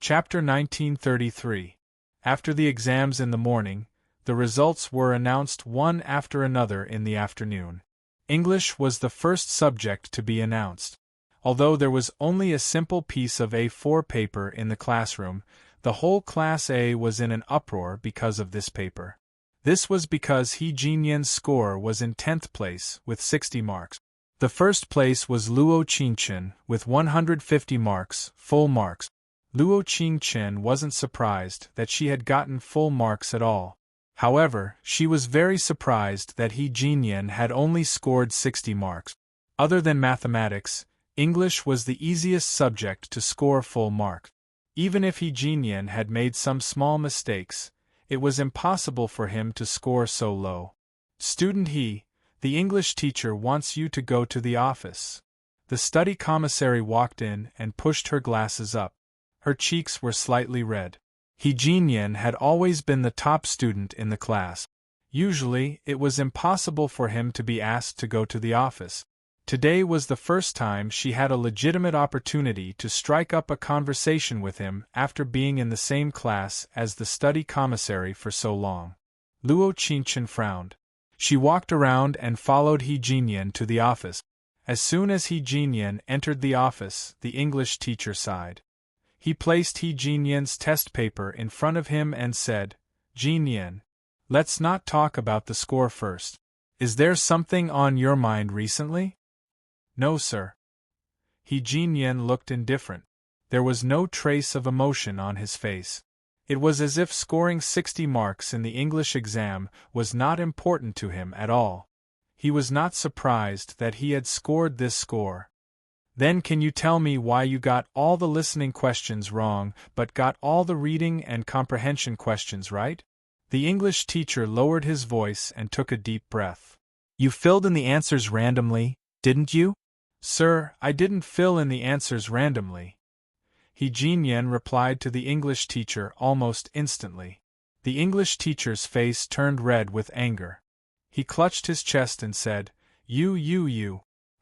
Chapter 1933. After the exams in the morning, the results were announced one after another in the afternoon. English was the first subject to be announced. Although there was only a simple piece of A4 paper in the classroom, the whole Class A was in an uproar because of this paper. This was because He Jinyan's score was in 10th place with 60 marks. The first place was Luo Qingchen with 150 marks, full marks. Luo Qingchen wasn't surprised that she had gotten full marks at all. However, she was very surprised that He Jinyan had only scored 60 marks. Other than mathematics, English was the easiest subject to score full marks. Even if He Jinyan had made some small mistakes, it was impossible for him to score so low. Student He, the English teacher wants you to go to the office. The study commissary walked in and pushed her glasses up. Her cheeks were slightly red. He Jinyan had always been the top student in the class. Usually, it was impossible for him to be asked to go to the office. Today was the first time she had a legitimate opportunity to strike up a conversation with him after being in the same class as the study commissary for so long. Luo Qingchen frowned. She walked around and followed He Jinyan to the office. As soon as He Jinyan entered the office, the English teacher sighed. He placed He Jinyan's test paper in front of him and said, "Jinyan, let's not talk about the score first. Is there something on your mind recently?" "No, sir." He Jinyan looked indifferent. There was no trace of emotion on his face. It was as if scoring 60 marks in the English exam was not important to him at all. He was not surprised that he had scored this score. "Then can you tell me why you got all the listening questions wrong but got all the reading and comprehension questions right?" The English teacher lowered his voice and took a deep breath. "You filled in the answers randomly, didn't you?" "Sir, I didn't fill in the answers randomly." He Jinyan replied to the English teacher almost instantly. The English teacher's face turned red with anger. He clutched his chest and said, You,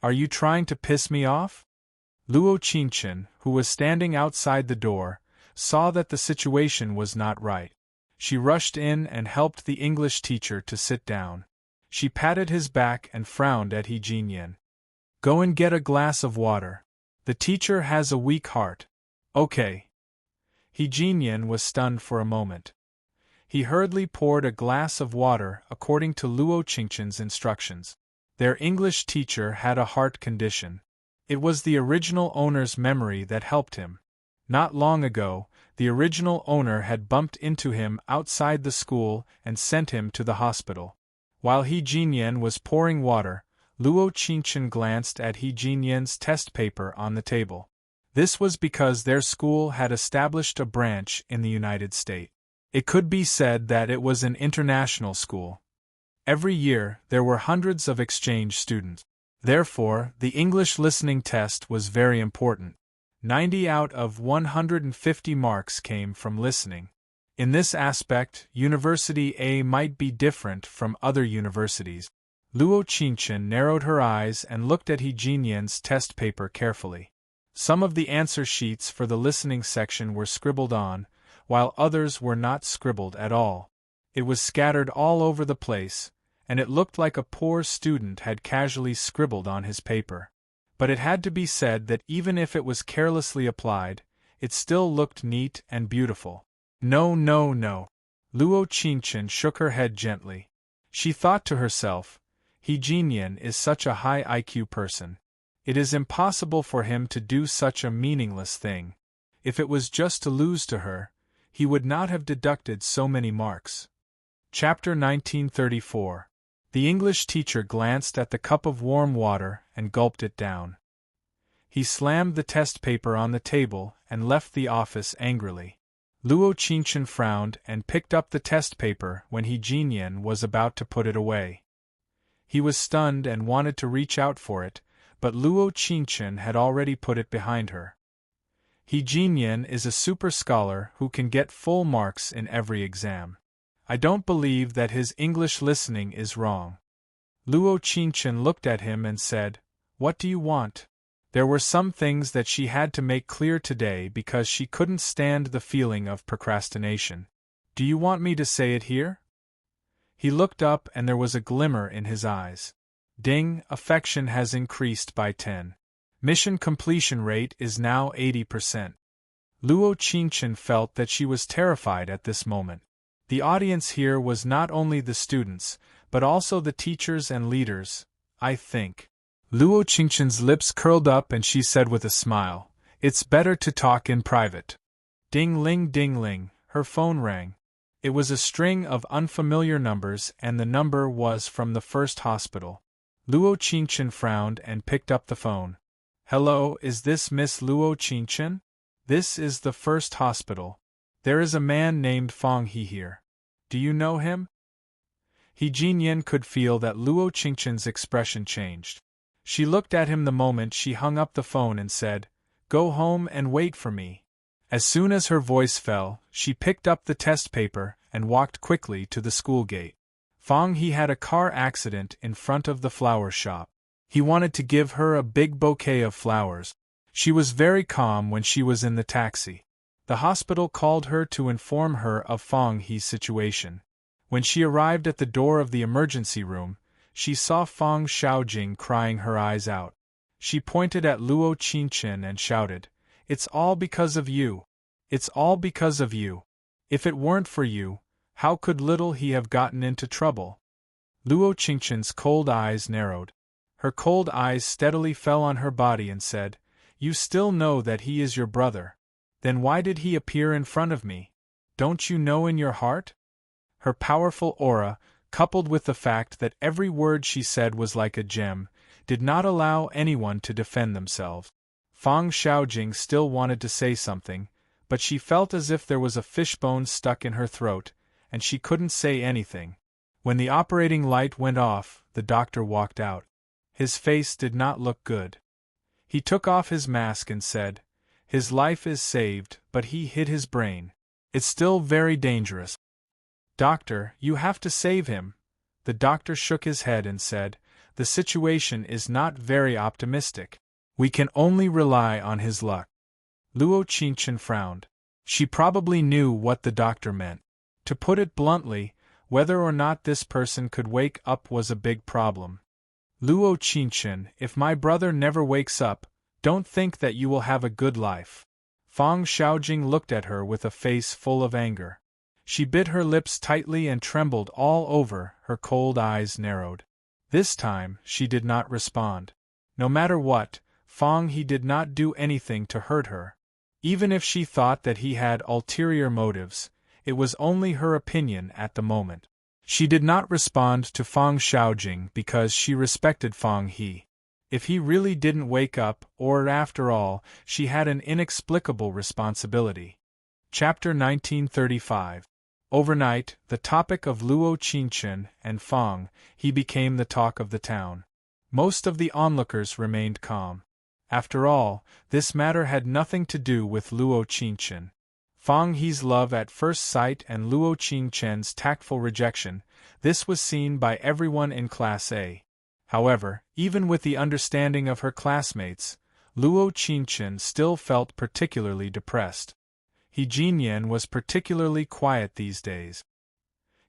are you trying to piss me off?" Luo Qingchen, who was standing outside the door, saw that the situation was not right. She rushed in and helped the English teacher to sit down. She patted his back and frowned at He Jinyan. "Go and get a glass of water. The teacher has a weak heart." "Okay." He Jinyan was stunned for a moment. He hurriedly poured a glass of water according to Luo Qingchen's instructions. Their English teacher had a heart condition. It was the original owner's memory that helped him. Not long ago, the original owner had bumped into him outside the school and sent him to the hospital. While He Jinyan was pouring water, Luo Qingchen glanced at He Jinyan's test paper on the table. This was because their school had established a branch in the United States. It could be said that it was an international school. Every year, there were hundreds of exchange students. Therefore, the English listening test was very important. 90 out of 150 marks came from listening. In this aspect, University A might be different from other universities. Luo Qingchen narrowed her eyes and looked at He Jinyan's test paper carefully. Some of the answer sheets for the listening section were scribbled on, while others were not scribbled at all. It was scattered all over the place, and it looked like a poor student had casually scribbled on his paper. But it had to be said that even if it was carelessly applied, it still looked neat and beautiful. No. Luo Qingchen shook her head gently. She thought to herself, He Jinyan is such a high IQ person. It is impossible for him to do such a meaningless thing. If it was just to lose to her, he would not have deducted so many marks. Chapter 1934. The English teacher glanced at the cup of warm water and gulped it down. He slammed the test paper on the table and left the office angrily. Luo Qingchen frowned and picked up the test paper when He Jinyan was about to put it away. He was stunned and wanted to reach out for it, but Luo Qingchen had already put it behind her. He Jinyan is a super scholar who can get full marks in every exam. I don't believe that his English listening is wrong. Luo Qingchen looked at him and said, What do you want? There were some things that she had to make clear today because she couldn't stand the feeling of procrastination. Do you want me to say it here? He looked up and there was a glimmer in his eyes. Ding, affection has increased by 10. Mission completion rate is now 80%. Luo Qingchen felt that she was terrified at this moment. The audience here was not only the students, but also the teachers and leaders, I think. Luo Qingchen's lips curled up and she said with a smile, "It's better to talk in private." Ding-ling, her phone rang. It was a string of unfamiliar numbers and the number was from the first hospital. Luo Qingchen frowned and picked up the phone. "Hello, is this Miss Luo Qingchen? This is the first hospital. There is a man named Fang He here. Do you know him?" He Jinyan could feel that Luo Qingchen's expression changed. She looked at him the moment she hung up the phone and said, "Go home and wait for me." As soon as her voice fell, she picked up the test paper and walked quickly to the school gate. Fang He had a car accident in front of the flower shop. He wanted to give her a big bouquet of flowers. She was very calm when she was in the taxi. The hospital called her to inform her of Fang He's situation. When she arrived at the door of the emergency room, she saw Fang Xiaojing crying her eyes out. She pointed at Luo Qingchen and shouted, "It's all because of you. It's all because of you. If it weren't for you, how could little he have gotten into trouble?" Luo Qingchen's cold eyes narrowed. Her cold eyes steadily fell on her body and said, "You still know that he is your brother. Then why did he appear in front of me? Don't you know in your heart?" Her powerful aura, coupled with the fact that every word she said was like a gem, did not allow anyone to defend themselves. Fang Xiaojing still wanted to say something, but she felt as if there was a fishbone stuck in her throat, and she couldn't say anything. When the operating light went off, the doctor walked out. His face did not look good. He took off his mask and said, "His life is saved, but he hit his brain. It's still very dangerous." "Doctor, you have to save him." The doctor shook his head and said, "The situation is not very optimistic. We can only rely on his luck." Luo Qingchen frowned. She probably knew what the doctor meant. To put it bluntly, whether or not this person could wake up was a big problem. "Luo Qingchen, if my brother never wakes up, don't think that you will have a good life." Fang Xiaojing looked at her with a face full of anger. She bit her lips tightly and trembled all over, her cold eyes narrowed. This time, she did not respond. No matter what, Fang He did not do anything to hurt her. Even if she thought that he had ulterior motives, it was only her opinion at the moment. She did not respond to Fang Xiaojing because she respected Fang He. If he really didn't wake up, or after all, she had an inexplicable responsibility. Chapter 1935. Overnight, the topic of Luo Qingchen and Fang He became the talk of the town. Most of the onlookers remained calm. After all, this matter had nothing to do with Luo Qingchen. Fang He's love at first sight and Luo Qingchen's tactful rejection, this was seen by everyone in Class A. However, even with the understanding of her classmates, Luo Qingchen still felt particularly depressed. He Jinyan was particularly quiet these days.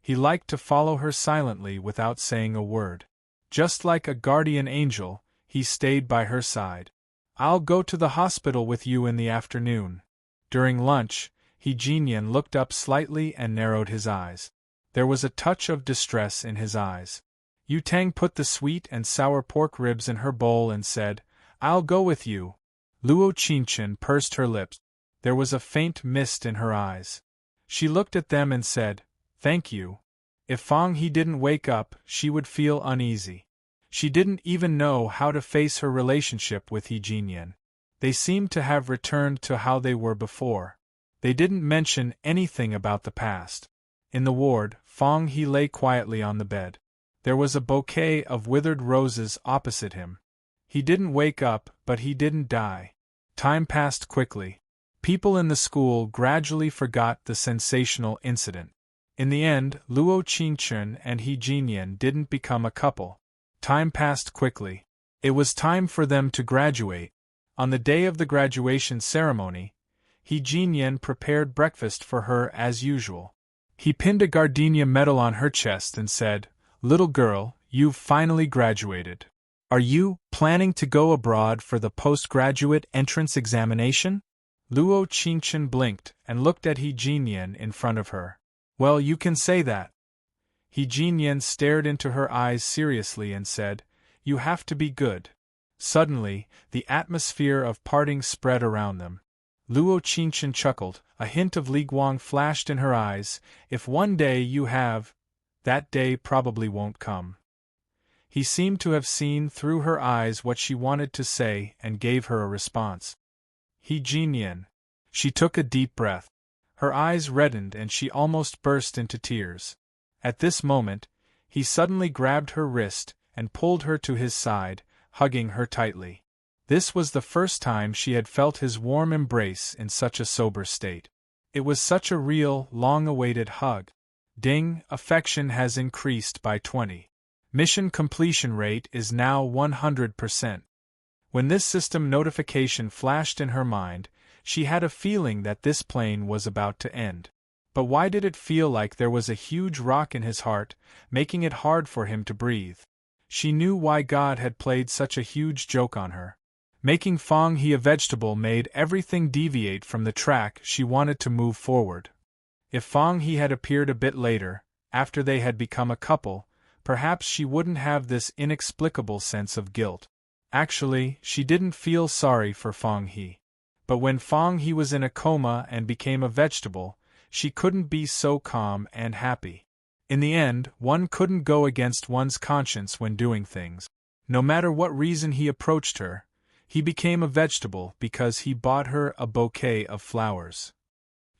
He liked to follow her silently without saying a word. Just like a guardian angel, he stayed by her side. "I'll go to the hospital with you in the afternoon." During lunch, He Jinyan looked up slightly and narrowed his eyes. There was a touch of distress in his eyes. Yu Tang put the sweet and sour pork ribs in her bowl and said, "I'll go with you." Luo Qingchen pursed her lips. There was a faint mist in her eyes. She looked at them and said, "Thank you." If Fang He didn't wake up, she would feel uneasy. She didn't even know how to face her relationship with He Jinyan. They seemed to have returned to how they were before. They didn't mention anything about the past. In the ward, Fang He lay quietly on the bed. There was a bouquet of withered roses opposite him. He didn't wake up, but he didn't die. Time passed quickly. People in the school gradually forgot the sensational incident. In the end, Luo Qingchen and He Jinyan didn't become a couple. Time passed quickly. It was time for them to graduate. On the day of the graduation ceremony, He Jinyan prepared breakfast for her as usual. He pinned a gardenia medal on her chest and said, "Little girl, you've finally graduated. Are you planning to go abroad for the postgraduate entrance examination?" Luo Qingchen blinked and looked at He Jinyan in front of her. "Well, you can say that." He Jinyan stared into her eyes seriously and said, "You have to be good." Suddenly, the atmosphere of parting spread around them. Luo Qingchen chuckled, a hint of Liguang flashed in her eyes. "If one day you have, that day probably won't come." He seemed to have seen through her eyes what she wanted to say and gave her a response. He Jinyan. She took a deep breath. Her eyes reddened and she almost burst into tears. At this moment, he suddenly grabbed her wrist and pulled her to his side, hugging her tightly. This was the first time she had felt his warm embrace in such a sober state. It was such a real, long-awaited hug. Ding, affection has increased by 20. Mission completion rate is now 100%. When this system notification flashed in her mind, she had a feeling that this plane was about to end. But why did it feel like there was a huge rock in his heart, making it hard for him to breathe? She knew why God had played such a huge joke on her. Making Fong He a vegetable made everything deviate from the track she wanted to move forward. If Fong He had appeared a bit later, after they had become a couple, perhaps she wouldn't have this inexplicable sense of guilt. Actually, she didn't feel sorry for Fong He. But when Fong He was in a coma and became a vegetable, she couldn't be so calm and happy. In the end, one couldn't go against one's conscience when doing things. No matter what reason he approached her, he became a vegetable because he bought her a bouquet of flowers.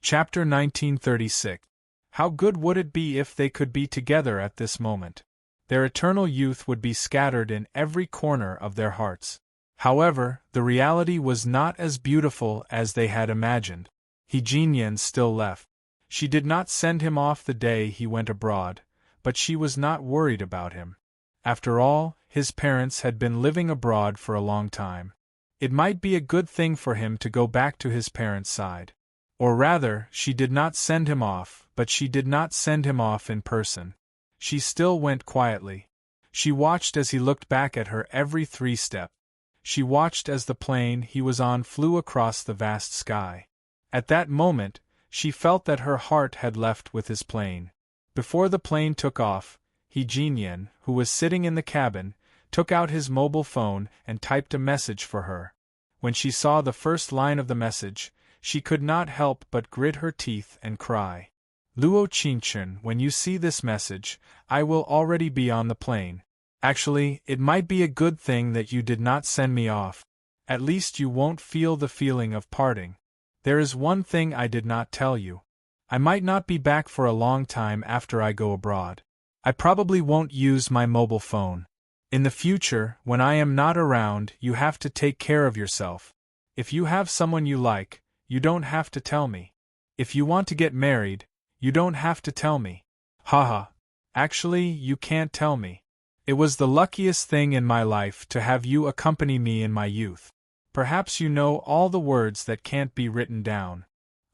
Chapter 1936. How good would it be if they could be together at this moment? Their eternal youth would be scattered in every corner of their hearts. However, the reality was not as beautiful as they had imagined. He Jinyan still left. She did not send him off the day he went abroad, but she was not worried about him. After all, his parents had been living abroad for a long time. It might be a good thing for him to go back to his parents' side. Or rather, she did not send him off, but she did not send him off in person. She still went quietly. She watched as he looked back at her every 3 steps. She watched as the plane he was on flew across the vast sky. At that moment, she felt that her heart had left with his plane. Before the plane took off, He Jinyan, who was sitting in the cabin, took out his mobile phone and typed a message for her. When she saw the first line of the message, she could not help but grit her teeth and cry. "Luo Qingchen, when you see this message, I will already be on the plane. Actually, it might be a good thing that you did not send me off. At least you won't feel the feeling of parting. There is one thing I did not tell you. I might not be back for a long time after I go abroad. I probably won't use my mobile phone. In the future, when I am not around, you have to take care of yourself. If you have someone you like, you don't have to tell me. If you want to get married, you don't have to tell me. Haha. Actually, you can't tell me. It was the luckiest thing in my life to have you accompany me in my youth. Perhaps you know all the words that can't be written down."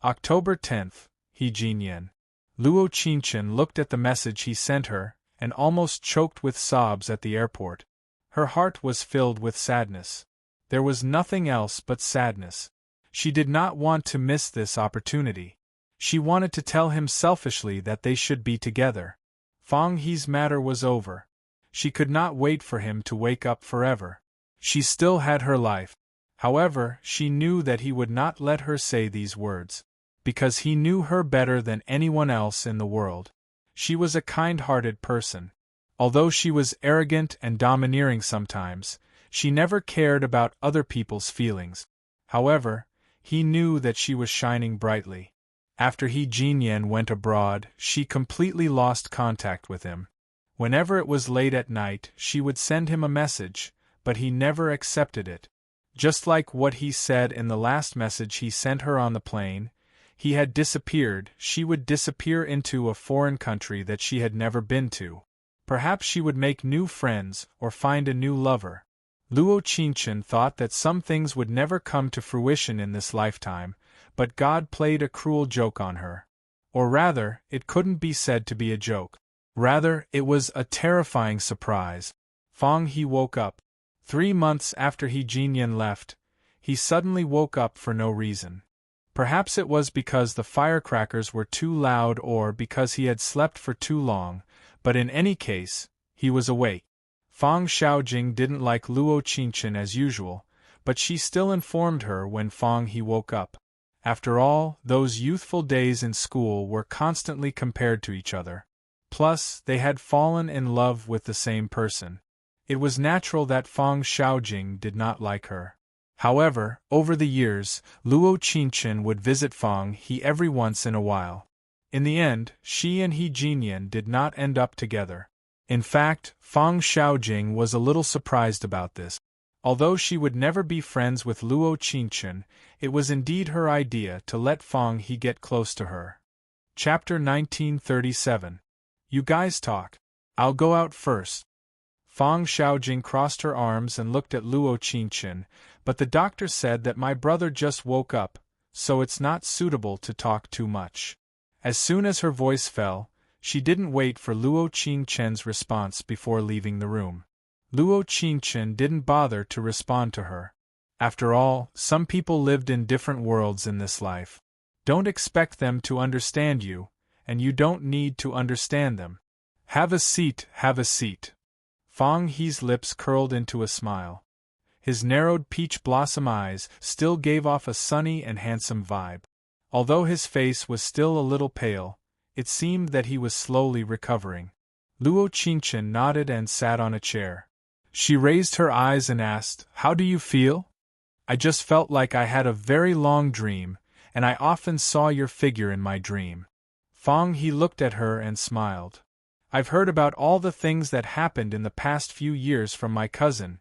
October 10th, He Jinyan. Luo Qingchen looked at the message he sent her, and almost choked with sobs at the airport. Her heart was filled with sadness. There was nothing else but sadness. She did not want to miss this opportunity. She wanted to tell him selfishly that they should be together. Fong He's matter was over. She could not wait for him to wake up forever. She still had her life. However, she knew that he would not let her say these words, because he knew her better than anyone else in the world. She was a kind-hearted person. Although she was arrogant and domineering sometimes, she never cared about other people's feelings. However, he knew that she was shining brightly. After He Jinyan went abroad, she completely lost contact with him. Whenever it was late at night, she would send him a message, but he never accepted it. Just like what he said in the last message he sent her on the plane, he had disappeared. She would disappear into a foreign country that she had never been to. Perhaps she would make new friends or find a new lover. Luo Qingchen thought that some things would never come to fruition in this lifetime, but God played a cruel joke on her. Or rather, it couldn't be said to be a joke. Rather, it was a terrifying surprise. Fang He woke up. 3 months after He Jinyan left, he suddenly woke up for no reason. Perhaps it was because the firecrackers were too loud or because he had slept for too long, but in any case, he was awake. Fang Xiaojing didn't like Luo Qingchen as usual, but she still informed her when Fang He woke up. After all, those youthful days in school were constantly compared to each other. Plus, they had fallen in love with the same person. It was natural that Fang Xiaojing did not like her. However, over the years, Luo Qingchen would visit Fang He every once in a while. In the end, she and He Jinyan did not end up together. In fact, Fang Xiaojing was a little surprised about this. Although she would never be friends with Luo Qingchen, it was indeed her idea to let Fang He get close to her. Chapter 1937. You guys talk. I'll go out first. Fang Xiaojing crossed her arms and looked at Luo Qingchen, but the doctor said that my brother just woke up, so it's not suitable to talk too much. As soon as her voice fell, she didn't wait for Luo Qingchen's response before leaving the room. Luo Qingchen didn't bother to respond to her. After all, some people lived in different worlds in this life. Don't expect them to understand you, and you don't need to understand them. Have a seat, have a seat. Fang He's lips curled into a smile. His narrowed peach blossom eyes still gave off a sunny and handsome vibe. Although his face was still a little pale, it seemed that he was slowly recovering. Luo Qingchen nodded and sat on a chair. She raised her eyes and asked, "How do you feel?" "I just felt like I had a very long dream, and I often saw your figure in my dream." Fang He looked at her and smiled. "I've heard about all the things that happened in the past few years from my cousin.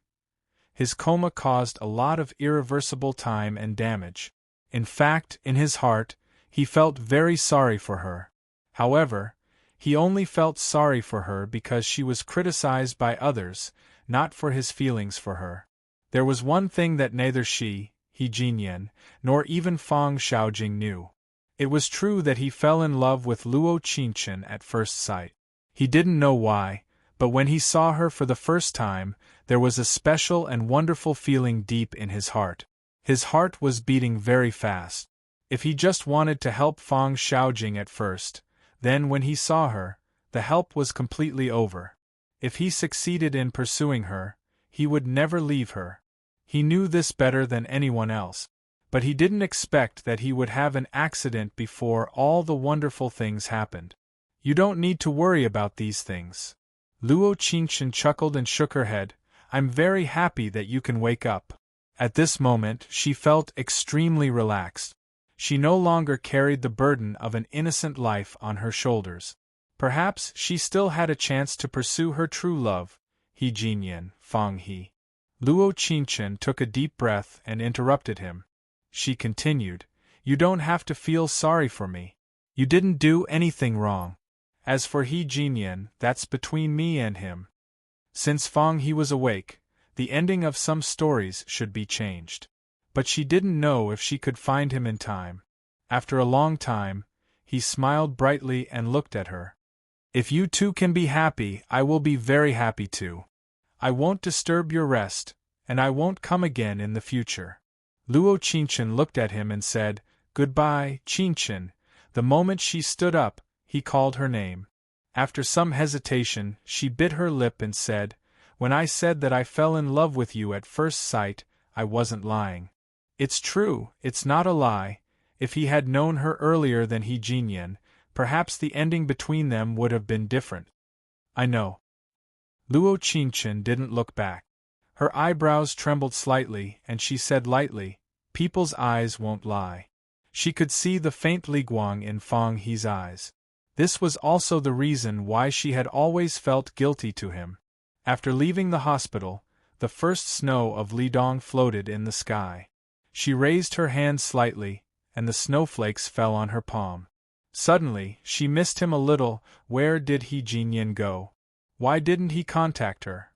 His coma caused a lot of irreversible time and damage. In fact, in his heart, he felt very sorry for her. However, he only felt sorry for her because she was criticized by others, not for his feelings for her. There was one thing that neither she, He Jinyan, nor even Fang Xiaojing knew. It was true that he fell in love with Luo Qingchen at first sight. He didn't know why, but when he saw her for the first time, there was a special and wonderful feeling deep in his heart. His heart was beating very fast. If he just wanted to help Fang Xiaojing at first, then when he saw her, the help was completely over. If he succeeded in pursuing her, he would never leave her. He knew this better than anyone else. But he didn't expect that he would have an accident before all the wonderful things happened. You don't need to worry about these things. Luo Qingchen chuckled and shook her head. I'm very happy that you can wake up. At this moment, she felt extremely relaxed. She no longer carried the burden of an innocent life on her shoulders. Perhaps she still had a chance to pursue her true love, He Jinyan, Fang He. Luo Qingchen took a deep breath and interrupted him. She continued, You don't have to feel sorry for me. You didn't do anything wrong. As for He Jinyan, that's between me and him. Since Fang He was awake, the ending of some stories should be changed. But she didn't know if she could find him in time. After a long time, he smiled brightly and looked at her. If you two can be happy, I will be very happy too. I won't disturb your rest, and I won't come again in the future. Luo Qingchen looked at him and said, Goodbye, Qingchen. The moment she stood up, he called her name. After some hesitation, she bit her lip and said, When I said that I fell in love with you at first sight, I wasn't lying. It's true, it's not a lie. If he had known her earlier than He Jinyan, perhaps the ending between them would have been different. I know. Luo Qingchen didn't look back. Her eyebrows trembled slightly, and she said lightly, People's eyes won't lie. She could see the faint liguang in Fang He's eyes. This was also the reason why she had always felt guilty to him. After leaving the hospital, the first snow of Lidong floated in the sky. She raised her hand slightly, and the snowflakes fell on her palm. Suddenly, she missed him a little. Where did He Jinyan go? Why didn't he contact her?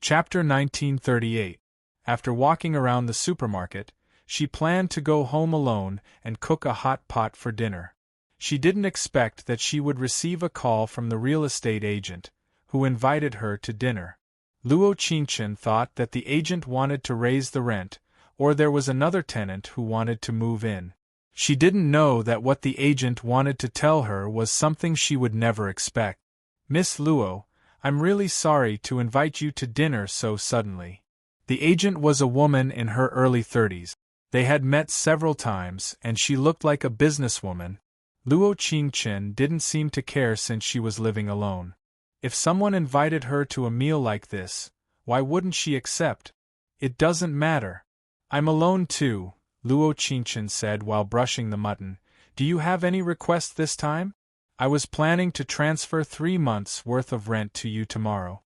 Chapter 1938. After walking around the supermarket, she planned to go home alone and cook a hot pot for dinner. She didn't expect that she would receive a call from the real estate agent, who invited her to dinner. Luo Qingchen thought that the agent wanted to raise the rent, or there was another tenant who wanted to move in. She didn't know that what the agent wanted to tell her was something she would never expect. "Miss Luo, I'm really sorry to invite you to dinner so suddenly." The agent was a woman in her early 30s. They had met several times, and she looked like a businesswoman. Luo Qingchen didn't seem to care since she was living alone. If someone invited her to a meal like this, why wouldn't she accept? "It doesn't matter. I'm alone too," Luo Qingchen said while brushing the mutton. "Do you have any requests this time? I was planning to transfer 3 months' worth of rent to you tomorrow."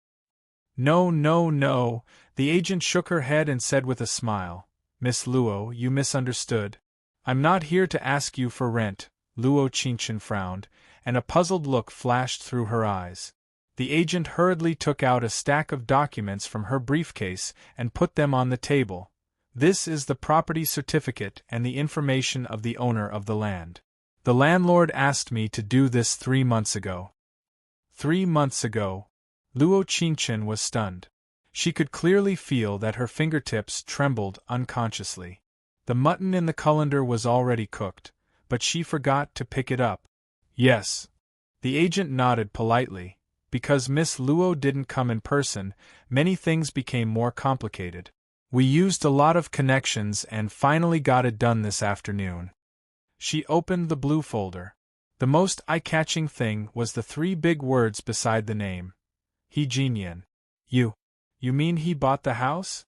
"No, no, no," the agent shook her head and said with a smile. "Miss Luo, you misunderstood. I'm not here to ask you for rent." Luo Qingchen frowned, and a puzzled look flashed through her eyes. The agent hurriedly took out a stack of documents from her briefcase and put them on the table. "This is the property certificate and the information of the owner of the land. The landlord asked me to do this 3 months ago." 3 months ago? Luo Qingchen was stunned. She could clearly feel that her fingertips trembled unconsciously. The mutton in the colander was already cooked, but she forgot to pick it up. "Yes." The agent nodded politely. Because Miss Luo didn't come in person, many things became more complicated. "We used a lot of connections and finally got it done this afternoon." She opened the blue folder. The most eye-catching thing was the 3 big words beside the name. He Jinyan. You mean he bought the house?"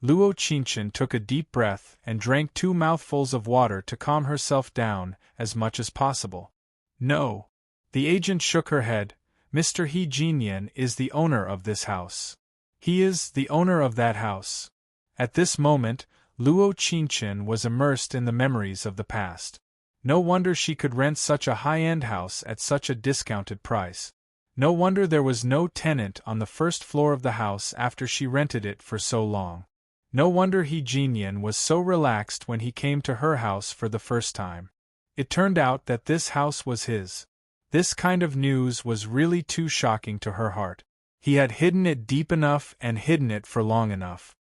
Luo Qingchen took a deep breath and drank 2 mouthfuls of water to calm herself down as much as possible. "No." The agent shook her head. "Mr. He Jinyan is the owner of this house. He is the owner of that house." At this moment, Luo Qingchen was immersed in the memories of the past. No wonder she could rent such a high-end house at such a discounted price. No wonder there was no tenant on the first floor of the house after she rented it for so long. No wonder He Jinyan was so relaxed when he came to her house for the first time. It turned out that this house was his. This kind of news was really too shocking to her heart. He had hidden it deep enough and hidden it for long enough.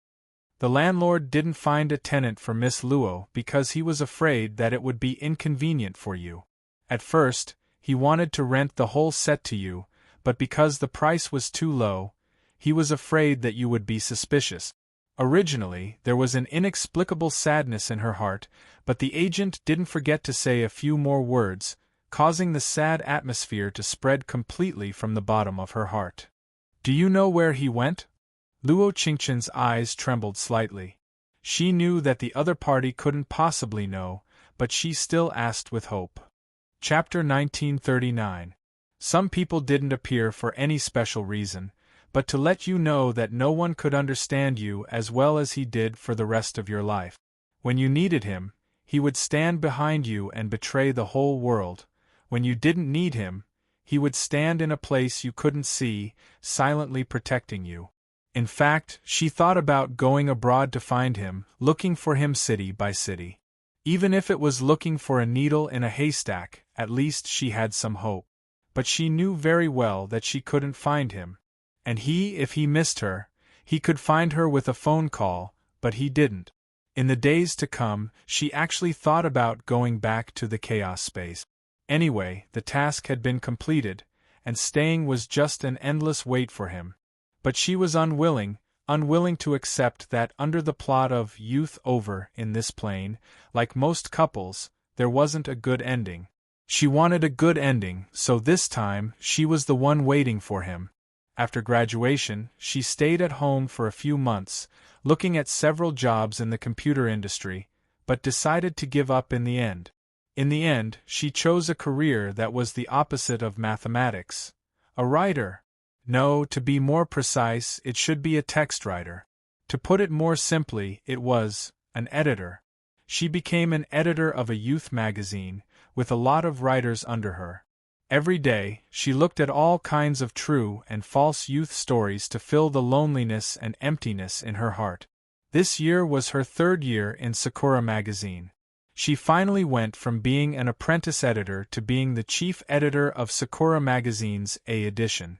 The landlord didn't find a tenant for Miss Luo because he was afraid that it would be inconvenient for you. At first, he wanted to rent the whole set to you, but because the price was too low, he was afraid that you would be suspicious. Originally, there was an inexplicable sadness in her heart, but the agent didn't forget to say a few more words, causing the sad atmosphere to spread completely from the bottom of her heart. "Do you know where he went?" Luo Qingchen's eyes trembled slightly. She knew that the other party couldn't possibly know, but she still asked with hope. Chapter 1939. Some people didn't appear for any special reason, but to let you know that no one could understand you as well as he did for the rest of your life. When you needed him, he would stand behind you and betray the whole world. When you didn't need him, he would stand in a place you couldn't see, silently protecting you. In fact, she thought about going abroad to find him, looking for him city by city. Even if it was looking for a needle in a haystack, at least she had some hope. But she knew very well that she couldn't find him. And if he missed her, he could find her with a phone call, but he didn't. In the days to come, she actually thought about going back to the chaos space. Anyway, the task had been completed, and staying was just an endless wait for him. But she was unwilling to accept that under the plot of Youth Over in this plane, like most couples, there wasn't a good ending. She wanted a good ending, so this time, she was the one waiting for him. After graduation, she stayed at home for a few months, looking at several jobs in the computer industry, but decided to give up in the end. In the end, she chose a career that was the opposite of mathematics. A writer. No, to be more precise, it should be a text writer. To put it more simply, it was an editor. She became an editor of a youth magazine, with a lot of writers under her. Every day, she looked at all kinds of true and false youth stories to fill the loneliness and emptiness in her heart. This year was her third year in Sakura magazine. She finally went from being an apprentice editor to being the chief editor of Sakura magazine's A edition.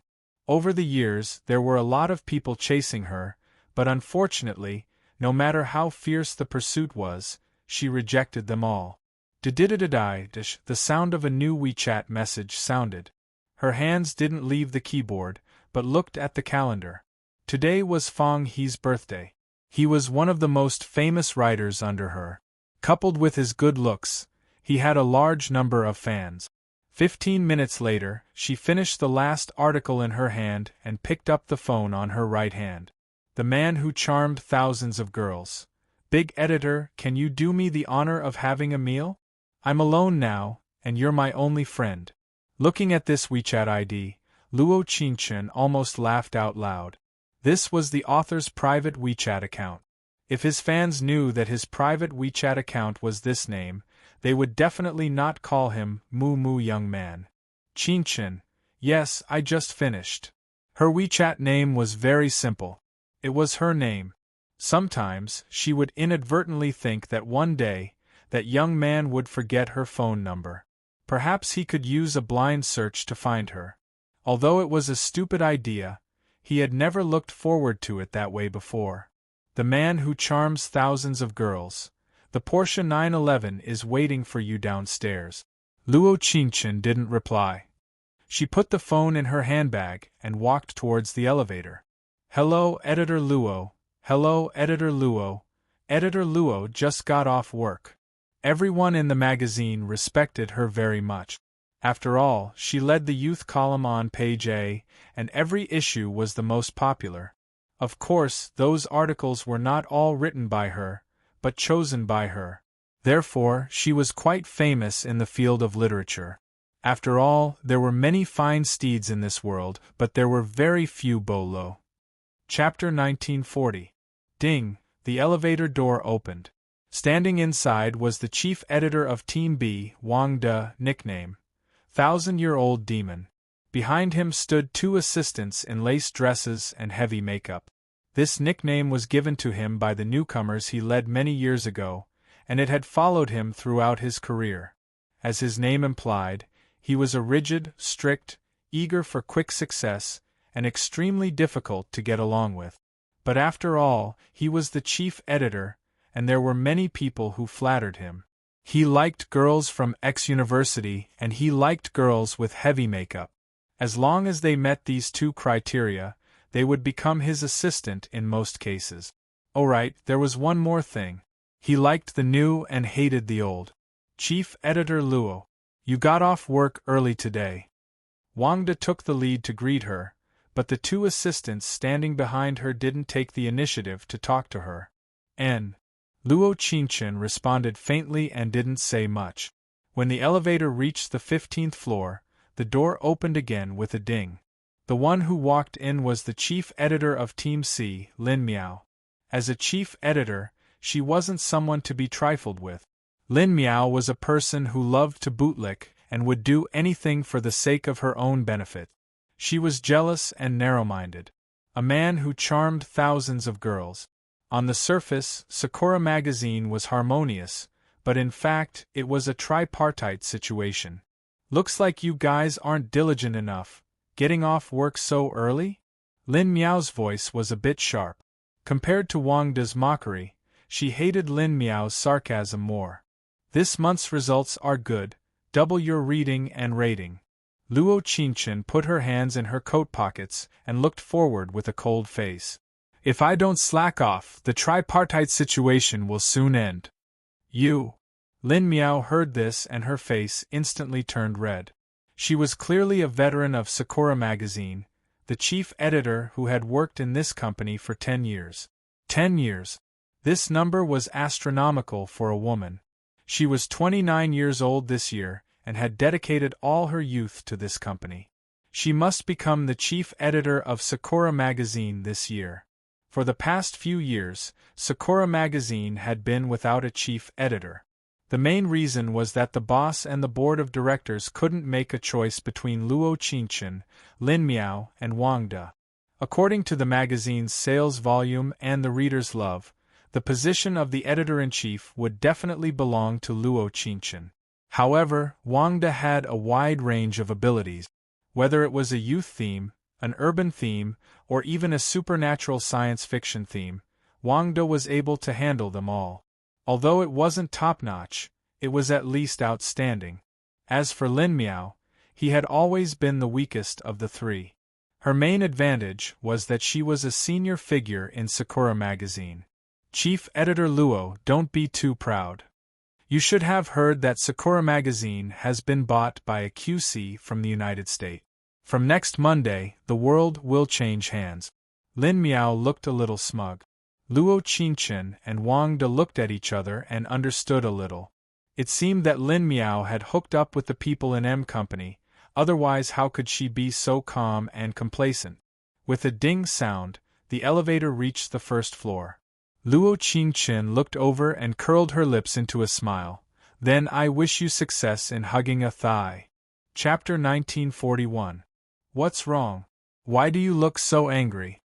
Over the years, there were a lot of people chasing her, but unfortunately, no matter how fierce the pursuit was, she rejected them all. The sound of a new WeChat message sounded. Her hands didn't leave the keyboard, but looked at the calendar. Today was Fang He's birthday. He was one of the most famous writers under her. Coupled with his good looks, he had a large number of fans. 15 minutes later, she finished the last article in her hand and picked up the phone on her right hand. The man who charmed thousands of girls. Big editor, can you do me the honor of having a meal? I'm alone now, and you're my only friend. Looking at this WeChat ID, Luo Qingchen almost laughed out loud. This was the author's private WeChat account. If his fans knew that his private WeChat account was this name, they would definitely not call him Moo Moo Young Man. Qingchen, yes, I just finished. Her WeChat name was very simple. It was her name. Sometimes, she would inadvertently think that one day, that young man would forget her phone number. Perhaps he could use a blind search to find her. Although it was a stupid idea, he had never looked forward to it that way before. The man who charms thousands of girls. The Porsche 911 is waiting for you downstairs. Luo Qingchen didn't reply. She put the phone in her handbag and walked towards the elevator. Hello, Editor Luo. Hello, Editor Luo. Editor Luo just got off work. Everyone in the magazine respected her very much. After all, she led the youth column on page A, and every issue was the most popular. Of course, those articles were not all written by her, but chosen by her. Therefore, she was quite famous in the field of literature. After all, there were many fine steeds in this world, but there were very few Bolo. Chapter 1940. Ding! The elevator door opened. Standing inside was the chief editor of Team B, Wang De, nickname 1,000-year-old demon. Behind him stood two assistants in lace dresses and heavy makeup. This nickname was given to him by the newcomers he led many years ago, and it had followed him throughout his career. As his name implied, he was a rigid, strict, eager for quick success, and extremely difficult to get along with. But after all, he was the chief editor, and there were many people who flattered him. He liked girls from X University, and he liked girls with heavy makeup. As long as they met these two criteria, they would become his assistant in most cases. Alright, there was one more thing. He liked the new and hated the old. Chief Editor Luo, you got off work early today. Wang De took the lead to greet her, but the two assistants standing behind her didn't take the initiative to talk to her. Luo Qingchen responded faintly and didn't say much. When the elevator reached the 15th floor, the door opened again with a ding. The one who walked in was the chief editor of Team C, Lin Miao. As a chief editor, she wasn't someone to be trifled with. Lin Miao was a person who loved to bootlick and would do anything for the sake of her own benefit. She was jealous and narrow-minded. A man who charmed thousands of girls. On the surface, Sakura magazine was harmonious, but in fact, it was a tripartite situation. Looks like you guys aren't diligent enough, getting off work so early? Lin Miao's voice was a bit sharp. Compared to Wang De's mockery, she hated Lin Miao's sarcasm more. This month's results are good, double your reading and rating. Luo Qingchen put her hands in her coat pockets and looked forward with a cold face. If I don't slack off, the tripartite situation will soon end. You. Lin Miao heard this and her face instantly turned red. She was clearly a veteran of Sakura magazine, the chief editor who had worked in this company for 10 years. 10 years. This number was astronomical for a woman. She was 29 years old this year and had dedicated all her youth to this company. She must become the chief editor of Sakura magazine this year. For the past few years, Sakura magazine had been without a chief editor. The main reason was that the boss and the board of directors couldn't make a choice between Luo Qingchen, Lin Miao, and Wang De. According to the magazine's sales volume and the reader's love, The position of the editor-in-chief would definitely belong to Luo Qingchen. However, Wang De had a wide range of abilities. Whether it was a youth theme, an urban theme, or even a supernatural science fiction theme, Wang De was able to handle them all. Although it wasn't top-notch, it was at least outstanding. As for Lin Miao, he had always been the weakest of the three. Her main advantage was that she was a senior figure in Sakura magazine. Chief Editor Luo, don't be too proud. You should have heard that Sakura magazine has been bought by a QC from the United States. From next Monday, the world will change hands. Lin Miao looked a little smug. Luo Qingchen and Wang De looked at each other and understood a little. It seemed that Lin Miao had hooked up with the people in M Company, otherwise how could she be so calm and complacent? With a ding sound, the elevator reached the first floor. Luo Qingchen looked over and curled her lips into a smile. Then I wish you success in hugging a thigh. Chapter 1941. What's wrong? Why do you look so angry?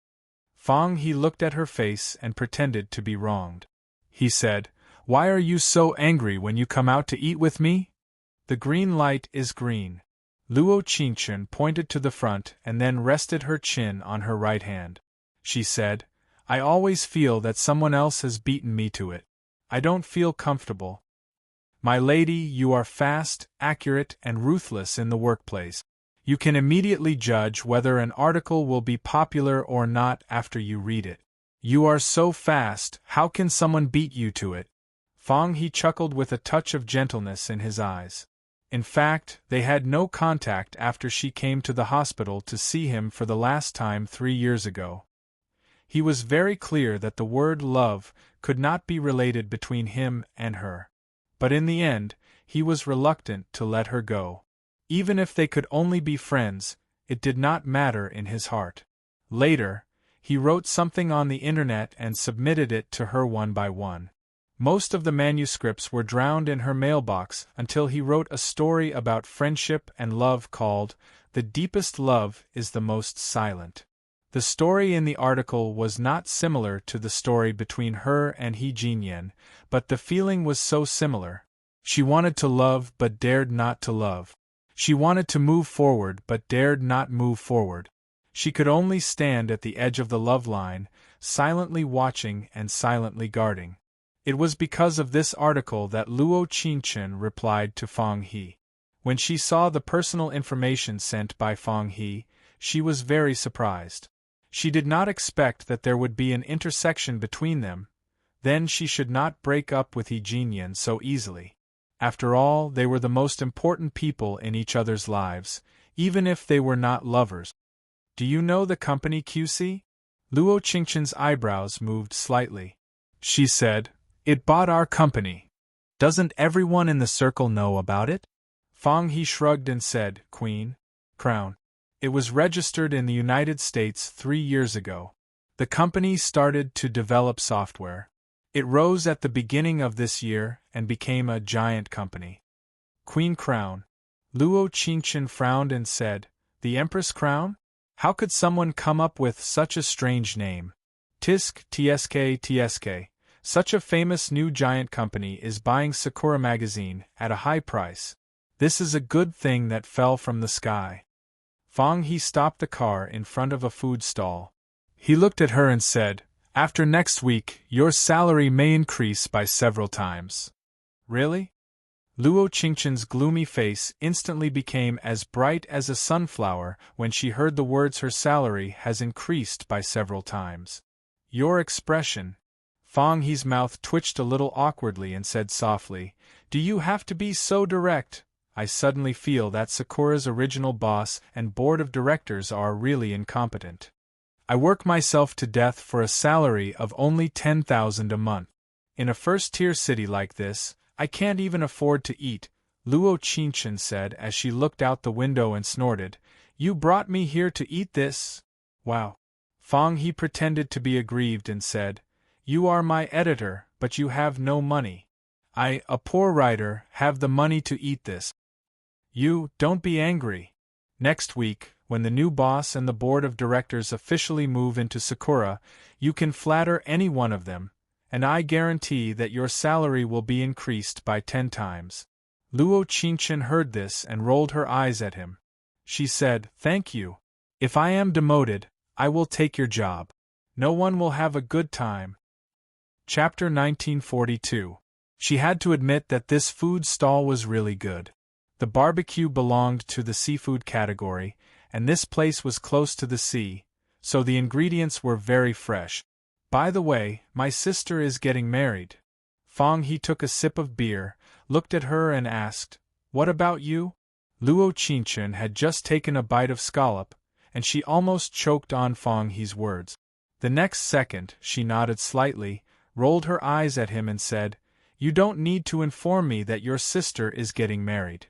Fang He looked at her face and pretended to be wronged. He said, Why are you so angry when you come out to eat with me? The green light is green. Luo Qingchen pointed to the front and then rested her chin on her right hand. She said, I always feel that someone else has beaten me to it. I don't feel comfortable. My lady, you are fast, accurate, and ruthless in the workplace. You can immediately judge whether an article will be popular or not after you read it. You are so fast, how can someone beat you to it? Fang He chuckled with a touch of gentleness in his eyes. In fact, they had no contact after she came to the hospital to see him for the last time 3 years ago. He was very clear that the word love could not be related between him and her. But in the end, he was reluctant to let her go. Even if they could only be friends, it did not matter in his heart. Later, he wrote something on the internet and submitted it to her one by one. Most of the manuscripts were drowned in her mailbox until he wrote a story about friendship and love called The Deepest Love is the Most Silent. The story in the article was not similar to the story between her and He Jinyan, but the feeling was so similar. She wanted to love but dared not to love. She wanted to move forward but dared not move forward. She could only stand at the edge of the love line, silently watching and silently guarding. It was because of this article that Luo Qingchen replied to Fang He. When she saw the personal information sent by Fang He, she was very surprised. She did not expect that there would be an intersection between them. Then she should not break up with He Jinyan so easily. After all, they were the most important people in each other's lives, even if they were not lovers. Do you know the company QC? Luo Qingchen's eyebrows moved slightly. She said, It bought our company. Doesn't everyone in the circle know about it? Fang He shrugged and said, Queen, Crown. It was registered in the United States 3 years ago. The company started to develop software. It rose at the beginning of this year and became a giant company. Queen Crown. Luo Qingchen frowned and said, The Empress Crown? How could someone come up with such a strange name? TSK. Such a famous new giant company is buying Sakura magazine at a high price. This is a good thing that fell from the sky. Fang He stopped the car in front of a food stall. He looked at her and said, After next week, your salary may increase by several times. Really? Luo Qingchen's gloomy face instantly became as bright as a sunflower when she heard the words her salary has increased by several times. Your expression. Fang He's mouth twitched a little awkwardly and said softly, Do you have to be so direct? I suddenly feel that Sakura's original boss and board of directors are really incompetent. I work myself to death for a salary of only 10,000 a month. In a first-tier city like this, I can't even afford to eat, Luo Qingchen said as she looked out the window and snorted. You brought me here to eat this? Wow. Fang He pretended to be aggrieved and said, You are my editor, but you have no money. I, a poor writer, have the money to eat this. You, don't be angry. Next week, when the new boss and the board of directors officially move into Sakura, you can flatter any one of them, and I guarantee that your salary will be increased by 10 times. Luo Qingchen heard this and rolled her eyes at him. She said, "Thank you. If I am demoted, I will take your job. No one will have a good time." Chapter 1942. She had to admit that this food stall was really good. The barbecue belonged to the seafood category, and this place was close to the sea, so the ingredients were very fresh. "By the way, my sister is getting married." Fang He took a sip of beer, looked at her and asked, "What about you?" Luo Qingchen had just taken a bite of scallop, and she almost choked on Fang He's words. The next second, she nodded slightly, rolled her eyes at him and said, "You don't need to inform me that your sister is getting married."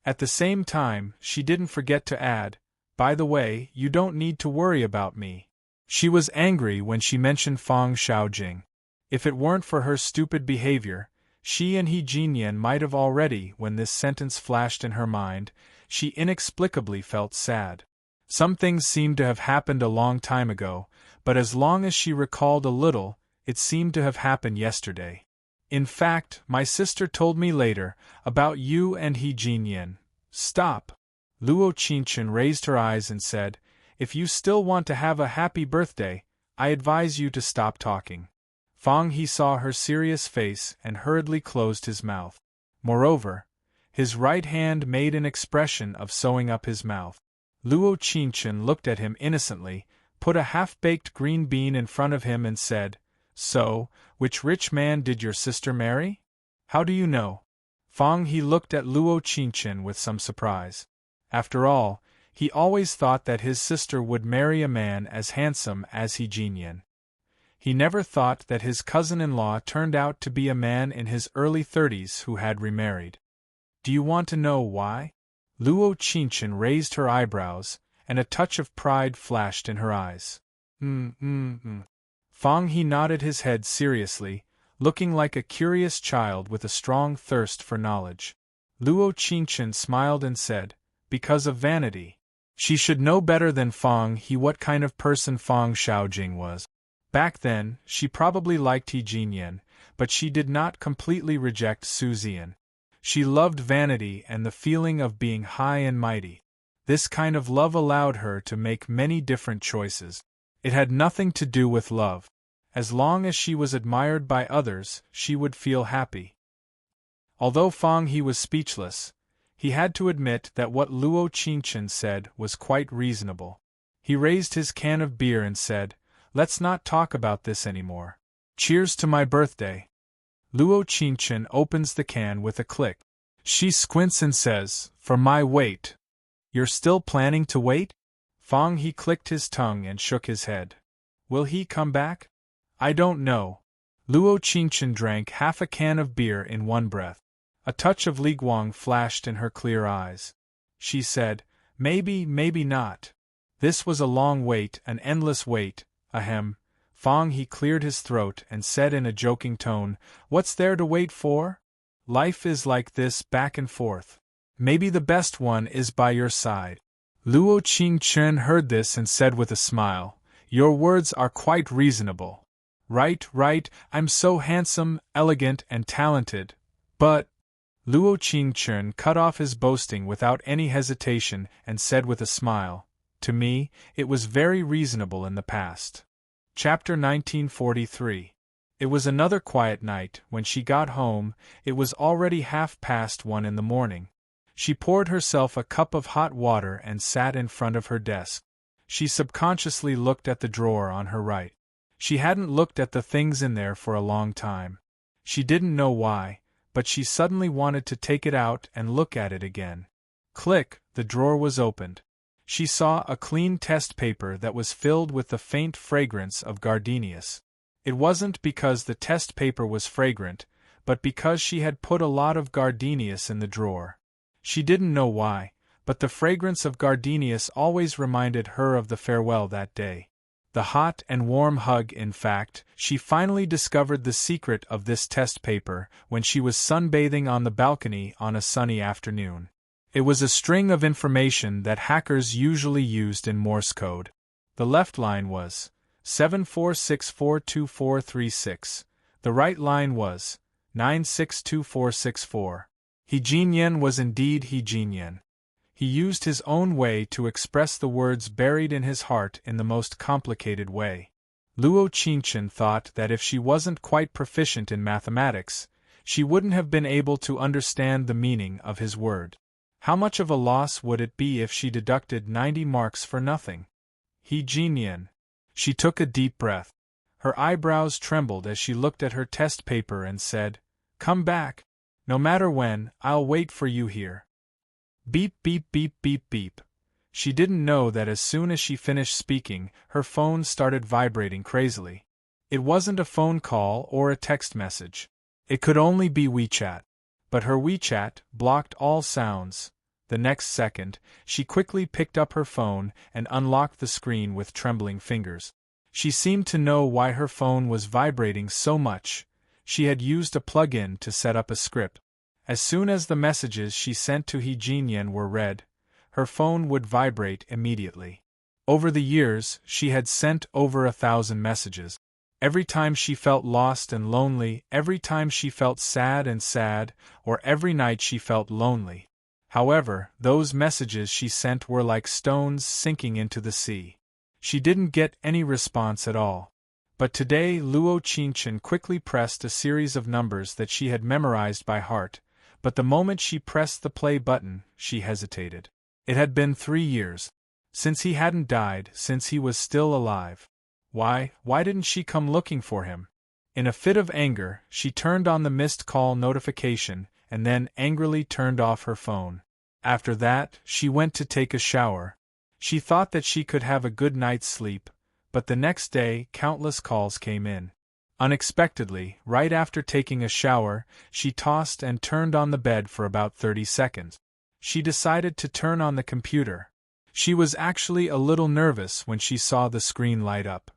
At the same time, she didn't forget to add, "By the way, you don't need to worry about me." She was angry when she mentioned Fang Xiaojing. If it weren't for her stupid behavior, she and He Jinyan might have already. When this sentence flashed in her mind, she inexplicably felt sad. Some things seemed to have happened a long time ago, but as long as she recalled a little, it seemed to have happened yesterday. "In fact, my sister told me later, about you and He Jinyan." "Stop!" Luo Qingchen raised her eyes and said, "If you still want to have a happy birthday, I advise you to stop talking." Fang He saw her serious face and hurriedly closed his mouth. Moreover, his right hand made an expression of sewing up his mouth. Luo Qingchen looked at him innocently, put a half-baked green bean in front of him and said, "So, which rich man did your sister marry? How do you know?" Fang He looked at Luo Qingchen with some surprise. After all, he always thought that his sister would marry a man as handsome as He Jinyan. He never thought that his cousin-in-law turned out to be a man in his early 30s who had remarried. "Do you want to know why?" Luo Qingchen raised her eyebrows, and a touch of pride flashed in her eyes. Fang He nodded his head seriously, looking like a curious child with a strong thirst for knowledge. Luo Qingchen smiled and said, "Because of vanity." She should know better than Fang He what kind of person Fang Xiaojing was. Back then, she probably liked He Jinyan, but she did not completely reject Su Zian. She loved vanity and the feeling of being high and mighty. This kind of love allowed her to make many different choices. It had nothing to do with love. As long as she was admired by others, she would feel happy. Although Fang He was speechless, he had to admit that what Luo Qingchen said was quite reasonable. He raised his can of beer and said, "Let's not talk about this anymore. Cheers to my birthday." Luo Qingchen opens the can with a click. She squints and says, "For my weight." "You're still planning to wait?" Fang He clicked his tongue and shook his head. "Will he come back?" "I don't know." Luo Qingchen drank half a can of beer in one breath. A touch of liguang flashed in her clear eyes. She said, "Maybe, maybe not." This was a long wait, an endless wait. Ahem. Fang He cleared his throat and said in a joking tone, "What's there to wait for? Life is like this, back and forth. Maybe the best one is by your side." Luo Qingchen heard this and said with a smile, "Your words are quite reasonable. Right, right, I'm so handsome, elegant, and talented. But…" Luo Qingchen cut off his boasting without any hesitation and said with a smile, "To me, it was very reasonable in the past." Chapter 1943. It was another quiet night. When she got home, it was already 1:30 in the morning. She poured herself a cup of hot water and sat in front of her desk. She subconsciously looked at the drawer on her right. She hadn't looked at the things in there for a long time. She didn't know why, but she suddenly wanted to take it out and look at it again. Click, the drawer was opened. She saw a clean test paper that was filled with the faint fragrance of gardenias. It wasn't because the test paper was fragrant, but because she had put a lot of gardenias in the drawer. She didn't know why, but the fragrance of gardenias always reminded her of the farewell that day. The hot and warm hug. In fact, she finally discovered the secret of this test paper when she was sunbathing on the balcony on a sunny afternoon. It was a string of information that hackers usually used in Morse code. The left line was 74642436. The right line was 962464. He Jinyan was indeed He Jinyan. He used his own way to express the words buried in his heart in the most complicated way. Luo Qingchen thought that if she wasn't quite proficient in mathematics, she wouldn't have been able to understand the meaning of his word. How much of a loss would it be if she deducted 90 marks for nothing? He Jinyan. She took a deep breath. Her eyebrows trembled as she looked at her test paper and said, "Come back. No matter when, I'll wait for you here." Beep beep beep beep beep. She didn't know that as soon as she finished speaking, her phone started vibrating crazily. It wasn't a phone call or a text message. It could only be WeChat. But her WeChat blocked all sounds. The next second, she quickly picked up her phone and unlocked the screen with trembling fingers. She seemed to know why her phone was vibrating so much. She had used a plug-in to set up a script. As soon as the messages she sent to He Jinyan were read, her phone would vibrate immediately. Over the years, she had sent over 1,000 messages. Every time she felt lost and lonely, every time she felt sad, or every night she felt lonely. However, those messages she sent were like stones sinking into the sea. She didn't get any response at all. But today Luo Qingchen quickly pressed a series of numbers that she had memorized by heart, but the moment she pressed the play button, she hesitated. It had been 3 years. Since he hadn't died, since he was still alive. Why didn't she come looking for him? In a fit of anger, she turned on the missed call notification, and then angrily turned off her phone. After that, she went to take a shower. She thought that she could have a good night's sleep, but the next day countless calls came in. Unexpectedly, right after taking a shower, she tossed and turned on the bed for about 30 seconds. She decided to turn on the computer. She was actually a little nervous when she saw the screen light up.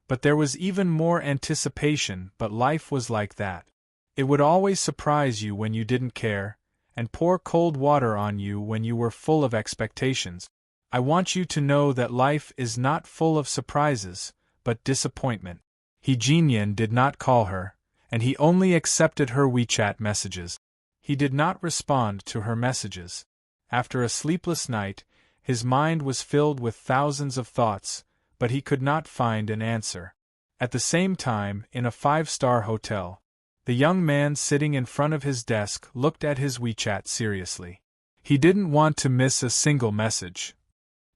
But there was even more anticipation, but life was like that. It would always surprise you when you didn't care, and pour cold water on you when you were full of expectations. I want you to know that life is not full of surprises, but disappointment. He Jinyan did not call her, and he only accepted her WeChat messages. He did not respond to her messages. After a sleepless night, his mind was filled with thousands of thoughts, but he could not find an answer. At the same time, in a 5-star hotel, the young man sitting in front of his desk looked at his WeChat seriously. He didn't want to miss a single message.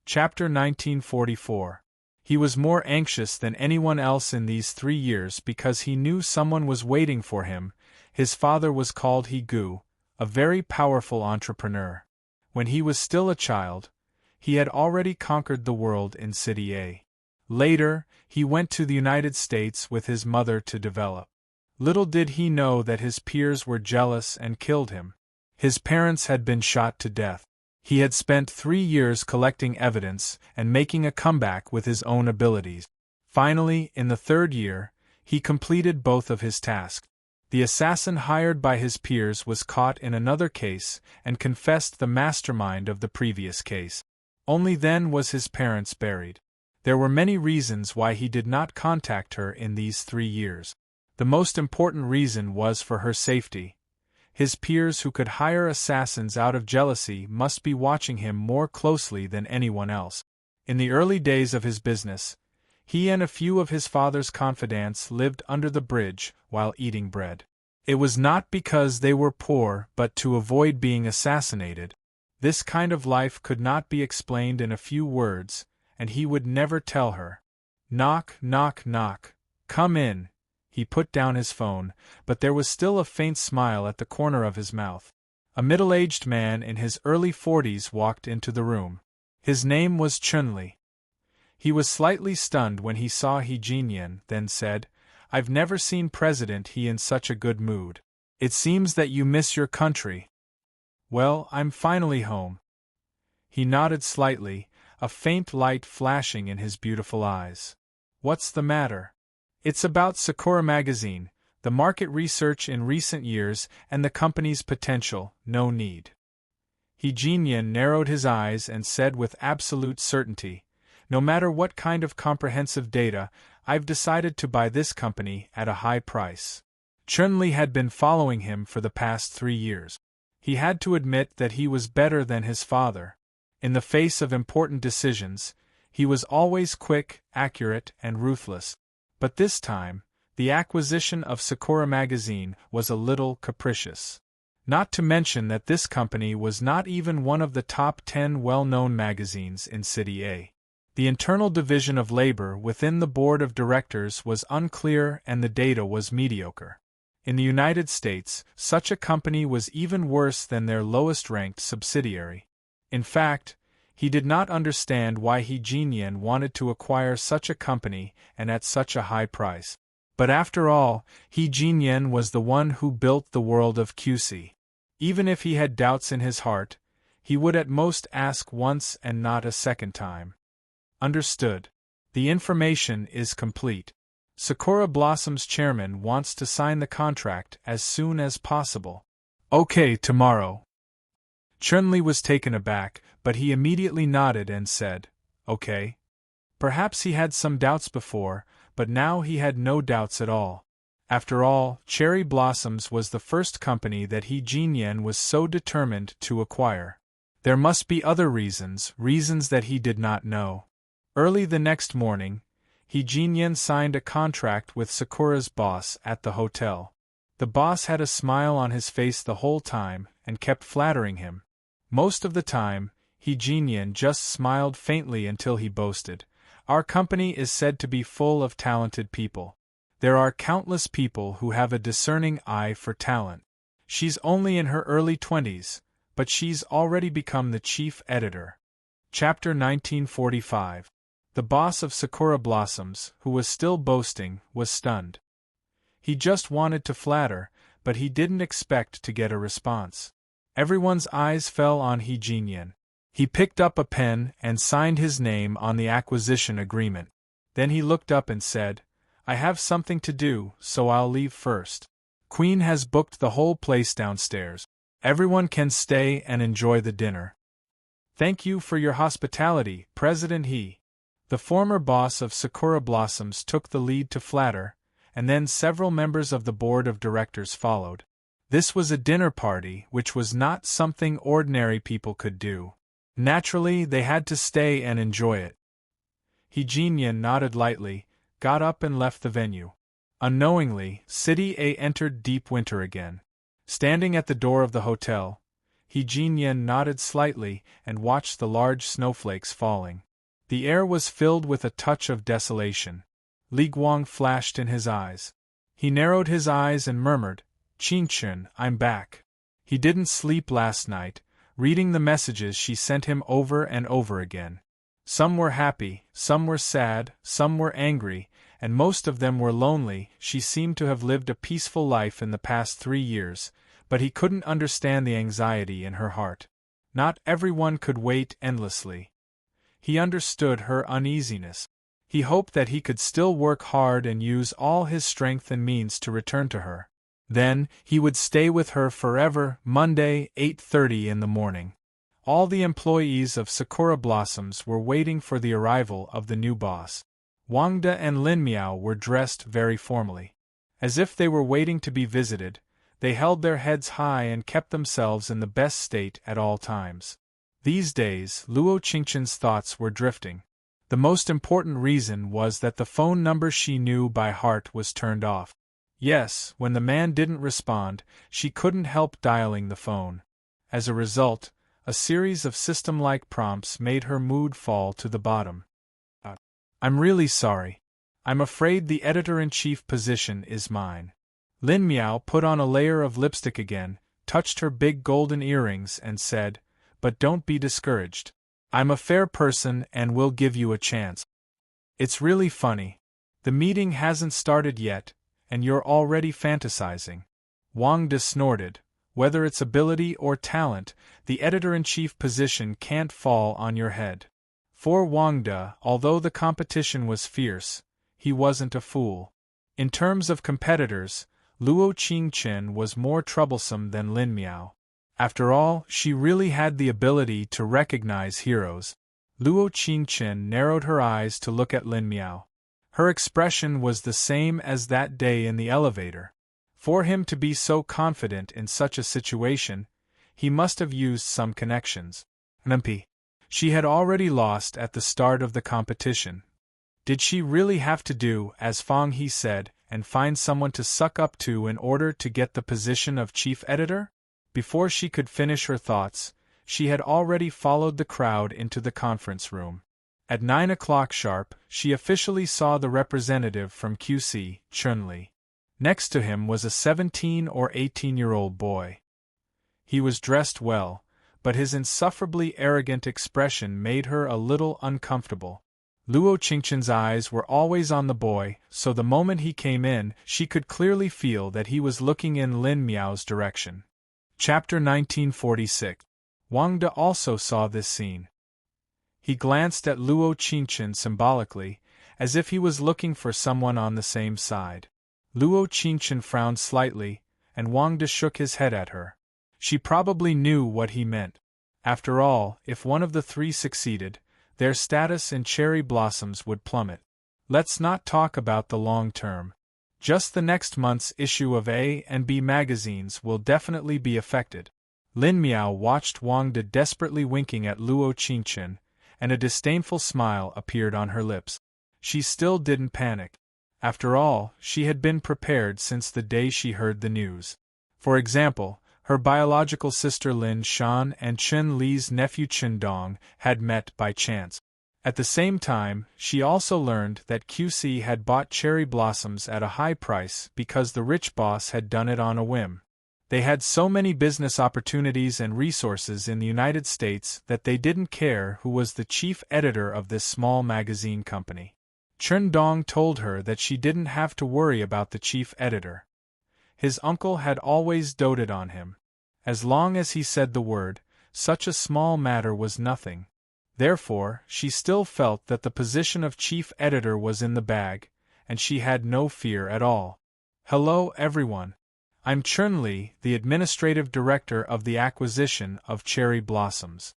Chapter 1944. He was more anxious than anyone else in these 3 years because he knew someone was waiting for him. His father was called He Gu, a very powerful entrepreneur. When he was still a child, he had already conquered the world in City A. Later, he went to the United States with his mother to develop. Little did he know that his peers were jealous and killed him. His parents had been shot to death. He had spent 3 years collecting evidence and making a comeback with his own abilities. Finally, in the 3rd year, he completed both of his tasks. The assassin hired by his peers was caught in another case and confessed the mastermind of the previous case. Only then was his parents buried. There were many reasons why he did not contact her in these 3 years. The most important reason was for her safety. His peers who could hire assassins out of jealousy must be watching him more closely than anyone else. In the early days of his business, he and a few of his father's confidants lived under the bridge while eating bread. It was not because they were poor but to avoid being assassinated. This kind of life could not be explained in a few words, and he would never tell her. Knock, knock, knock. Come in. He put down his phone, but there was still a faint smile at the corner of his mouth. A middle-aged man in his early 40s walked into the room. His name was Chunli. He was slightly stunned when he saw He Jinyan, then said, "I've never seen President He in such a good mood. It seems that you miss your country." "Well, I'm finally home." He nodded slightly, a faint light flashing in his beautiful eyes. "What's the matter?" "It's about Sakura magazine, the market research in recent years and the company's potential, no need." He Jinyan narrowed his eyes and said with absolute certainty, "No matter what kind of comprehensive data, I've decided to buy this company at a high price. Chun-Li had been following him for the past 3 years. He had to admit that he was better than his father. In the face of important decisions, he was always quick, accurate, and ruthless. But this time, the acquisition of Sakura magazine was a little capricious. Not to mention that this company was not even one of the top 10 well-known magazines in City A. The internal division of labor within the board of directors was unclear and the data was mediocre. In the United States, such a company was even worse than their lowest-ranked subsidiary. In fact, he did not understand why He Jinyan wanted to acquire such a company and at such a high price. But after all, He Jinyan was the one who built the world of QC. Even if he had doubts in his heart, he would at most ask once and not a second time. Understood. The information is complete. Sakura Blossom's chairman wants to sign the contract as soon as possible. Okay, tomorrow. Chun-Li was taken aback, but he immediately nodded and said, okay. Perhaps he had some doubts before, but now he had no doubts at all. After all, Cherry Blossoms was the first company that He Jinyan was so determined to acquire. There must be other reasons that he did not know. Early the next morning, He Jinyan signed a contract with Sakura's boss at the hotel. The boss had a smile on his face the whole time and kept flattering him. Most of the time, He Jinyan just smiled faintly until he boasted, "Our company is said to be full of talented people. There are countless people who have a discerning eye for talent. She's only in her early 20s, but she's already become the chief editor." Chapter 1945. The boss of Sakura Blossoms, who was still boasting, was stunned. He just wanted to flatter, but he didn't expect to get a response. Everyone's eyes fell on He Jinyan. He picked up a pen and signed his name on the acquisition agreement. Then he looked up and said, "I have something to do, so I'll leave first. Queen has booked the whole place downstairs. Everyone can stay and enjoy the dinner." "Thank you for your hospitality, President He." The former boss of Sakura Blossoms took the lead to flatter, and then several members of the board of directors followed. This was a dinner party which was not something ordinary people could do. Naturally, they had to stay and enjoy it. He Jinyan nodded lightly, got up and left the venue. Unknowingly, City A entered deep winter again. Standing at the door of the hotel, He Jinyan nodded slightly and watched the large snowflakes falling. The air was filled with a touch of desolation. Li Guang flashed in his eyes. He narrowed his eyes and murmured, "Qingchen, I'm back." He didn't sleep last night, reading the messages she sent him over and over again. Some were happy, some were sad, some were angry, and most of them were lonely. She seemed to have lived a peaceful life in the past 3 years, but he couldn't understand the anxiety in her heart. Not everyone could wait endlessly. He understood her uneasiness. He hoped that he could still work hard and use all his strength and means to return to her. Then, he would stay with her forever. Monday, 8:30 in the morning. All the employees of Sakura Blossoms were waiting for the arrival of the new boss. Wang De and Lin Miao were dressed very formally. As if they were waiting to be visited, they held their heads high and kept themselves in the best state at all times. These days, Luo Qingchen's thoughts were drifting. The most important reason was that the phone number she knew by heart was turned off. Yes, when the man didn't respond, she couldn't help dialing the phone. As a result, a series of system-like prompts made her mood fall to the bottom. "I'm really sorry. I'm afraid the editor-in-chief position is mine." Lin Miao put on a layer of lipstick again, touched her big golden earrings and said, "But don't be discouraged. I'm a fair person and will give you a chance. It's really funny. The meeting hasn't started yet, and you're already fantasizing." Wang De snorted. "Whether it's ability or talent, the editor-in-chief position can't fall on your head." For Wang De, although the competition was fierce, he wasn't a fool. In terms of competitors, Luo Qingchen was more troublesome than Lin Miao. After all, she really had the ability to recognize heroes. Luo Qingchen narrowed her eyes to look at Lin Miao. Her expression was the same as that day in the elevator. For him to be so confident in such a situation, he must have used some connections. Numpy. She had already lost at the start of the competition. Did she really have to do as Fang He said and find someone to suck up to in order to get the position of chief editor? Before she could finish her thoughts, she had already followed the crowd into the conference room. At 9 o'clock sharp, she officially saw the representative from QC, Chun-Li. Next to him was a 17 or 18-year-old boy. He was dressed well, but his insufferably arrogant expression made her a little uncomfortable. Luo Qingchen's eyes were always on the boy, so the moment he came in, she could clearly feel that he was looking in Lin Miao's direction. Chapter 1946. Wang De also saw this scene. He glanced at Luo Qingchen symbolically, as if he was looking for someone on the same side. Luo Qingchen frowned slightly, and Wang De shook his head at her. She probably knew what he meant. After all, if one of the three succeeded, their status in cherry blossoms would plummet. Let's not talk about the long term. Just the next month's issue of A and B magazines will definitely be affected. Lin Miao watched Wang De desperately winking at Luo Qingchen, and a disdainful smile appeared on her lips. She still didn't panic. After all, she had been prepared since the day she heard the news. For example, her biological sister Lin Shan and Chen Li's nephew Chen Dong had met by chance. At the same time, she also learned that QC had bought cherry blossoms at a high price because the rich boss had done it on a whim. They had so many business opportunities and resources in the United States that they didn't care who was the chief editor of this small magazine company. Chen Dong told her that she didn't have to worry about the chief editor. His uncle had always doted on him. As long as he said the word, such a small matter was nothing. Therefore, she still felt that the position of chief editor was in the bag, and she had no fear at all. Hello everyone. I'm Chun-Li, the administrative director of the acquisition of cherry blossoms.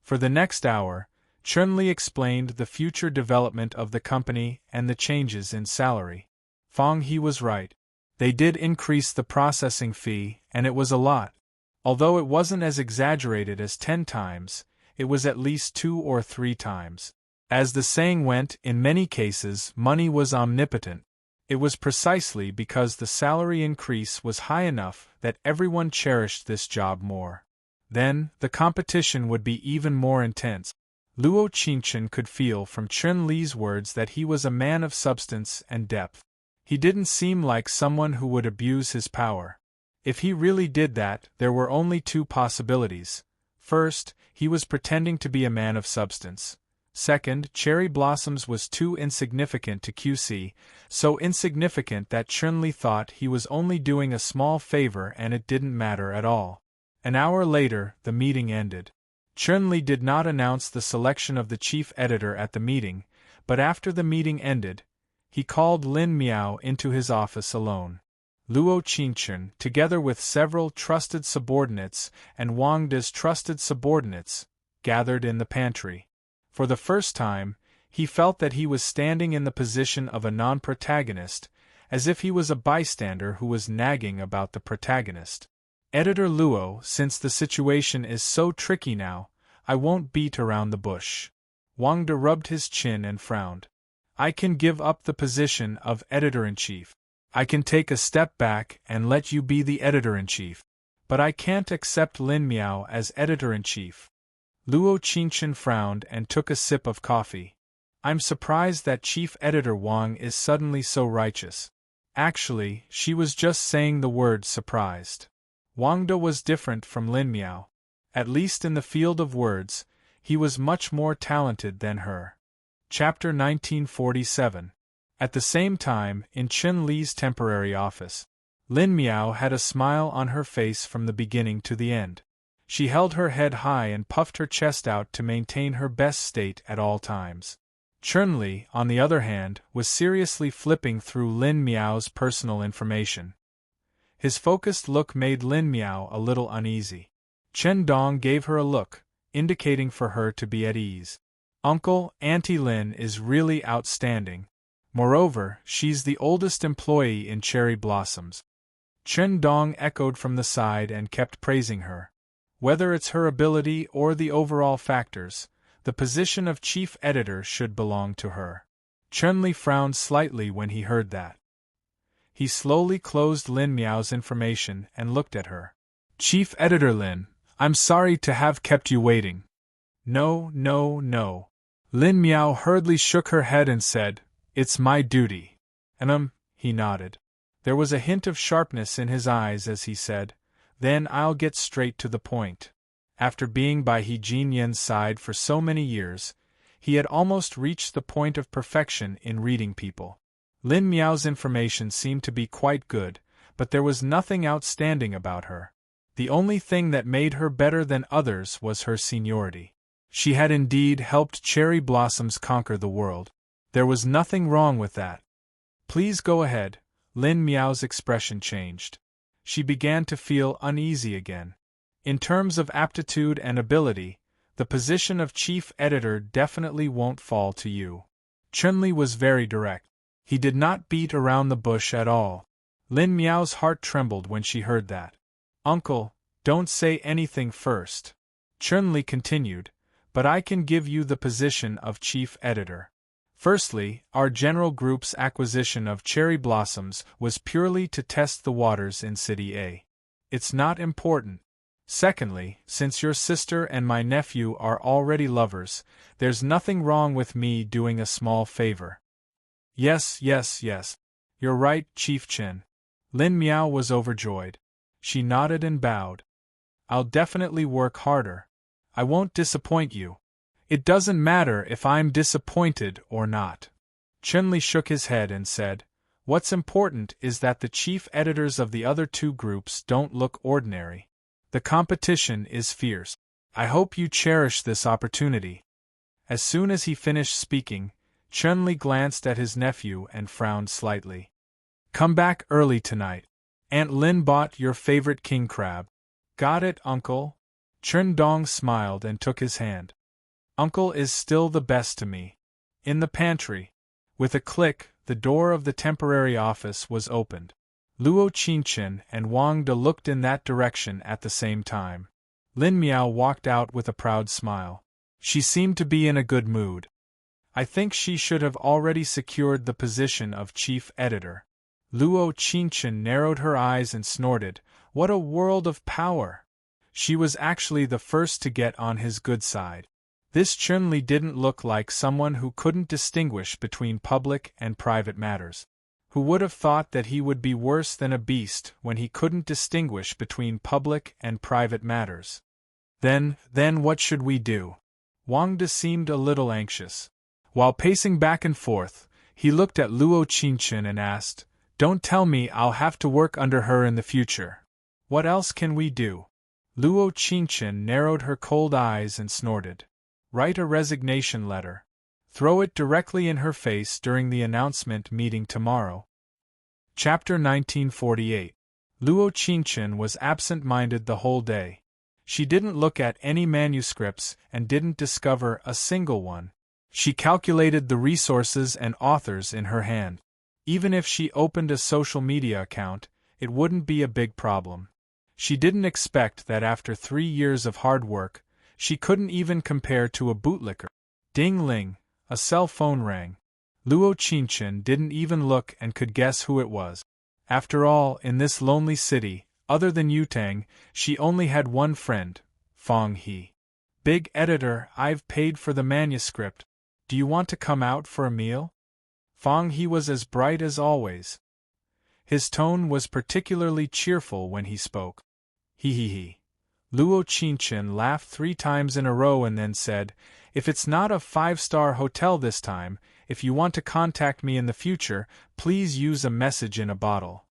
For the next hour, Chun-Li explained the future development of the company and the changes in salary. Fang He was right. They did increase the processing fee, and it was a lot. Although it wasn't as exaggerated as 10 times, it was at least 2 or 3 times. As the saying went, in many cases, money was omnipotent. It was precisely because the salary increase was high enough that everyone cherished this job more. Then, the competition would be even more intense. Luo Qingchen could feel from Chen Li's words that he was a man of substance and depth. He didn't seem like someone who would abuse his power. If he really did that, there were only 2 possibilities. First, he was pretending to be a man of substance. Second, cherry blossoms was too insignificant to QC, so insignificant that Chun-Li thought he was only doing a small favor and it didn't matter at all. An hour later, the meeting ended. Chun-Li did not announce the selection of the chief editor at the meeting, but after the meeting ended, he called Lin Miao into his office alone. Luo Qingchen, together with several trusted subordinates and Wang De's trusted subordinates, gathered in the pantry. For the first time, he felt that he was standing in the position of a non-protagonist, as if he was a bystander who was nagging about the protagonist. Editor Luo, since the situation is so tricky now, I won't beat around the bush. Wang De rubbed his chin and frowned. I can give up the position of editor-in-chief. I can take a step back and let you be the editor-in-chief. But I can't accept Lin Miao as editor-in-chief. Luo Qingchen frowned and took a sip of coffee. I'm surprised that Chief Editor Wang is suddenly so righteous. Actually, she was just saying the word surprised. Wang De was different from Lin Miao. At least in the field of words, he was much more talented than her. Chapter 1947. At the same time, in Chen Li's temporary office, Lin Miao had a smile on her face from the beginning to the end. She held her head high and puffed her chest out to maintain her best state at all times. Chun-Li, on the other hand, was seriously flipping through Lin Miao's personal information. His focused look made Lin Miao a little uneasy. Chen Dong gave her a look, indicating for her to be at ease. Uncle, Auntie Lin is really outstanding. Moreover, she's the oldest employee in Cherry Blossoms. Chen Dong echoed from the side and kept praising her. Whether it's her ability or the overall factors, the position of chief editor should belong to her. Chunli frowned slightly when he heard that. He slowly closed Lin Miao's information and looked at her. Chief Editor Lin, I'm sorry to have kept you waiting. No, no, no. Lin Miao hurriedly shook her head and said, It's my duty. And he nodded. There was a hint of sharpness in his eyes as he said, Then I'll get straight to the point. After being by He Jinyan's side for so many years, he had almost reached the point of perfection in reading people. Lin Miao's information seemed to be quite good, but there was nothing outstanding about her. The only thing that made her better than others was her seniority. She had indeed helped Cherry Blossoms conquer the world. There was nothing wrong with that. Please go ahead. Lin Miao's expression changed. She began to feel uneasy again. In terms of aptitude and ability, the position of chief editor definitely won't fall to you. Chunli was very direct. He did not beat around the bush at all. Lin Miao's heart trembled when she heard that. Uncle, don't say anything first. Chunli continued, but I can give you the position of chief editor. Firstly, our general group's acquisition of Cherry Blossoms was purely to test the waters in City A. It's not important. Secondly, since your sister and my nephew are already lovers, there's nothing wrong with me doing a small favor. Yes. You're right, Chief Chen. Lin Miao was overjoyed. She nodded and bowed. I'll definitely work harder. I won't disappoint you. It doesn't matter if I'm disappointed or not. Chunli shook his head and said, What's important is that the chief editors of the other two groups don't look ordinary. The competition is fierce. I hope you cherish this opportunity. As soon as he finished speaking, Chunli glanced at his nephew and frowned slightly. Come back early tonight. Aunt Lin bought your favorite king crab. Got it, Uncle? Chen Dong smiled and took his hand. Uncle is still the best to me. In the pantry. With a click, the door of the temporary office was opened. Luo Qingchen and Wang De looked in that direction at the same time. Lin Miao walked out with a proud smile. She seemed to be in a good mood. I think she should have already secured the position of chief editor. Luo Qingchen narrowed her eyes and snorted, What a world of power! She was actually the first to get on his good side. This Chunli didn't look like someone who couldn't distinguish between public and private matters. Who would have thought that he would be worse than a beast when he couldn't distinguish between public and private matters? Then what should we do? Wang De seemed a little anxious. While pacing back and forth, he looked at Luo Qingchen and asked, Don't tell me I'll have to work under her in the future. What else can we do? Luo Qingchen narrowed her cold eyes and snorted. Write a resignation letter. Throw it directly in her face during the announcement meeting tomorrow. Chapter 1948. Luo Qingchen was absent-minded the whole day. She didn't look at any manuscripts and didn't discover a single one. She calculated the resources and authors in her hand. Even if she opened a social media account, it wouldn't be a big problem. She didn't expect that after 3 years of hard work, she couldn't even compare to a bootlicker. Ding-ling, a cell phone rang. Luo Qingchen didn't even look and could guess who it was. After all, in this lonely city, other than Yutang, she only had one friend, Fong He. Big editor, I've paid for the manuscript. Do you want to come out for a meal? Fong He was as bright as always. His tone was particularly cheerful when he spoke. He. Luo Qingchen laughed 3 times in a row and then said, If it's not a 5-star hotel this time, if you want to contact me in the future, please use a message in a bottle.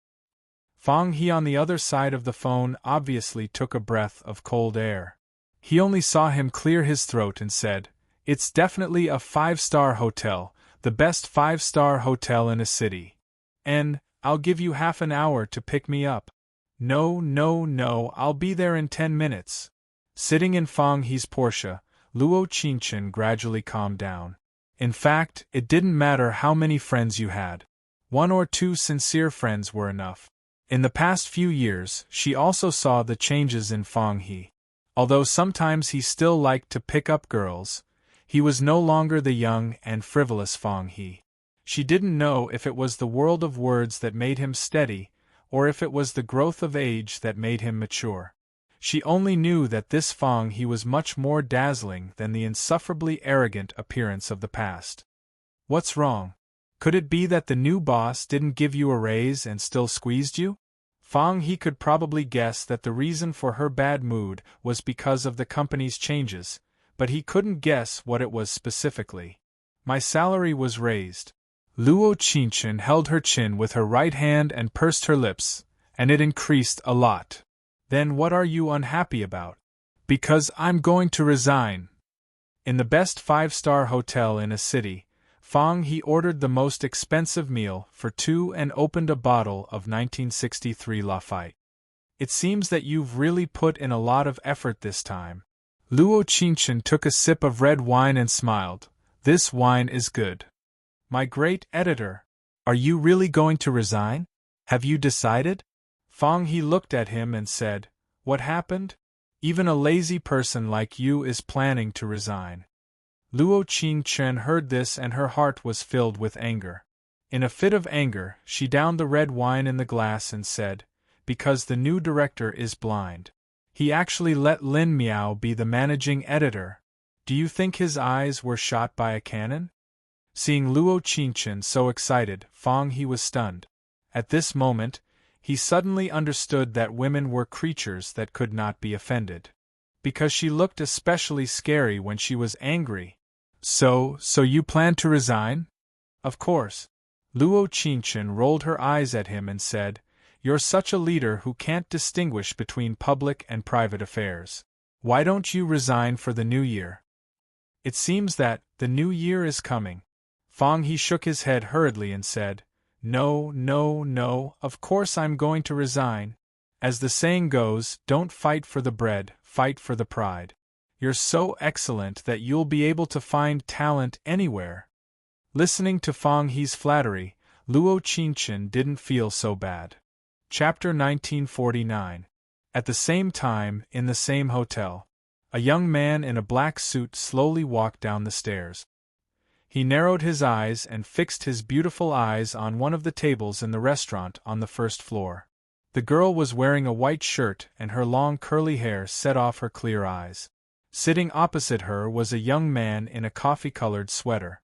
Fong He on the other side of the phone obviously took a breath of cold air. He only saw him clear his throat and said, It's definitely a 5-star hotel, the best 5-star hotel in a city. And I'll give you half an hour to pick me up. No, I'll be there in 10 minutes. Sitting in Fong He's Porsche, Luo Qingchen gradually calmed down. In fact, it didn't matter how many friends you had. One or two sincere friends were enough. In the past few years, she also saw the changes in Fang He. Although sometimes he still liked to pick up girls, he was no longer the young and frivolous Fang He. She didn't know if it was the world of words that made him steady, or if it was the growth of age that made him mature. She only knew that this Fang He was much more dazzling than the insufferably arrogant appearance of the past. What's wrong? Could it be that the new boss didn't give you a raise and still squeezed you? Fang He could probably guess that the reason for her bad mood was because of the company's changes, but he couldn't guess what it was specifically. My salary was raised. Luo Qingchen held her chin with her right hand and pursed her lips, and it increased a lot. Then what are you unhappy about? Because I'm going to resign. In the best five-star hotel in a city, Fang He ordered the most expensive meal for two and opened a bottle of 1963 Lafite. It seems that you've really put in a lot of effort this time. Luo Qingchen took a sip of red wine and smiled. This wine is good. My great editor, are you really going to resign? Have you decided? Fang He looked at him and said, What happened? Even a lazy person like you is planning to resign. Luo Qingchen heard this and her heart was filled with anger. In a fit of anger, she downed the red wine in the glass and said, Because the new director is blind. He actually let Lin Miao be the managing editor. Do you think his eyes were shot by a cannon? Seeing Luo Qingchen so excited, Fang He was stunned. At this moment, he suddenly understood that women were creatures that could not be offended. Because she looked especially scary when she was angry. So you plan to resign? Of course. Luo Qingchen rolled her eyes at him and said, You're such a leader who can't distinguish between public and private affairs. Why don't you resign for the new year? It seems that the new year is coming. Fang He shook his head hurriedly and said, No, of course I'm going to resign. As the saying goes, don't fight for the bread, fight for the pride. You're so excellent that you'll be able to find talent anywhere. Listening to Fang He's flattery, Luo Qingchen didn't feel so bad. Chapter 1949. At the same time, in the same hotel, a young man in a black suit slowly walked down the stairs. He narrowed his eyes and fixed his beautiful eyes on one of the tables in the restaurant on the first floor. The girl was wearing a white shirt and her long curly hair set off her clear eyes. Sitting opposite her was a young man in a coffee-colored sweater.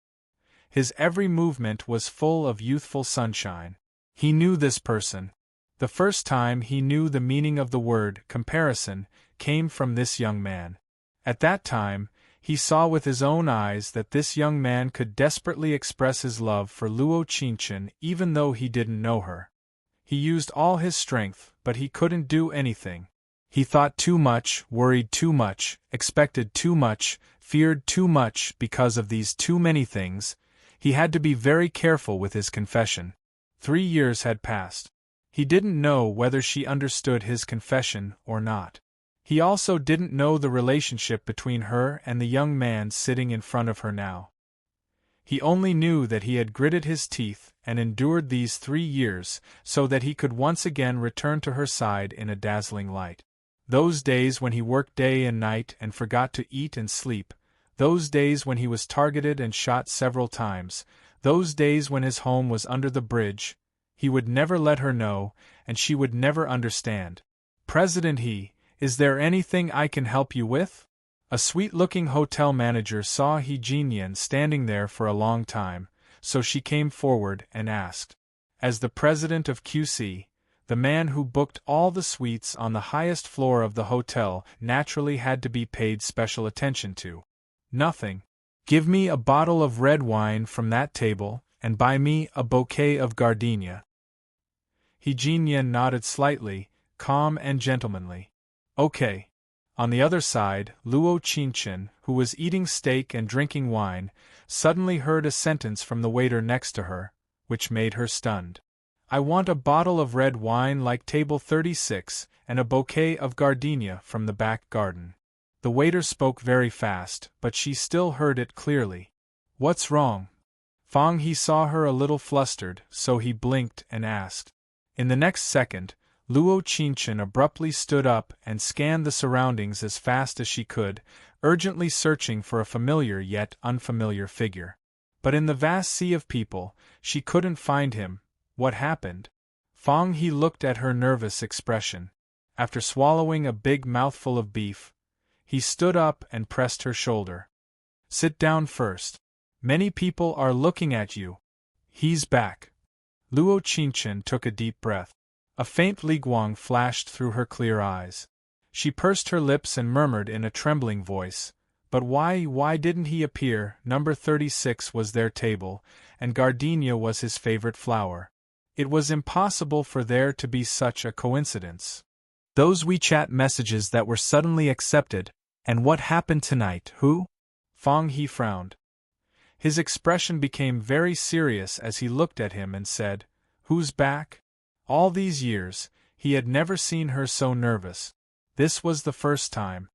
His every movement was full of youthful sunshine. He knew this person. The first time he knew the meaning of the word comparison came from this young man. At that time, he saw with his own eyes that this young man could desperately express his love for Luo Qingchen even though he didn't know her. He used all his strength, but he couldn't do anything. He thought too much, worried too much, expected too much, feared too much. Because of these too many things, he had to be very careful with his confession. 3 years had passed. He didn't know whether she understood his confession or not. He also didn't know the relationship between her and the young man sitting in front of her now. He only knew that he had gritted his teeth and endured these 3 years so that he could once again return to her side in a dazzling light. Those days when he worked day and night and forgot to eat and sleep, those days when he was targeted and shot several times, those days when his home was under the bridge, he would never let her know, and she would never understand. President He, is there anything I can help you with? A sweet-looking hotel manager saw He Jinyan standing there for a long time, so she came forward and asked. As the president of QC, the man who booked all the suites on the highest floor of the hotel naturally had to be paid special attention to. Nothing. Give me a bottle of red wine from that table, and buy me a bouquet of gardenia. He Jinyan nodded slightly, calm and gentlemanly. Okay. On the other side, Luo Qingchen, who was eating steak and drinking wine, suddenly heard a sentence from the waiter next to her, which made her stunned. I want a bottle of red wine like table 36, and a bouquet of gardenia from the back garden. The waiter spoke very fast, but she still heard it clearly. What's wrong? Fang He saw her a little flustered, so he blinked and asked. In the next second, Luo Qingchen abruptly stood up and scanned the surroundings as fast as she could, urgently searching for a familiar yet unfamiliar figure. But in the vast sea of people, she couldn't find him. What happened? Fang He looked at her nervous expression. After swallowing a big mouthful of beef, he stood up and pressed her shoulder. Sit down first. Many people are looking at you. He's back. Luo Qingchen took a deep breath. A faint liguang flashed through her clear eyes. She pursed her lips and murmured in a trembling voice, "But why didn't he appear? Number 36 was their table, and gardenia was his favorite flower. It was impossible for there to be such a coincidence. Those WeChat messages that were suddenly accepted, and what happened tonight, who?" Fang He frowned. His expression became very serious as he looked at him and said, "Who's back?" All these years, he had never seen her so nervous. This was the first time.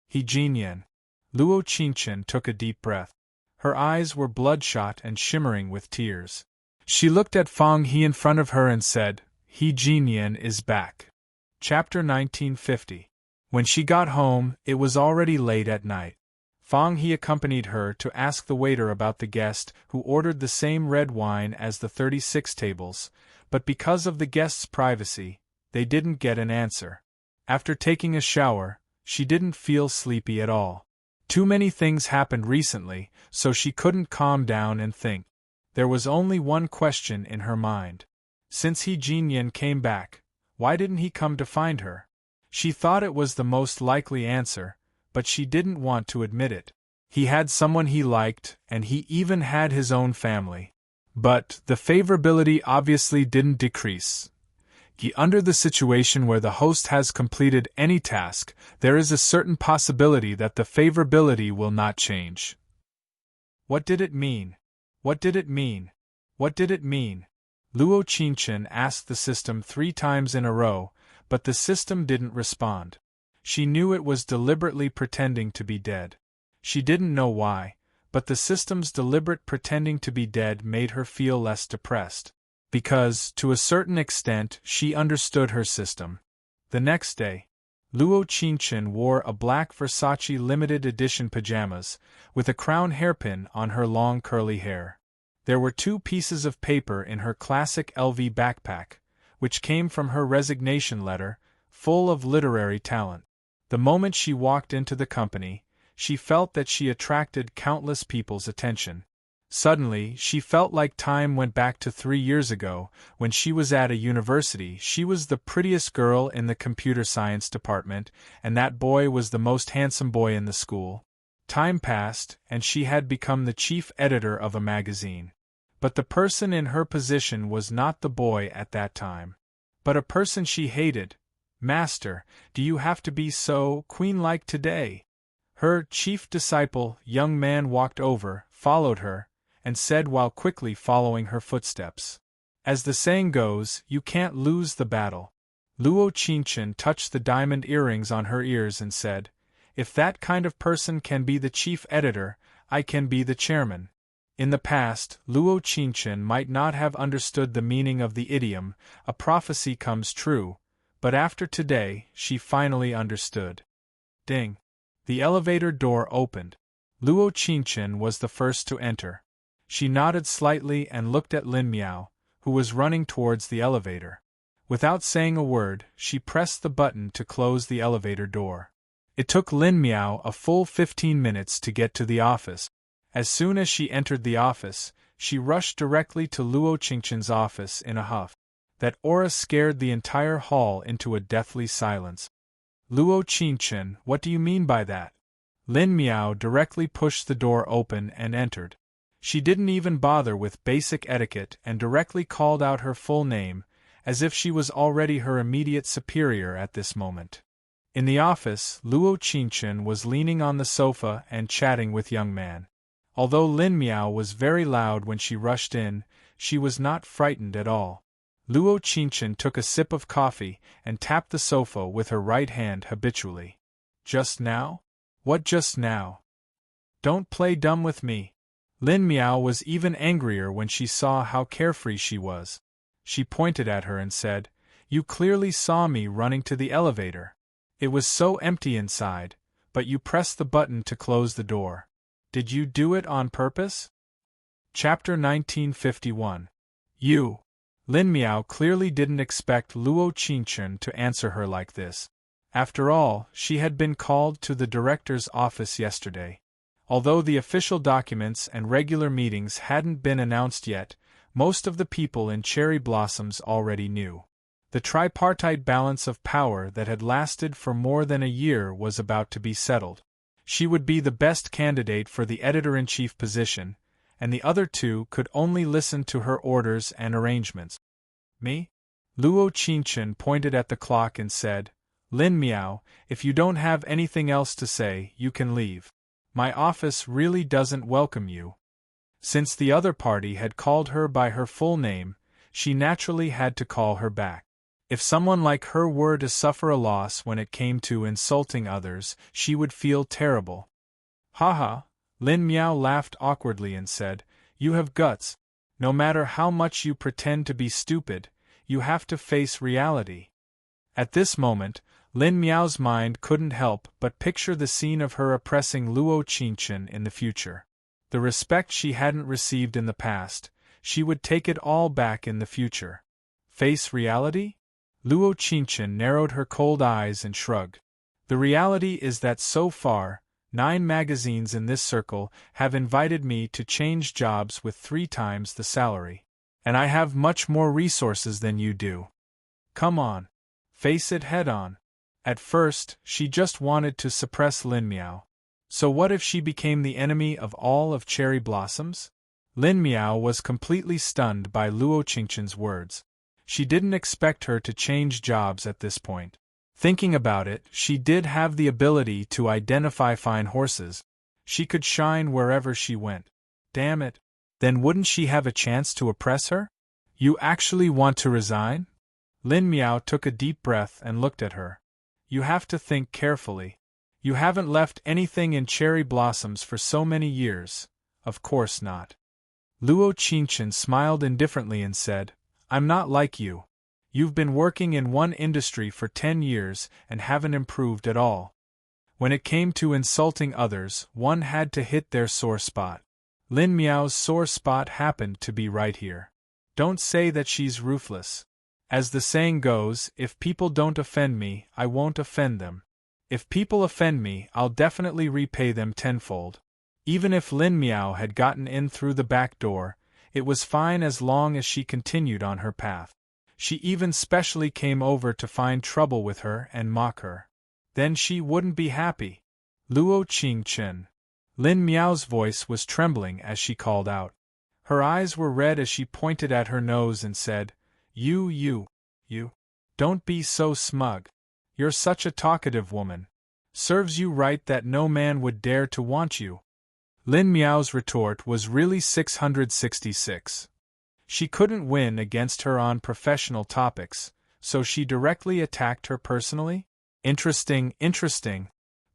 He Jinyan. Luo Qingchen took a deep breath. Her eyes were bloodshot and shimmering with tears. She looked at Fang He in front of her and said, "He Jinyan is back." Chapter 1950. When she got home, it was already late at night. Fang He accompanied her to ask the waiter about the guest who ordered the same red wine as the 36 tables, but because of the guest's privacy, they didn't get an answer. After taking a shower, she didn't feel sleepy at all. Too many things happened recently, so she couldn't calm down and think. There was only one question in her mind. Since He Jinyan came back, why didn't he come to find her? She thought it was the most likely answer, but she didn't want to admit it. He had someone he liked, and he even had his own family. But the favorability obviously didn't decrease. Under the situation where the host has completed any task, there is a certain possibility that the favorability will not change. What did it mean? What did it mean? What did it mean? Luo Qingchen asked the system 3 times in a row, but the system didn't respond. She knew it was deliberately pretending to be dead. She didn't know why, but the system's deliberate pretending to be dead made her feel less depressed. Because, to a certain extent, she understood her system. The next day, Luo Qingchen wore a black Versace limited edition pajamas, with a crown hairpin on her long curly hair. There were 2 pieces of paper in her classic LV backpack, which came from her resignation letter, full of literary talent. The moment she walked into the company, she felt that she attracted countless people's attention. Suddenly, she felt like time went back to 3 years ago, when she was at a university. She was the prettiest girl in the computer science department, and that boy was the most handsome boy in the school. Time passed, and she had become the chief editor of a magazine. But the person in her position was not the boy at that time, but a person she hated. "Master, do you have to be so queen-like today?" Her chief disciple, young man, walked over, followed her, and said while quickly following her footsteps, "As the saying goes, you can't lose the battle." Luo Qingchen touched the diamond earrings on her ears and said, "If that kind of person can be the chief editor, I can be the chairman." In the past, Luo Qingchen might not have understood the meaning of the idiom, "a prophecy comes true," but after today, she finally understood. Ding! The elevator door opened. Luo Qingchen was the first to enter. She nodded slightly and looked at Lin Miao, who was running towards the elevator. Without saying a word, she pressed the button to close the elevator door. It took Lin Miao a full 15 minutes to get to the office. As soon as she entered the office, she rushed directly to Luo Qingchen's office in a huff. That aura scared the entire hall into a deathly silence. "Luo Qingchen, what do you mean by that?" Lin Miao directly pushed the door open and entered. She didn't even bother with basic etiquette and directly called out her full name, as if she was already her immediate superior at this moment. In the office, Luo Qingchen was leaning on the sofa and chatting with young man. Although Lin Miao was very loud when she rushed in, she was not frightened at all. Luo Qingchen took a sip of coffee and tapped the sofa with her right hand habitually. "Just now? What just now? Don't play dumb with me." Lin Miao was even angrier when she saw how carefree she was. She pointed at her and said, "You clearly saw me running to the elevator. It was so empty inside, but you pressed the button to close the door. Did you do it on purpose?" Chapter 1951. You. Lin Miao clearly didn't expect Luo Qingchen to answer her like this. After all, she had been called to the director's office yesterday. Although the official documents and regular meetings hadn't been announced yet, most of the people in Cherry Blossoms already knew. The tripartite balance of power that had lasted for more than a year was about to be settled. She would be the best candidate for the editor-in-chief position, and the other two could only listen to her orders and arrangements. Me? Luo Qingchen pointed at the clock and said, "Lin Miao, if you don't have anything else to say, you can leave. My office really doesn't welcome you." Since the other party had called her by her full name, she naturally had to call her back. If someone like her were to suffer a loss when it came to insulting others, she would feel terrible. "Haha," Lin Miao laughed awkwardly and said, "You have guts. No matter how much you pretend to be stupid, you have to face reality." At this moment, Lin Miao's mind couldn't help but picture the scene of her oppressing Luo Qingchen in the future. The respect she hadn't received in the past, she would take it all back in the future. Face reality? Luo Qingchen narrowed her cold eyes and shrugged. "The reality is that so far, 9 magazines in this circle have invited me to change jobs with 3 times the salary. And I have much more resources than you do. Come on. Face it head on." At first, she just wanted to suppress Lin Miao. So what if she became the enemy of all of Cherry Blossoms? Lin Miao was completely stunned by Luo Qingchen's words. She didn't expect her to change jobs at this point. Thinking about it, she did have the ability to identify fine horses. She could shine wherever she went. Damn it. Then wouldn't she have a chance to oppress her? "You actually want to resign?" Lin Miao took a deep breath and looked at her. "You have to think carefully. You haven't left anything in Cherry Blossoms for so many years. Of course not." Luo Qingchen smiled indifferently and said, "I'm not like you. You've been working in one industry for 10 years and haven't improved at all. When it came to insulting others, one had to hit their sore spot. Lin Miao's sore spot happened to be right here. Don't say that she's ruthless. As the saying goes, if people don't offend me, I won't offend them. If people offend me, I'll definitely repay them tenfold." Even if Lin Miao had gotten in through the back door, it was fine as long as she continued on her path. She even specially came over to find trouble with her and mock her. Then she wouldn't be happy. "Luo Qingchen." Lin Miao's voice was trembling as she called out. Her eyes were red as she pointed at her nose and said, You. Don't be so smug. You're such a talkative woman. Serves you right that no man would dare to want you." Lin Miao's retort was really 666. She couldn't win against her on professional topics, so she directly attacked her personally? Interesting.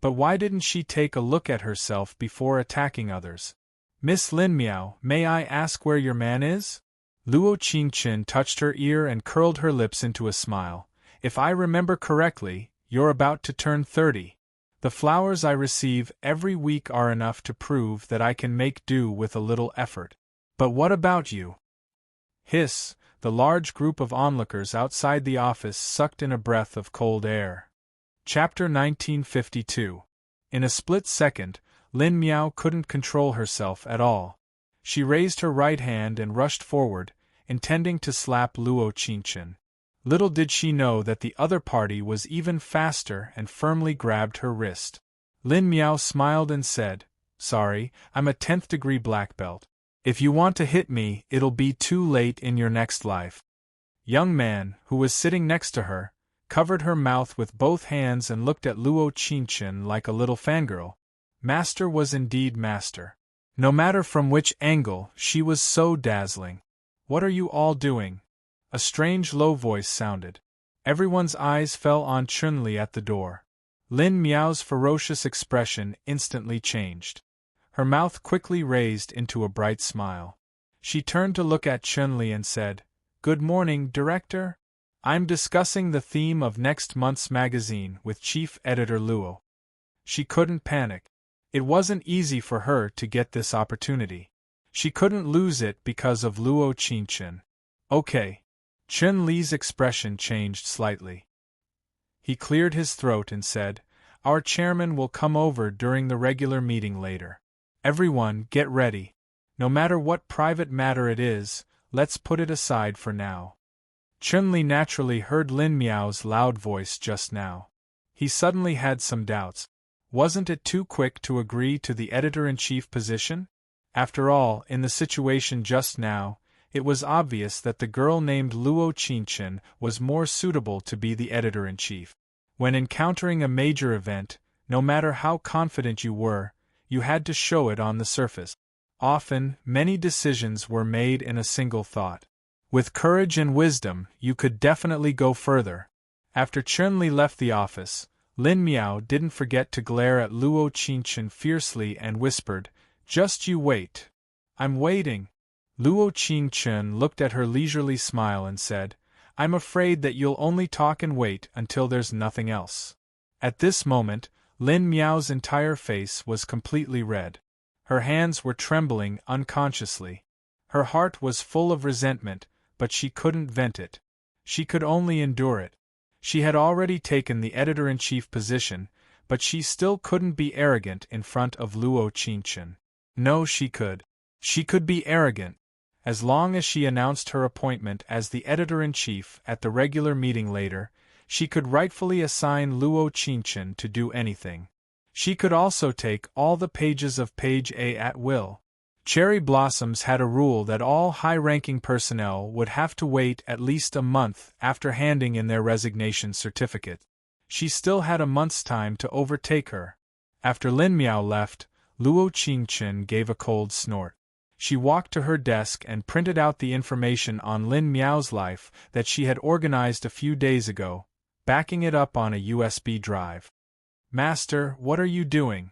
But why didn't she take a look at herself before attacking others? "Miss Lin Miao, may I ask where your man is?" Luo Qingchen touched her ear and curled her lips into a smile. "If I remember correctly, you're about to turn 30. The flowers I receive every week are enough to prove that I can make do with a little effort. But what about you?" Hiss, the large group of onlookers outside the office sucked in a breath of cold air. Chapter 1952. In a split second, Lin Miao couldn't control herself at all. She raised her right hand and rushed forward, intending to slap Luo Qingchen. Little did she know that the other party was even faster and firmly grabbed her wrist. Lin Miao smiled and said, "Sorry, I'm a 10th degree black belt. If you want to hit me, it'll be too late in your next life." Young man, who was sitting next to her, covered her mouth with both hands and looked at Luo Qingchen like a little fangirl. Master was indeed master. No matter from which angle, she was so dazzling. "What are you all doing?" A strange low voice sounded. Everyone's eyes fell on Chun-Li at the door. Lin Miao's ferocious expression instantly changed. Her mouth quickly raised into a bright smile. She turned to look at Chun-Li and said, "Good morning, Director. I'm discussing the theme of next month's magazine with Chief Editor Luo." She couldn't panic. It wasn't easy for her to get this opportunity. She couldn't lose it because of Luo Qingchen. Okay. Chun-Li's expression changed slightly. He cleared his throat and said, "Our chairman will come over during the regular meeting later. Everyone, get ready. No matter what private matter it is, let's put it aside for now." Chun-Li naturally heard Lin Miao's loud voice just now. He suddenly had some doubts. Wasn't it too quick to agree to the editor-in-chief position? After all, in the situation just now, it was obvious that the girl named Luo Qingchen was more suitable to be the editor-in-chief. When encountering a major event, no matter how confident you were, you had to show it on the surface. Often, many decisions were made in a single thought. With courage and wisdom, you could definitely go further. After Chun-Li left the office, Lin Miao didn't forget to glare at Luo Qingchen fiercely and whispered, "Just you wait." "I'm waiting." Luo Qingchen looked at her leisurely smile and said, "I'm afraid that you'll only talk and wait until there's nothing else." At this moment, Lin Miao's entire face was completely red. Her hands were trembling unconsciously. Her heart was full of resentment, but she couldn't vent it. She could only endure it. She had already taken the editor-in-chief position, but she still couldn't be arrogant in front of Luo Qingchen. No, she could. She could be arrogant. As long as she announced her appointment as the editor-in-chief at the regular meeting later, she could rightfully assign Luo Qingchen to do anything. She could also take all the pages of page A at will. Cherry Blossoms had a rule that all high-ranking personnel would have to wait at least a month after handing in their resignation certificate. She still had a month's time to overtake her. After Lin Miao left, Luo Qingchen gave a cold snort. She walked to her desk and printed out the information on Lin Miao's life that she had organized a few days ago, backing it up on a USB drive. "Master, what are you doing?"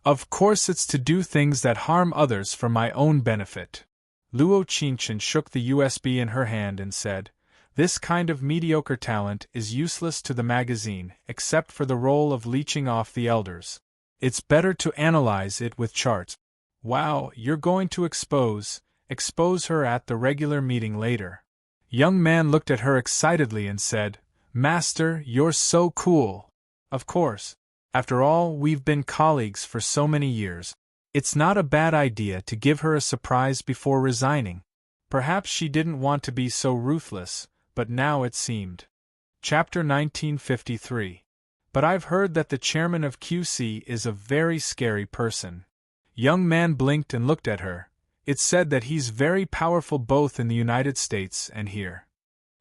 "Of course it's to do things that harm others for my own benefit." Luo Qingchen shook the USB in her hand and said, "This kind of mediocre talent is useless to the magazine except for the role of leeching off the elders. It's better to analyze it with charts." "Wow, you're going to expose her at the regular meeting later." Young man looked at her excitedly and said, "Master, you're so cool." "Of course. After all, we've been colleagues for so many years. It's not a bad idea to give her a surprise before resigning." Perhaps she didn't want to be so ruthless, but now it seemed. Chapter 1953. "But I've heard that the chairman of QC is a very scary person." Young man blinked and looked at her. "It's said that he's very powerful both in the United States and here.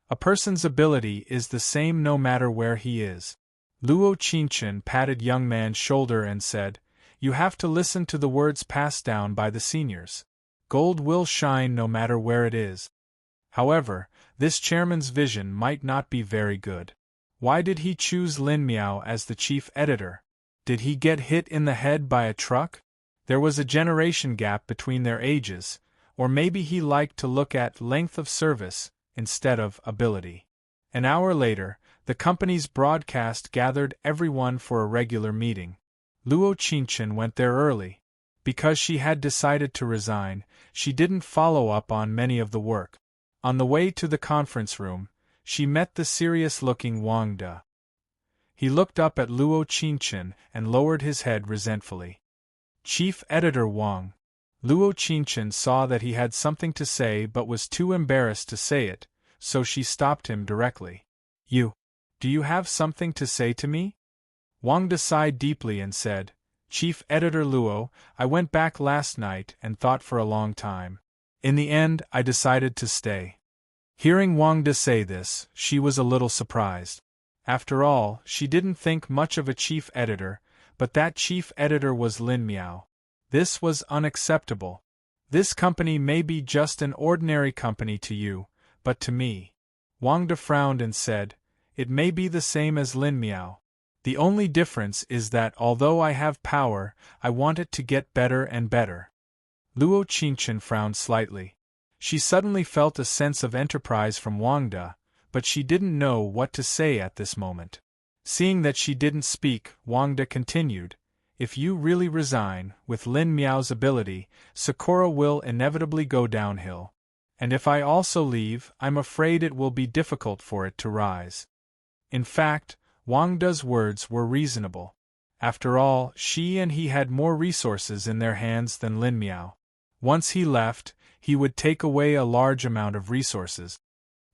A person's ability is the same no matter where he is." Luo Qingchen patted young man's shoulder and said, "You have to listen to the words passed down by the seniors. Gold will shine no matter where it is." However, this chairman's vision might not be very good. Why did he choose Lin Miao as the chief editor? Did he get hit in the head by a truck? There was a generation gap between their ages, or maybe he liked to look at length of service instead of ability. An hour later, the company's broadcast gathered everyone for a regular meeting. Luo Qingchen went there early. Because she had decided to resign, she didn't follow up on many of the work. On the way to the conference room, she met the serious-looking Wang De. He looked up at Luo Qingchen and lowered his head resentfully. "Chief Editor Wang." Luo Qingchen saw that he had something to say but was too embarrassed to say it, so she stopped him directly. Do you have something to say to me?" Wang De sighed deeply and said, "Chief Editor Luo, I went back last night and thought for a long time. In the end, I decided to stay." Hearing Wang De say this, she was a little surprised. After all, she didn't think much of a chief editor, but that chief editor was Lin Miao. This was unacceptable. "This company may be just an ordinary company to you, but to me." Wang De frowned and said, "It may be the same as Lin Miao. The only difference is that although I have power, I want it to get better and better. Luo Qingchen frowned slightly. She suddenly felt a sense of enterprise from Wang De, but she didn't know what to say at this moment. Seeing that she didn't speak, Wang De continued, "If you really resign, with Lin Miao's ability, Sakura will inevitably go downhill. And if I also leave, I'm afraid it will be difficult for it to rise." In fact, Wang De's words were reasonable. After all, she and he had more resources in their hands than Lin Miao. Once he left, he would take away a large amount of resources.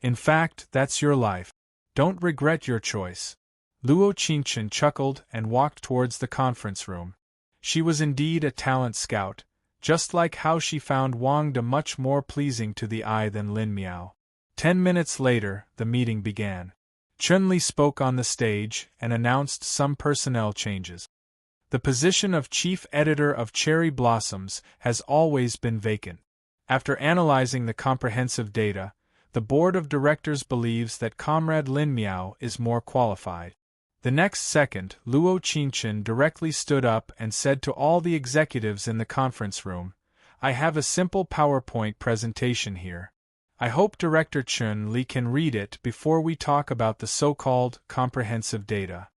In fact, that's your life. Don't regret your choice. Luo Qingchen chuckled and walked towards the conference room. She was indeed a talent scout, just like how she found Wang De much more pleasing to the eye than Lin Miao. 10 minutes later, the meeting began. Chun-Li spoke on the stage and announced some personnel changes. The position of chief editor of Cherry Blossoms has always been vacant. After analyzing the comprehensive data, the board of directors believes that Comrade Lin Miao is more qualified. The next second, Luo Qingchen directly stood up and said to all the executives in the conference room, "I have a simple PowerPoint presentation here. I hope Director Chun-Li can read it before we talk about the so-called comprehensive data."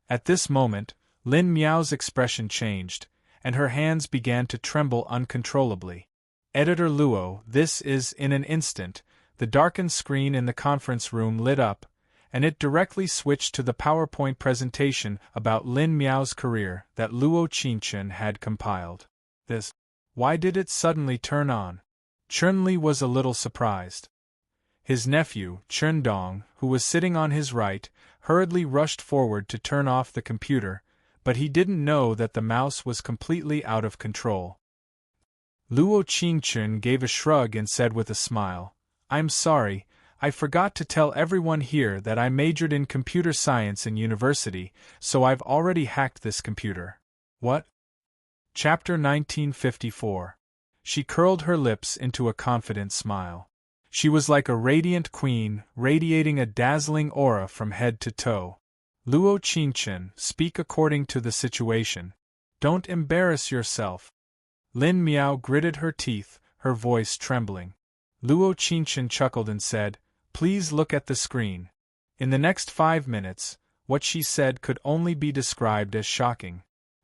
At this moment, Lin Miao's expression changed, and her hands began to tremble uncontrollably. "Editor Luo, this is," in an instant, the darkened screen in the conference room lit up, and it directly switched to the PowerPoint presentation about Lin Miao's career that Luo Qingchen had compiled. Why did it suddenly turn on? Chun-Li was a little surprised. His nephew, Chun Dong, who was sitting on his right, hurriedly rushed forward to turn off the computer, but he didn't know that the mouse was completely out of control. Luo Qingchen gave a shrug and said with a smile, "I'm sorry, I forgot to tell everyone here that I majored in computer science in university, so I've already hacked this computer." What? Chapter 1954. She curled her lips into a confident smile. She was like a radiant queen, radiating a dazzling aura from head to toe. "Luo Qingchen, speak according to the situation. Don't embarrass yourself." Lin Miao gritted her teeth, her voice trembling. Luo Qingchen chuckled and said, "Please look at the screen." In the next 5 minutes, what she said could only be described as shocking.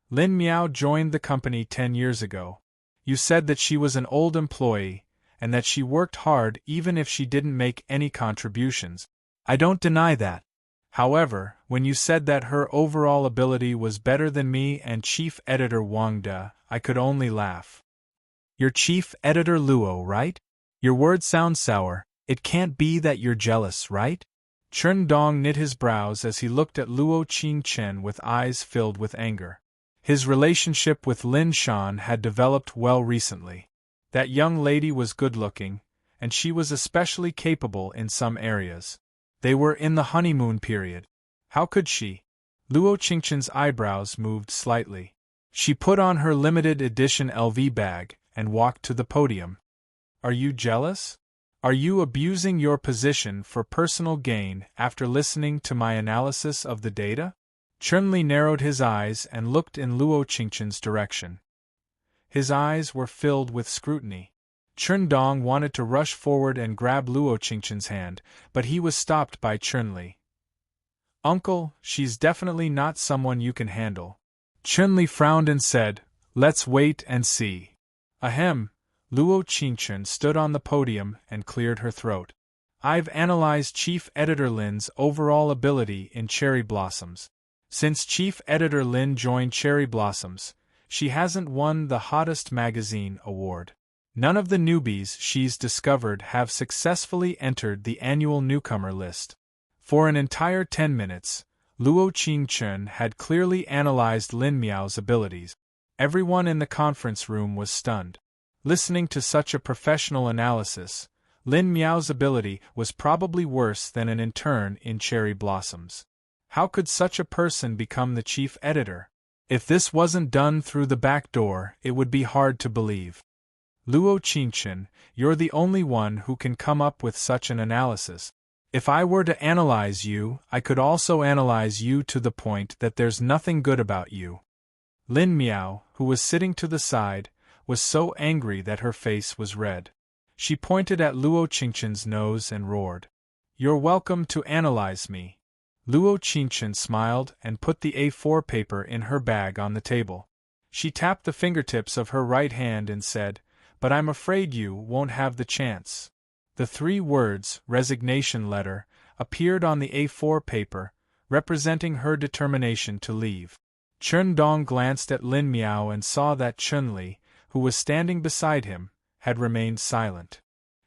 Lin Miao joined the company 10 years ago. You said that she was an old employee, and that she worked hard even if she didn't make any contributions. I don't deny that. However, when you said that her overall ability was better than me and Chief Editor Wang De, I could only laugh. You're Chief Editor Luo, right? Your words sound sour. It can't be that you're jealous, right? Chun Dong knit his brows as he looked at Luo Qingchen with eyes filled with anger. His relationship with Lin Shan had developed well recently. That young lady was good-looking, and she was especially capable in some areas. They were in the honeymoon period. How could she? Luo Qingchen's eyebrows moved slightly. She put on her limited edition LV bag and walked to the podium. Are you jealous? Are you abusing your position for personal gain after listening to my analysis of the data? Chun-Li narrowed his eyes and looked in Luo Qingchen's direction. His eyes were filled with scrutiny. Chun Dong wanted to rush forward and grab Luo Qingchen's hand, but he was stopped by Chun-Li. "Uncle, she's definitely not someone you can handle." Chun-Li frowned and said, "Let's wait and see." Ahem. Luo Qingchen stood on the podium and cleared her throat. "I've analyzed Chief Editor Lin's overall ability in Cherry Blossoms. Since Chief Editor Lin joined Cherry Blossoms, she hasn't won the Hottest Magazine award. None of the newbies she's discovered have successfully entered the annual newcomer list. For an entire 10 minutes, Luo Qingchen had clearly analyzed Lin Miao's abilities. Everyone in the conference room was stunned. Listening to such a professional analysis, Lin Miao's ability was probably worse than an intern in Cherry Blossoms. How could such a person become the chief editor? If this wasn't done through the back door, it would be hard to believe. Luo Qingchen, you're the only one who can come up with such an analysis. If I were to analyze you, I could also analyze you to the point that there's nothing good about you. Lin Miao, who was sitting to the side, was so angry that her face was red. She pointed at Luo Qingchen's nose and roared, "You're welcome to analyze me." Luo Qingchen smiled and put the A4 paper in her bag on the table. She tapped the fingertips of her right hand and said, "But I'm afraid you won't have the chance." The 3 words, resignation letter, appeared on the A4 paper, representing her determination to leave. Chen Dong glanced at Lin Miao and saw that Chun-Li, who was standing beside him, had remained silent.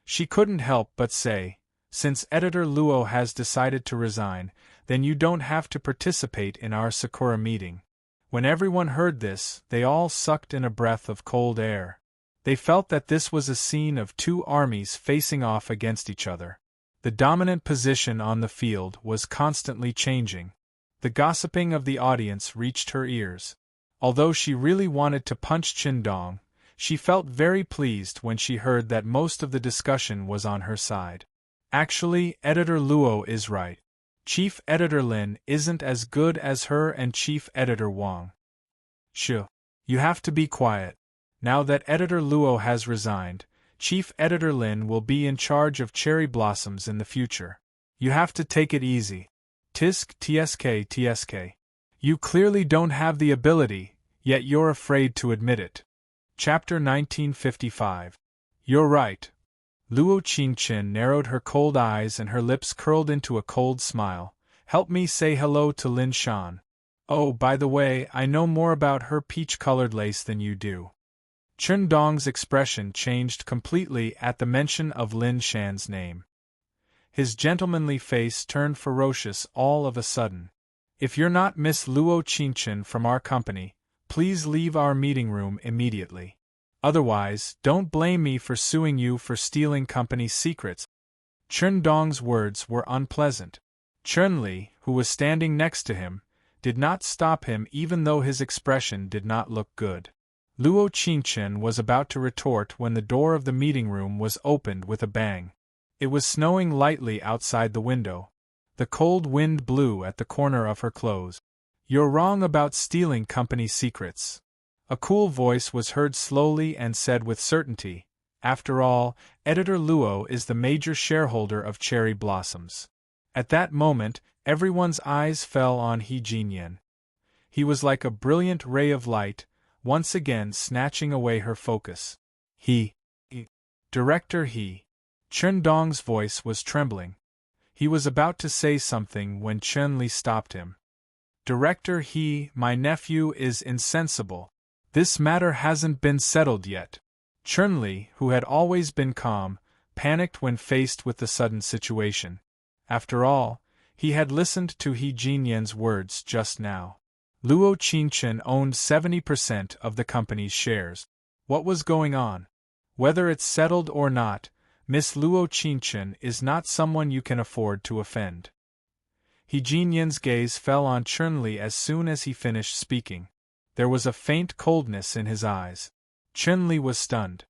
She couldn't help but say, "Since Editor Luo has decided to resign, then you don't have to participate in our Sakura meeting." When everyone heard this, they all sucked in a breath of cold air. They felt that this was a scene of 2 armies facing off against each other. The dominant position on the field was constantly changing. The gossiping of the audience reached her ears. Although she really wanted to punch Qindong, she felt very pleased when she heard that most of the discussion was on her side. Actually, Editor Luo is right. Chief Editor Lin isn't as good as her and Chief Editor Wang. Shoo. You have to be quiet. Now that Editor Luo has resigned, Chief Editor Lin will be in charge of Cherry Blossoms in the future. You have to take it easy. Tsk. You clearly don't have the ability, yet you're afraid to admit it. Chapter 1955. You're right. Luo Qingchen narrowed her cold eyes and her lips curled into a cold smile. Help me say hello to Lin Shan. Oh, by the way, I know more about her peach-colored lace than you do. Chen Dong's expression changed completely at the mention of Lin Shan's name. His gentlemanly face turned ferocious all of a sudden. If you're not Miss Luo Qingchen from our company, please leave our meeting room immediately. Otherwise, don't blame me for suing you for stealing company secrets. Chen Dong's words were unpleasant. Chun-Li, who was standing next to him, did not stop him even though his expression did not look good. Luo Qingchen was about to retort when the door of the meeting room was opened with a bang. It was snowing lightly outside the window. The cold wind blew at the corner of her clothes. You're wrong about stealing company secrets. A cool voice was heard slowly and said with certainty, after all, Editor Luo is the major shareholder of Cherry Blossoms. At that moment, everyone's eyes fell on He Jinyan. He was like a brilliant ray of light, once again snatching away her focus. Director He. Chen Dong's voice was trembling. He was about to say something when Chun-Li stopped him. Director He, my nephew is insensible. This matter hasn't been settled yet. Chun-Li, who had always been calm, panicked when faced with the sudden situation. After all, he had listened to He Jinyan's words just now. Luo Qingchen owned 70% of the company's shares. What was going on? Whether it's settled or not, Miss Luo Qingchen is not someone you can afford to offend. He Jinyan's gaze fell on Chun-Li as soon as he finished speaking. There was a faint coldness in his eyes. Chun-Li was stunned.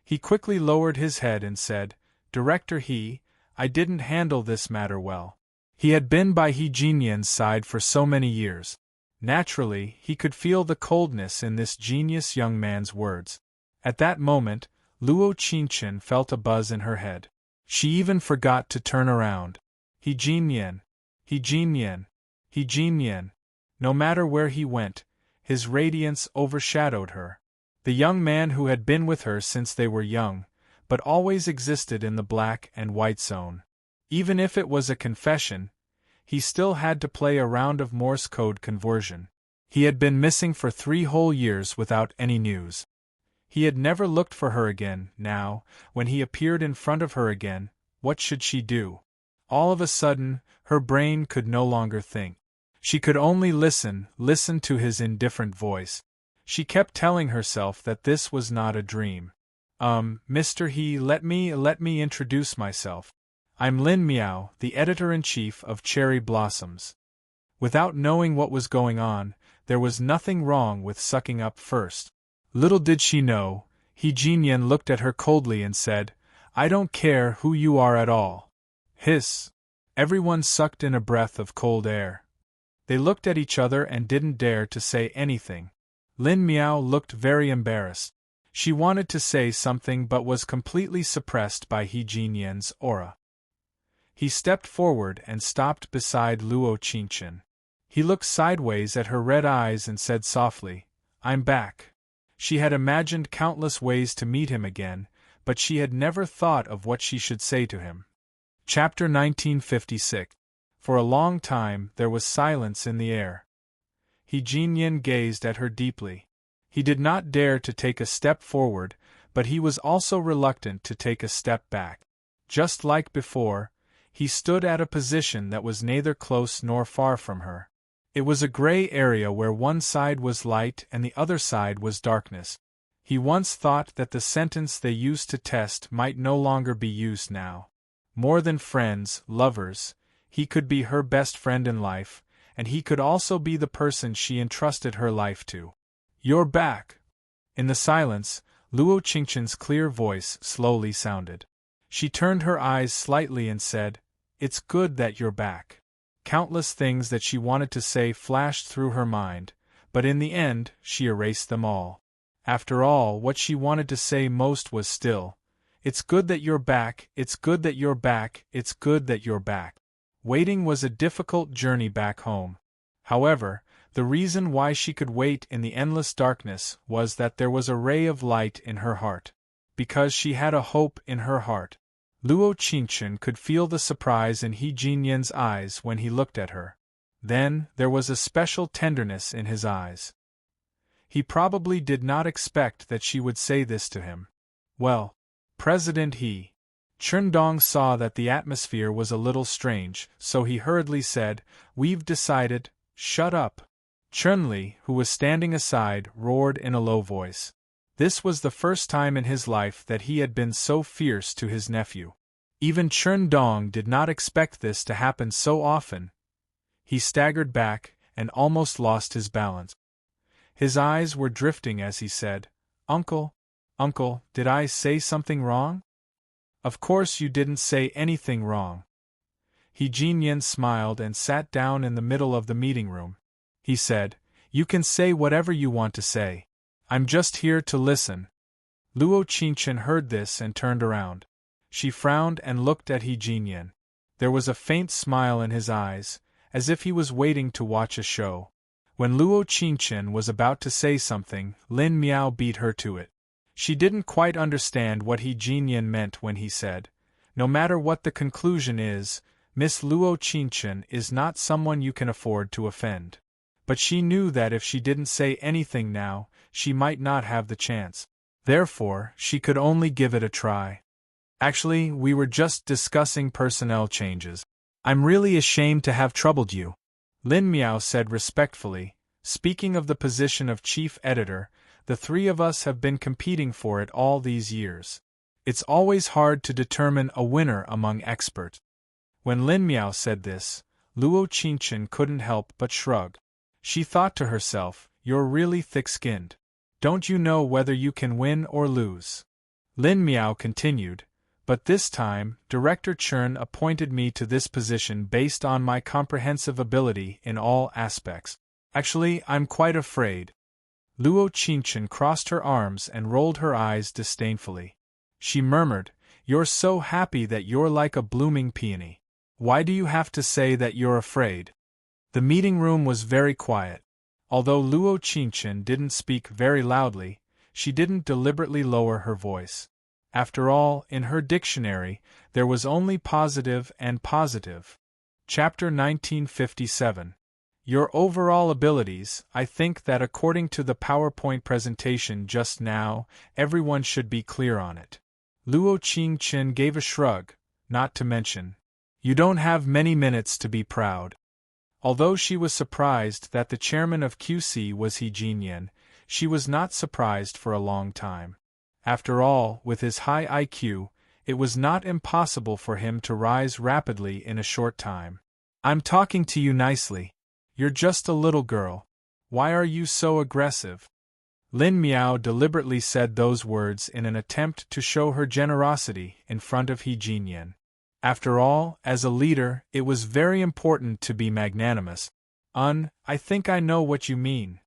He quickly lowered his head and said, Director He, I didn't handle this matter well. He had been by He Jinyan's side for so many years. Naturally, he could feel the coldness in this genius young man's words. At that moment, Luo Qingchen felt a buzz in her head. She even forgot to turn around. He Jinyan. No matter where he went, his radiance overshadowed her. The young man who had been with her since they were young, but always existed in the black and white zone. Even if it was a confession, he still had to play a round of Morse code conversion. He had been missing for 3 whole years without any news. He had never looked for her again. Now, when he appeared in front of her again, what should she do? All of a sudden, her brain could no longer think. She could only listen to his indifferent voice. She kept telling herself that this was not a dream. Mr. He, let me introduce myself. I'm Lin Miao, the editor-in-chief of Cherry Blossoms. Without knowing what was going on, there was nothing wrong with sucking up first. Little did she know, He Jinyan looked at her coldly and said, I don't care who you are at all. Hiss. Everyone sucked in a breath of cold air. They looked at each other and didn't dare to say anything. Lin Miao looked very embarrassed. She wanted to say something but was completely suppressed by He Jinyan's aura. He stepped forward and stopped beside Luo Qingchen. He looked sideways at her red eyes and said softly, "I'm back." She had imagined countless ways to meet him again, but she had never thought of what she should say to him. Chapter 1956. For a long time there was silence in the air. He Jinyan gazed at her deeply. He did not dare to take a step forward, but he was also reluctant to take a step back. Just like before, he stood at a position that was neither close nor far from her. It was a gray area where one side was light and the other side was darkness. He once thought that the sentence they used to test might no longer be used now. More than friends, lovers, he could be her best friend in life, and he could also be the person she entrusted her life to. "You're back!" In the silence, Luo Qingchen's clear voice slowly sounded. She turned her eyes slightly and said, "It's good that you're back." Countless things that she wanted to say flashed through her mind, but in the end, she erased them all. After all, what she wanted to say most was still, "It's good that you're back, it's good that you're back, it's good that you're back." Waiting was a difficult journey back home. However, the reason why she could wait in the endless darkness was that there was a ray of light in her heart. Because she had a hope in her heart. Luo Qingchen could feel the surprise in He Jinyan's eyes when he looked at her. Then, there was a special tenderness in his eyes. He probably did not expect that she would say this to him. Well, President He Chundong saw that the atmosphere was a little strange, so he hurriedly said, "We've decided." "Shut up!" Chunli, who was standing aside, roared in a low voice. This was the first time in his life that he had been so fierce to his nephew. Even Chundong did not expect this to happen so often. He staggered back, and almost lost his balance. His eyes were drifting as he said, Uncle, did I say something wrong?" "Of course you didn't say anything wrong." He Jinyan smiled and sat down in the middle of the meeting room. He said, "You can say whatever you want to say. I'm just here to listen." Luo Qingchen heard this and turned around. She frowned and looked at He Jinyan. There was a faint smile in his eyes, as if he was waiting to watch a show. When Luo Qingchen was about to say something, Lin Miao beat her to it. She didn't quite understand what He Jinyan meant when he said, "No matter what the conclusion is, Miss Luo Qingchen is not someone you can afford to offend." But she knew that if she didn't say anything now, she might not have the chance. Therefore, she could only give it a try. "Actually, we were just discussing personnel changes. I'm really ashamed to have troubled you," Lin Miao said respectfully. "Speaking of the position of chief editor, the three of us have been competing for it all these years. It's always hard to determine a winner among experts." When Lin Miao said this, Luo Qingchen couldn't help but shrug. She thought to herself, "You're really thick-skinned. Don't you know whether you can win or lose?" Lin Miao continued, "But this time, Director Chern appointed me to this position based on my comprehensive ability in all aspects. Actually, I'm quite afraid." Luo Qingchen crossed her arms and rolled her eyes disdainfully. She murmured, "You're so happy that you're like a blooming peony. Why do you have to say that you're afraid?" The meeting room was very quiet. Although Luo Qingchen didn't speak very loudly, she didn't deliberately lower her voice. After all, in her dictionary, there was only positive and positive. Chapter 1957. Your overall abilities. I think that according to the PowerPoint presentation just now, everyone should be clear on it. Luo Qingchen gave a shrug, not to mention, "You don't have many minutes to be proud." Although she was surprised that the chairman of QC was He Jinyan, she was not surprised for a long time. After all, with his high IQ, it was not impossible for him to rise rapidly in a short time. "I'm talking to you nicely. You're just a little girl. Why are you so aggressive?" Lin Miao deliberately said those words in an attempt to show her generosity in front of He Jinyan. After all, as a leader, it was very important to be magnanimous. I think I know what you mean.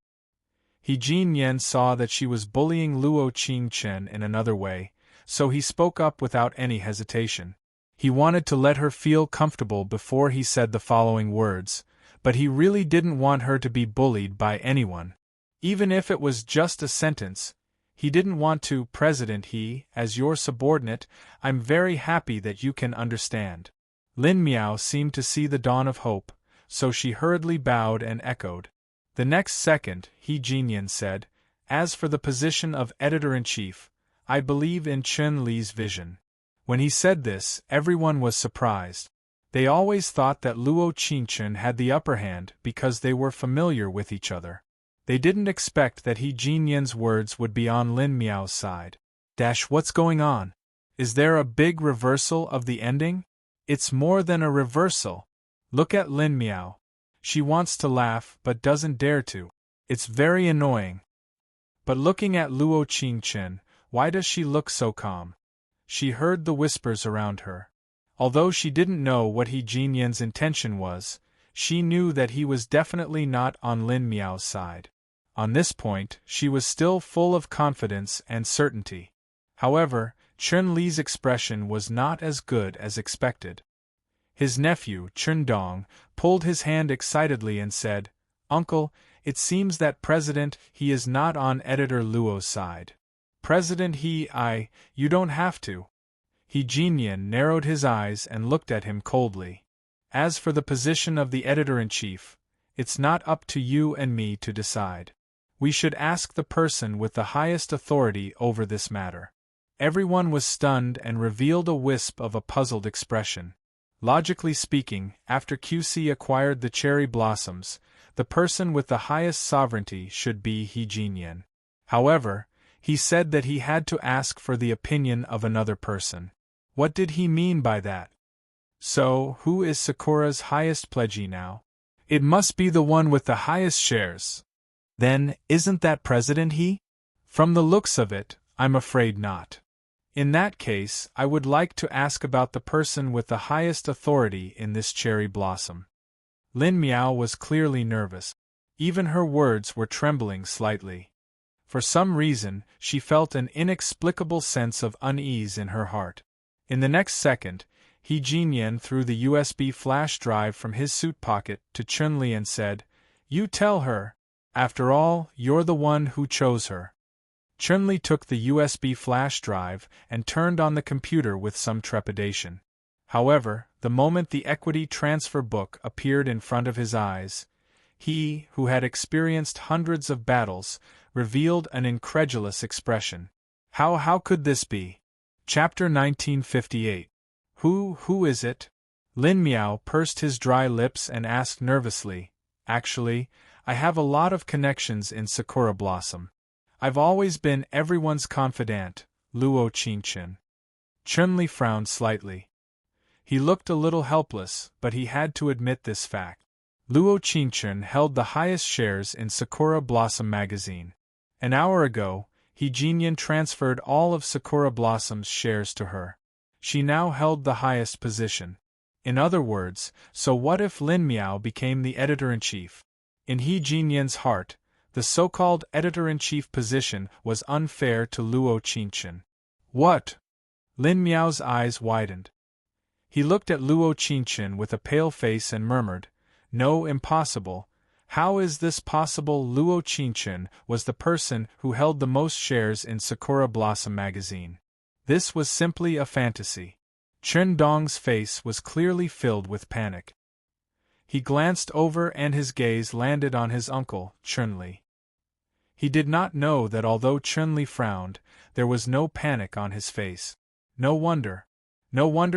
He Jin Yen saw that she was bullying Luo Qingchen in another way, so he spoke up without any hesitation. He wanted to let her feel comfortable before he said the following words, but he really didn't want her to be bullied by anyone. Even if it was just a sentence, he didn't want to. President, as your subordinate, I'm very happy that you can understand. Lin Miao seemed to see the dawn of hope, so she hurriedly bowed and echoed. The next second, He Jinyan said, as for the position of editor-in-chief, I believe in Chen Li's vision. When he said this, everyone was surprised. They always thought that Luo Qingchen had the upper hand because they were familiar with each other. They didn't expect that He Jinyan's words would be on Lin Miao's side. What's going on? Is there a big reversal of the ending? It's more than a reversal. Look at Lin Miao. She wants to laugh but doesn't dare to. It's very annoying. But looking at Luo Qingchen, why does she look so calm? She heard the whispers around her. Although she didn't know what He Jinyan's intention was, she knew that he was definitely not on Lin Miao's side. On this point, she was still full of confidence and certainty. However, Chen Li's expression was not as good as expected. His nephew, Chen Dong, pulled his hand excitedly and said, Uncle, it seems that President He is not on Editor Luo's side. President you don't have to. He Jinyan narrowed his eyes and looked at him coldly. As for the position of the editor-in-chief, it's not up to you and me to decide. We should ask the person with the highest authority over this matter. Everyone was stunned and revealed a wisp of a puzzled expression. Logically speaking, after QC acquired the cherry blossoms, the person with the highest sovereignty should be He Jinyan. However, he said that he had to ask for the opinion of another person. What did he mean by that? So, who is Sakura's highest pledgee now? It must be the one with the highest shares. Then, isn't that President He? From the looks of it, I'm afraid not. In that case, I would like to ask about the person with the highest authority in this cherry blossom. Lin Miao was clearly nervous. Even her words were trembling slightly. For some reason, she felt an inexplicable sense of unease in her heart. In the next second, He Jinyan threw the USB flash drive from his suit pocket to Chun-Li and said, You tell her. After all, you're the one who chose her. Chun-Li took the USB flash drive and turned on the computer with some trepidation. However, the moment the equity transfer book appeared in front of his eyes, he, who had experienced hundreds of battles, revealed an incredulous expression. How could this be? Chapter 1958. Who is it? Lin Miao pursed his dry lips and asked nervously, Actually, I have a lot of connections in Sakura Blossom. I've always been everyone's confidant, Luo Qingchen. Chun-Li frowned slightly. He looked a little helpless, but he had to admit this fact. Luo Qingchen held the highest shares in Sakura Blossom magazine. An hour ago, He Jinyan transferred all of Sakura Blossom's shares to her. She now held the highest position. In other words, so what if Lin Miao became the editor-in-chief? In He Jinyan's heart, the so-called editor-in-chief position was unfair to Luo Qingchen. What? Lin Miao's eyes widened. He looked at Luo Qingchen with a pale face and murmured, No, impossible. How is this possible? Luo Qingchen was the person who held the most shares in Sakura Blossom magazine. This was simply a fantasy. Chen Dong's face was clearly filled with panic. He glanced over and his gaze landed on his uncle, Chun-Li. He did not know that although Chun-Li frowned, there was no panic on his face. No wonder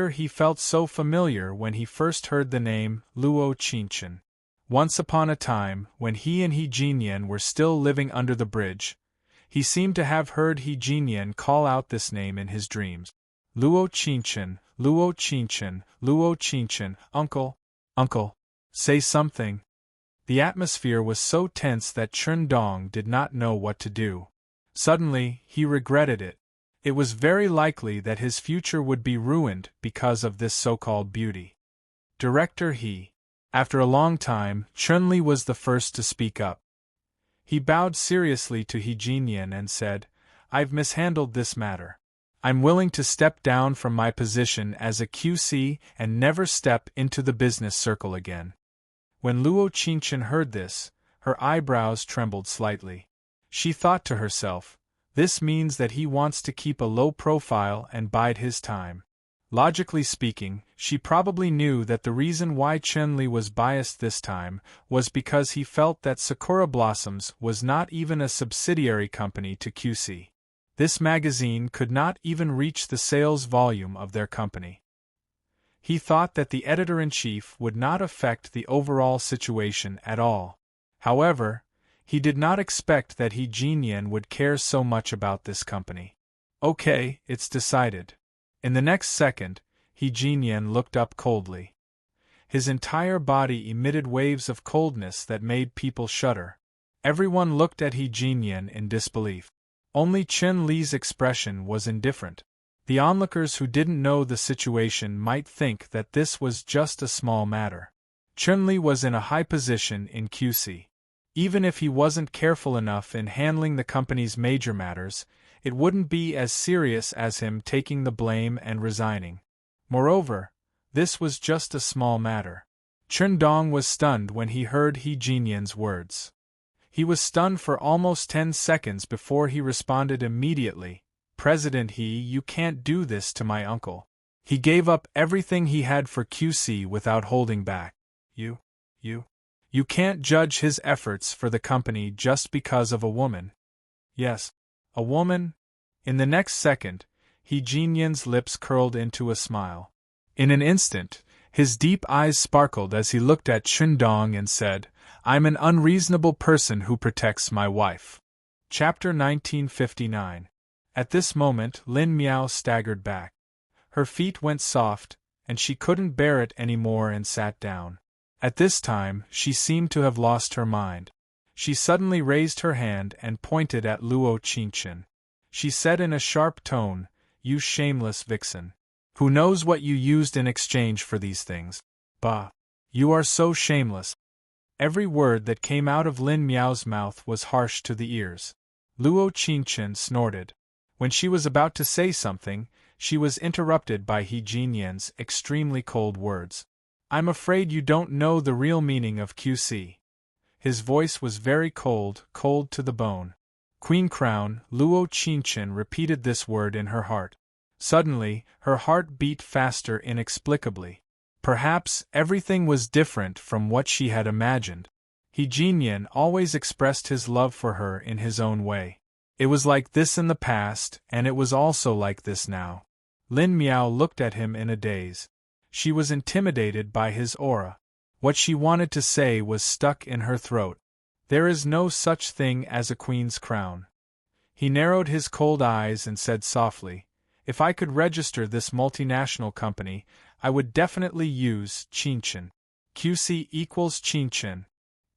he felt so familiar when he first heard the name Luo Qingchen. Once upon a time, when he and He Jinyan were still living under the bridge, he seemed to have heard He Jinyan call out this name in his dreams. Luo Qingchen, Luo Qingchen, Luo Qingchen, Uncle, say something. The atmosphere was so tense that Chen Dong did not know what to do. Suddenly, he regretted it. It was very likely that his future would be ruined because of this so-called beauty. Director He. After a long time, Chun-Li was the first to speak up. He bowed seriously to He Jinyan and said, "I've mishandled this matter. I'm willing to step down from my position as a QC and never step into the business circle again." When Luo Qingchen heard this, her eyebrows trembled slightly. She thought to herself, this means that he wants to keep a low profile and bide his time. Logically speaking, she probably knew that the reason why Chun-Li was biased this time was because he felt that Sakura Blossoms was not even a subsidiary company to QC. This magazine could not even reach the sales volume of their company. He thought that the editor-in-chief would not affect the overall situation at all. However, he did not expect that He Jinyan would care so much about this company. "Okay, it's decided." In the next second, He Jinyan looked up coldly. His entire body emitted waves of coldness that made people shudder. Everyone looked at He Jinyan in disbelief. Only Chun-Li's expression was indifferent. The onlookers who didn't know the situation might think that this was just a small matter. Chun-Li was in a high position in QC. Even if he wasn't careful enough in handling the company's major matters, it wouldn't be as serious as him taking the blame and resigning. Moreover, this was just a small matter. Chun Dong was stunned when he heard He Jinyan's words. He was stunned for almost 10 seconds before he responded immediately, "President He, you can't do this to my uncle. He gave up everything he had for QC without holding back. You can't judge his efforts for the company just because of a woman." "Yes, a woman?" In the next second, He Jinyan's lips curled into a smile. In an instant, his deep eyes sparkled as he looked at Chun Dong and said, "I'm an unreasonable person who protects my wife." Chapter 1959. At this moment, Lin Miao staggered back. Her feet went soft, and she couldn't bear it anymore and sat down. At this time, she seemed to have lost her mind. She suddenly raised her hand and pointed at Luo Qingchen. She said in a sharp tone, "You shameless vixen. Who knows what you used in exchange for these things? Bah! You are so shameless." Every word that came out of Lin Miao's mouth was harsh to the ears. Luo Qingchen snorted. When she was about to say something, she was interrupted by He Jinyan's extremely cold words. "I'm afraid you don't know the real meaning of QC." His voice was very cold, cold to the bone. "Queen Crown," Luo Qingchen repeated this word in her heart. Suddenly, her heart beat faster inexplicably. Perhaps everything was different from what she had imagined. He Jinyan always expressed his love for her in his own way. It was like this in the past, and it was also like this now. Lin Miao looked at him in a daze. She was intimidated by his aura. What she wanted to say was stuck in her throat. "There is no such thing as a queen's crown." He narrowed his cold eyes and said softly, "If I could register this multinational company, I would definitely use Qingchen. QC equals Qingchen."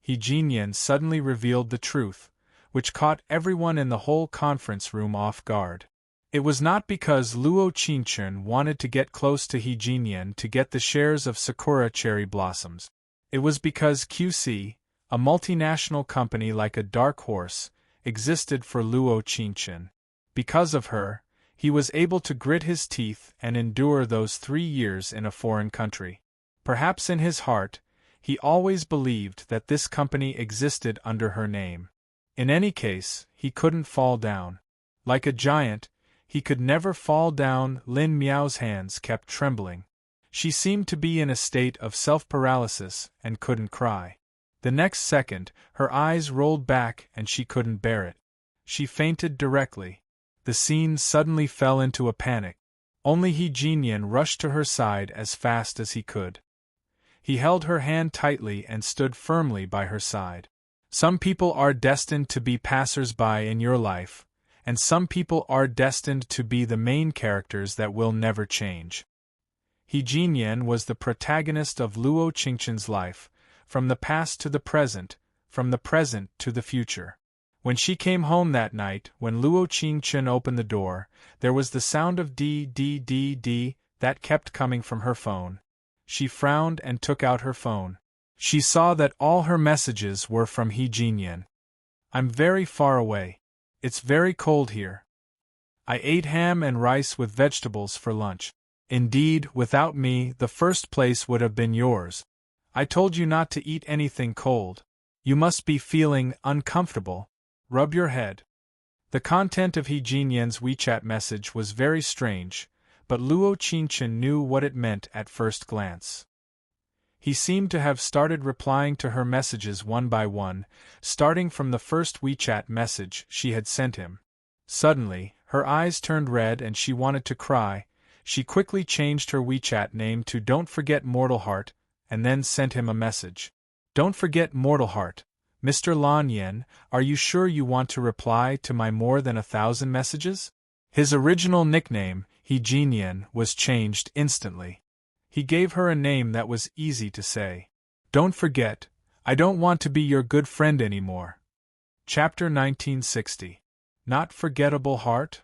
He Jinyan suddenly revealed the truth, which caught everyone in the whole conference room off guard. It was not because Luo Qingchen wanted to get close to He Jinyan to get the shares of Sakura Cherry Blossoms. It was because QC, a multinational company like a dark horse, existed for Luo Qingchen. Because of her, he was able to grit his teeth and endure those 3 years in a foreign country. Perhaps in his heart, he always believed that this company existed under her name. In any case, he couldn't fall down. Like a giant, he could never fall down. Lin Miao's hands kept trembling. She seemed to be in a state of self-paralysis and couldn't cry. The next second, her eyes rolled back and she couldn't bear it. She fainted directly. The scene suddenly fell into a panic. Only He Jinyan rushed to her side as fast as he could. He held her hand tightly and stood firmly by her side. Some people are destined to be passers-by in your life, and some people are destined to be the main characters that will never change. He Jinyan was the protagonist of Luo Qingchen's life, from the past to the present, from the present to the future. When she came home that night, when Luo Qingchen opened the door, there was the sound of D that kept coming from her phone. She frowned and took out her phone. She saw that all her messages were from He Jinyan. I'm very far away. It's very cold here. I ate ham and rice with vegetables for lunch. Indeed, without me, the first place would have been yours. I told you not to eat anything cold. You must be feeling uncomfortable. Rub your head. The content of He Jinyan's WeChat message was very strange, but Luo Qingchen knew what it meant at first glance. He seemed to have started replying to her messages one by one, starting from the first WeChat message she had sent him. Suddenly, her eyes turned red and she wanted to cry. She quickly changed her WeChat name to Don't Forget Mortal Heart, and then sent him a message. Don't forget Mortal Heart. Mr. Lan Yen, are you sure you want to reply to my more than 1,000 messages? His original nickname, He Jinyan, was changed instantly. He gave her a name that was easy to say. Don't forget, I don't want to be your good friend anymore. Chapter 1960. Not Forgettable Heart?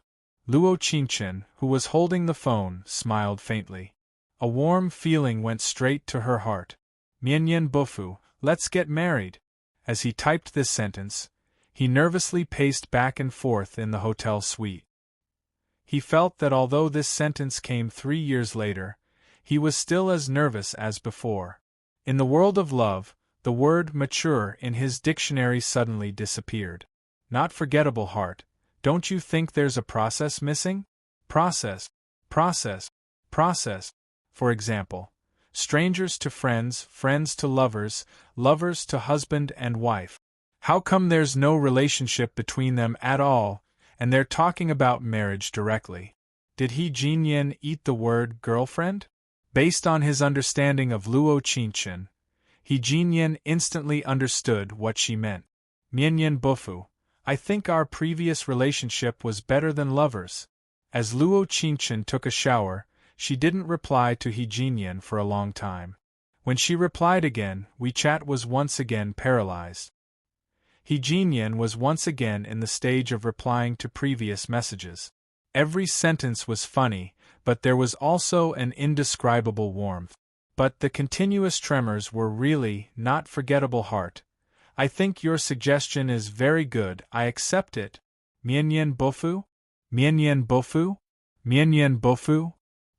Luo Qingchen, who was holding the phone, smiled faintly. A warm feeling went straight to her heart. Mianyan Bofu, let's get married. As he typed this sentence, he nervously paced back and forth in the hotel suite. He felt that although this sentence came 3 years later, he was still as nervous as before. In the world of love, the word mature in his dictionary suddenly disappeared. Not forgettable heart, don't you think there's a process missing? Process. For example, strangers to friends, friends to lovers, lovers to husband and wife. How come there's no relationship between them at all, and they're talking about marriage directly? Did He Jinyan eat the word girlfriend? Based on his understanding of Luo Qingchen, He Jinyan instantly understood what she meant. Mianyan Bofu, I think our previous relationship was better than lovers. As Luo Qingchen took a shower, she didn't reply to He Jinyan for a long time. When she replied again, WeChat was once again paralyzed. He Jinyan was once again in the stage of replying to previous messages. Every sentence was funny, but there was also an indescribable warmth. But the continuous tremors were really not forgettable heart. I think your suggestion is very good, I accept it. Mianyan Bofu? Mianyan Bofu? Mianyan Bofu?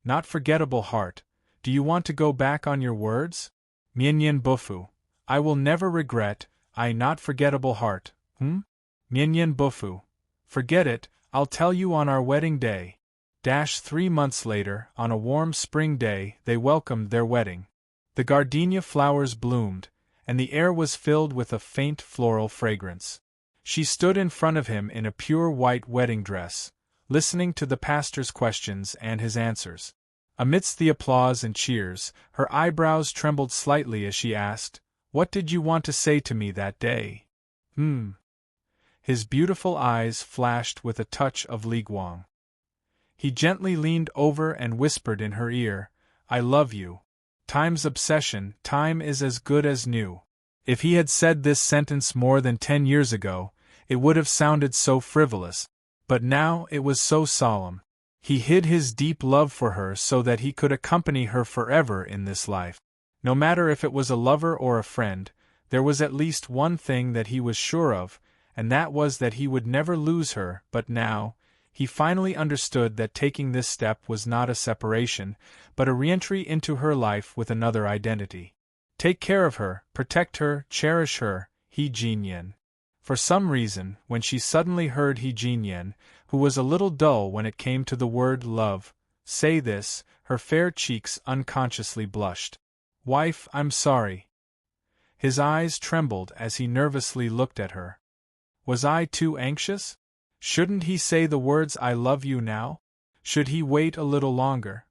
Not forgettable heart, do you want to go back on your words? Mianyan Bofu, I will never regret, I not forgettable heart, Mianyan Bofu, forget it, I'll tell you on our wedding day. 3 months later, on a warm spring day, they welcomed their wedding. The gardenia flowers bloomed, and the air was filled with a faint floral fragrance. She stood in front of him in a pure white wedding dress, listening to the pastor's questions and his answers. Amidst the applause and cheers, her eyebrows trembled slightly as she asked, "What did you want to say to me that day?" His beautiful eyes flashed with a touch of Liguang. He gently leaned over and whispered in her ear, "I love you. Time's obsession, time is as good as new." If he had said this sentence more than 10 years ago, it would have sounded so frivolous. But now it was so solemn. He hid his deep love for her so that he could accompany her forever in this life. No matter if it was a lover or a friend, there was at least one thing that he was sure of, and that was that he would never lose her. But now, he finally understood that taking this step was not a separation, but a re-entry into her life with another identity. Take care of her, protect her, cherish her, He Jinyan. For some reason, when she suddenly heard He Jinyan, who was a little dull when it came to the word love, say this, her fair cheeks unconsciously blushed. "Wife, I'm sorry." His eyes trembled as he nervously looked at her. Was I too anxious? Shouldn't he say the words "I love you" now? Should he wait a little longer?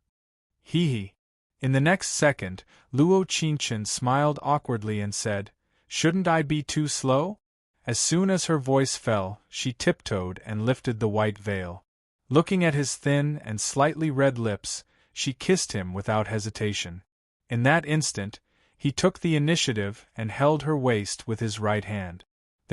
He. In the next second, Luo Qingchen smiled awkwardly and said, "Shouldn't I be too slow?" As soon as her voice fell, she tiptoed and lifted the white veil. Looking at his thin and slightly red lips, she kissed him without hesitation. In that instant, he took the initiative and held her waist with his right hand.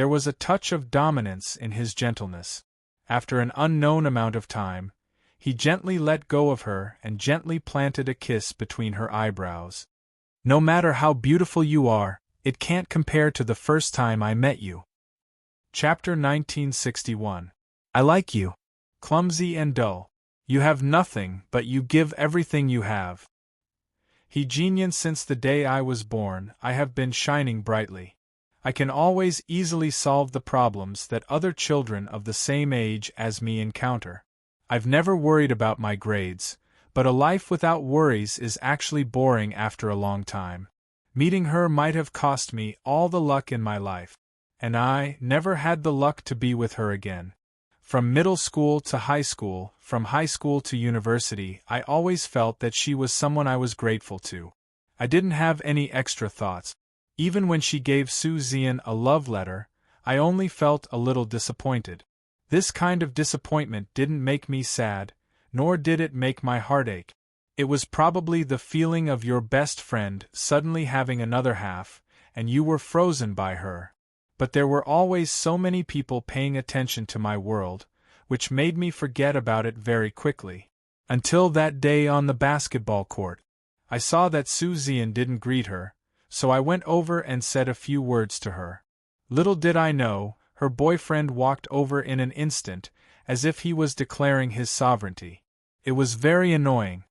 There was a touch of dominance in his gentleness. After an unknown amount of time, he gently let go of her and gently planted a kiss between her eyebrows. No matter how beautiful you are, it can't compare to the first time I met you. Chapter 1961. I like you. Clumsy and dull. You have nothing, but you give everything you have. He genius since the day I was born, I have been shining brightly. I can always easily solve the problems that other children of the same age as me encounter. I've never worried about my grades, but a life without worries is actually boring after a long time. Meeting her might have cost me all the luck in my life, and I never had the luck to be with her again. From middle school to high school, from high school to university, I always felt that she was someone I was grateful to. I didn't have any extra thoughts. Even when she gave Suzanne a love letter, I only felt a little disappointed. This kind of disappointment didn't make me sad, nor did it make my heart ache. It was probably the feeling of your best friend suddenly having another half, and you were frozen by her. But there were always so many people paying attention to my world, which made me forget about it very quickly. Until that day on the basketball court. I saw that Suzanne didn't greet her, so I went over and said a few words to her. Little did I know, her boyfriend walked over in an instant, as if he was declaring his sovereignty. It was very annoying.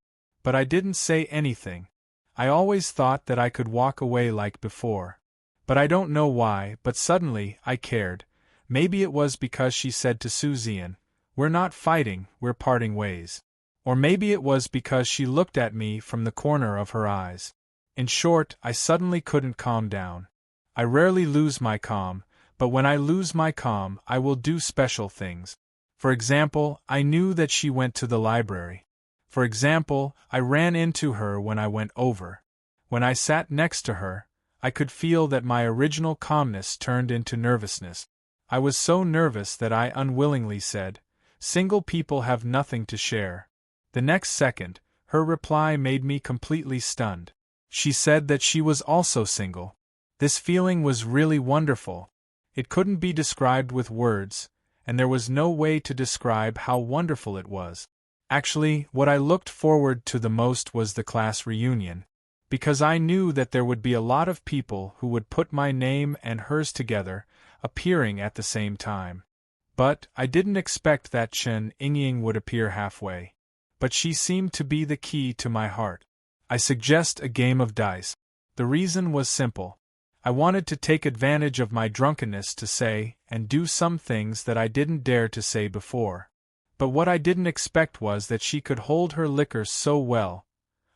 But I didn't say anything. I always thought that I could walk away like before. But I don't know why, but suddenly I cared. Maybe it was because she said to Suzanne, "We're not fighting, we're parting ways." Or maybe it was because she looked at me from the corner of her eyes. In short, I suddenly couldn't calm down. I rarely lose my calm, but when I lose my calm, I will do special things. For example, I knew that she went to the library. For example, I ran into her when I went over. When I sat next to her, I could feel that my original calmness turned into nervousness. I was so nervous that I unwillingly said, "Single people have nothing to share." The next second, her reply made me completely stunned. She said that she was also single. This feeling was really wonderful. It couldn't be described with words, and there was no way to describe how wonderful it was. Actually, what I looked forward to the most was the class reunion, because I knew that there would be a lot of people who would put my name and hers together, appearing at the same time. But I didn't expect that Chen Yingying would appear halfway. But she seemed to be the key to my heart. I suggest a game of dice. The reason was simple. I wanted to take advantage of my drunkenness to say and do some things that I didn't dare to say before. But what I didn't expect was that she could hold her liquor so well.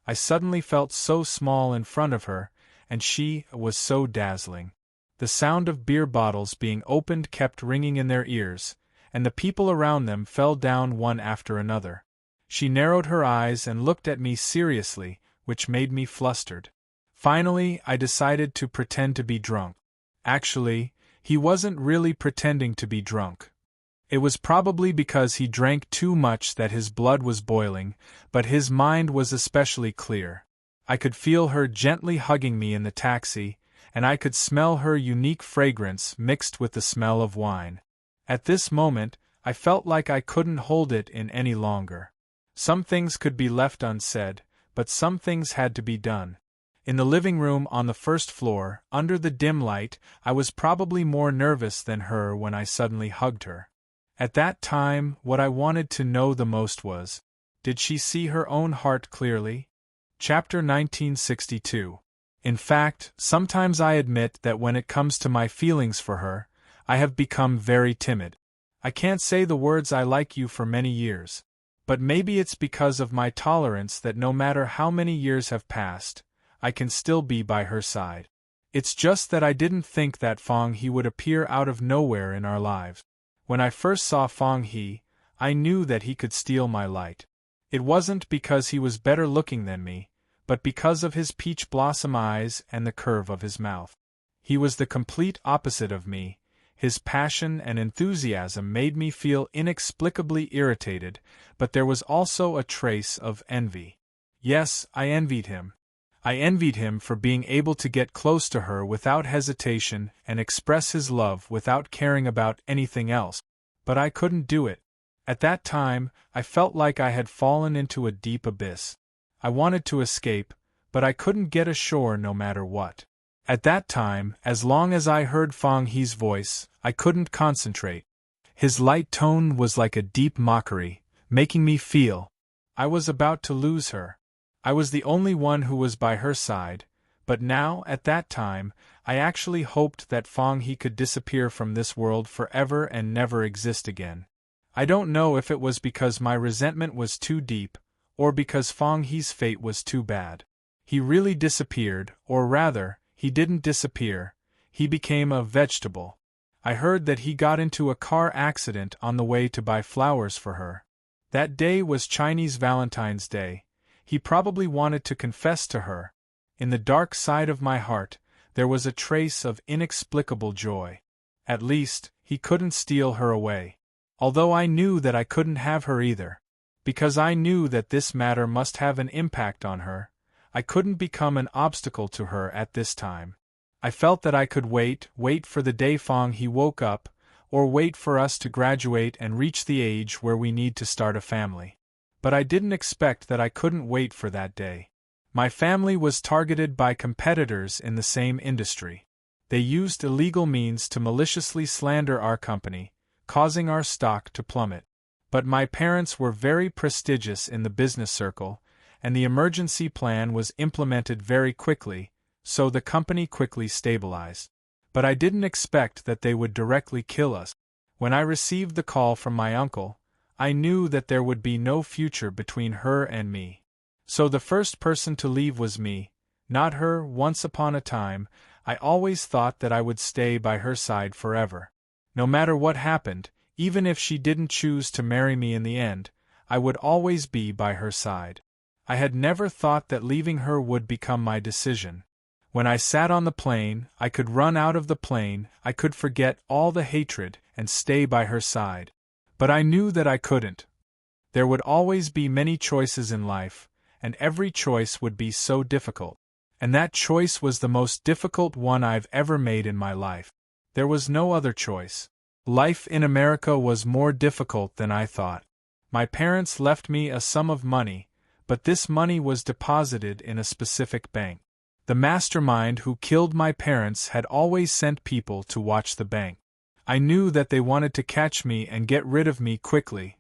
I suddenly felt so small in front of her, and she was so dazzling. The sound of beer bottles being opened kept ringing in their ears, and the people around them fell down one after another. She narrowed her eyes and looked at me seriously, which made me flustered. Finally, I decided to pretend to be drunk. Actually, he wasn't really pretending to be drunk. It was probably because he drank too much that his blood was boiling, but his mind was especially clear. I could feel her gently hugging me in the taxi, and I could smell her unique fragrance mixed with the smell of wine. At this moment, I felt like I couldn't hold it in any longer. Some things could be left unsaid, but some things had to be done. In the living room on the first floor, under the dim light, I was probably more nervous than her when I suddenly hugged her. At that time, what I wanted to know the most was, did she see her own heart clearly? Chapter 1962. In fact, sometimes I admit that when it comes to my feelings for her, I have become very timid. I can't say the words "I like you" for many years. But maybe it's because of my tolerance that no matter how many years have passed, I can still be by her side. It's just that I didn't think that Fang He would appear out of nowhere in our lives. When I first saw Fang He, I knew that he could steal my light. It wasn't because he was better looking than me, but because of his peach blossom eyes and the curve of his mouth. He was the complete opposite of me. His passion and enthusiasm made me feel inexplicably irritated, but there was also a trace of envy. Yes, I envied him. I envied him for being able to get close to her without hesitation and express his love without caring about anything else. But I couldn't do it. At that time, I felt like I had fallen into a deep abyss. I wanted to escape, but I couldn't get ashore no matter what. At that time, as long as I heard Fang He's voice, I couldn't concentrate. His light tone was like a deep mockery, making me feel I was about to lose her. I was the only one who was by her side, but now, at that time, I actually hoped that Fang He could disappear from this world forever and never exist again. I don't know if it was because my resentment was too deep, or because Fang He's fate was too bad. He really disappeared, or rather, he didn't disappear, he became a vegetable. I heard that he got into a car accident on the way to buy flowers for her. That day was Chinese Valentine's Day. He probably wanted to confess to her. In the dark side of my heart, there was a trace of inexplicable joy. At least, he couldn't steal her away. Although I knew that I couldn't have her either. Because I knew that this matter must have an impact on her, I couldn't become an obstacle to her at this time. I felt that I could wait for the day Fang He woke up, or wait for us to graduate and reach the age where we need to start a family. But I didn't expect that I couldn't wait for that day. My family was targeted by competitors in the same industry. They used illegal means to maliciously slander our company, causing our stock to plummet. But my parents were very prestigious in the business circle, and the emergency plan was implemented very quickly, so the company quickly stabilized. But I didn't expect that they would directly kill us. When I received the call from my uncle, I knew that there would be no future between her and me. So the first person to leave was me, not her. Once upon a time, I always thought that I would stay by her side forever. No matter what happened, even if she didn't choose to marry me in the end, I would always be by her side. I had never thought that leaving her would become my decision. When I sat on the plane, I could run out of the plane, I could forget all the hatred and stay by her side. But I knew that I couldn't. There would always be many choices in life, and every choice would be so difficult. And that choice was the most difficult one I've ever made in my life. There was no other choice. Life in America was more difficult than I thought. My parents left me a sum of money, but this money was deposited in a specific bank. The mastermind who killed my parents had always sent people to watch the bank. I knew that they wanted to catch me and get rid of me quickly.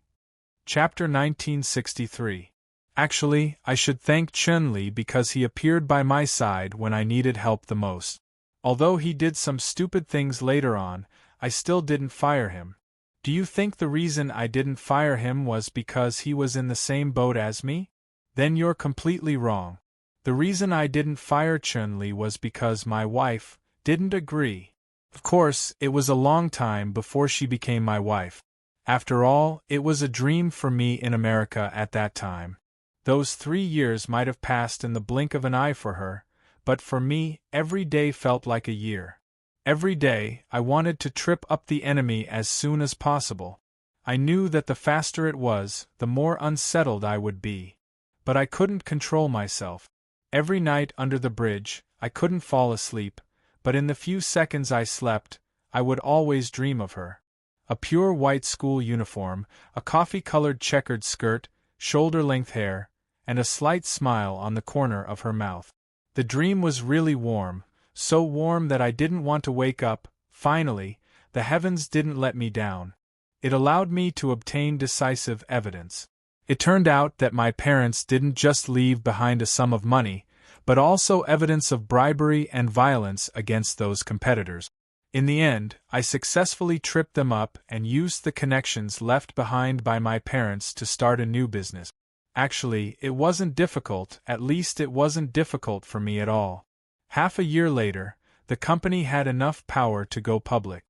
Chapter 1963. Actually, I should thank Chun-Li because he appeared by my side when I needed help the most. Although he did some stupid things later on, I still didn't fire him. Do you think the reason I didn't fire him was because he was in the same boat as me? Then you're completely wrong. The reason I didn't fire Chun-Li was because my wife didn't agree. Of course, it was a long time before she became my wife. After all, it was a dream for me in America at that time. Those 3 years might have passed in the blink of an eye for her, but for me, every day felt like a year. Every day, I wanted to trip up the enemy as soon as possible. I knew that the faster it was, the more unsettled I would be. But I couldn't control myself. Every night under the bridge, I couldn't fall asleep, but in the few seconds I slept, I would always dream of her. A pure white school uniform, a coffee-colored checkered skirt, shoulder-length hair, and a slight smile on the corner of her mouth. The dream was really warm, so warm that I didn't want to wake up. Finally, the heavens didn't let me down. It allowed me to obtain decisive evidence. It turned out that my parents didn't just leave behind a sum of money, but also evidence of bribery and violence against those competitors. In the end, I successfully tripped them up and used the connections left behind by my parents to start a new business. Actually, it wasn't difficult, at least it wasn't difficult for me at all. Half a year later, the company had enough power to go public.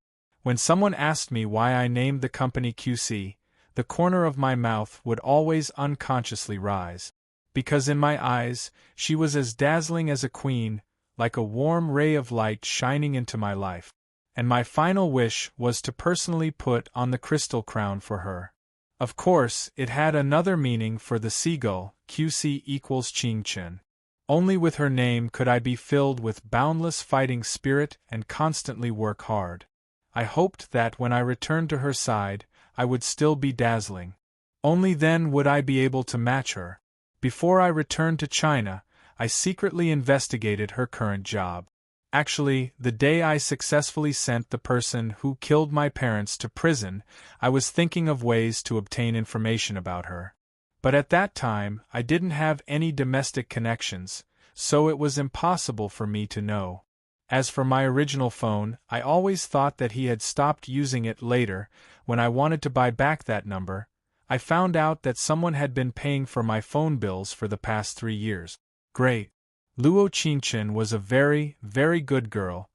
When someone asked me why I named the company QC, the corner of my mouth would always unconsciously rise. Because in my eyes, she was as dazzling as a queen, like a warm ray of light shining into my life. And my final wish was to personally put on the crystal crown for her. Of course, it had another meaning for the seagull, QC equals Ching Chen. Only with her name could I be filled with boundless fighting spirit and constantly work hard. I hoped that when I returned to her side, I would still be dazzling. Only then would I be able to match her. Before I returned to China, I secretly investigated her current job. Actually, the day I successfully sent the person who killed my parents to prison, I was thinking of ways to obtain information about her. But at that time, I didn't have any domestic connections, so it was impossible for me to know. As for my original phone, I always thought that he had stopped using it later. When I wanted to buy back that number, I found out that someone had been paying for my phone bills for the past 3 years. Great. Luo Qingchen was a very, very good girl.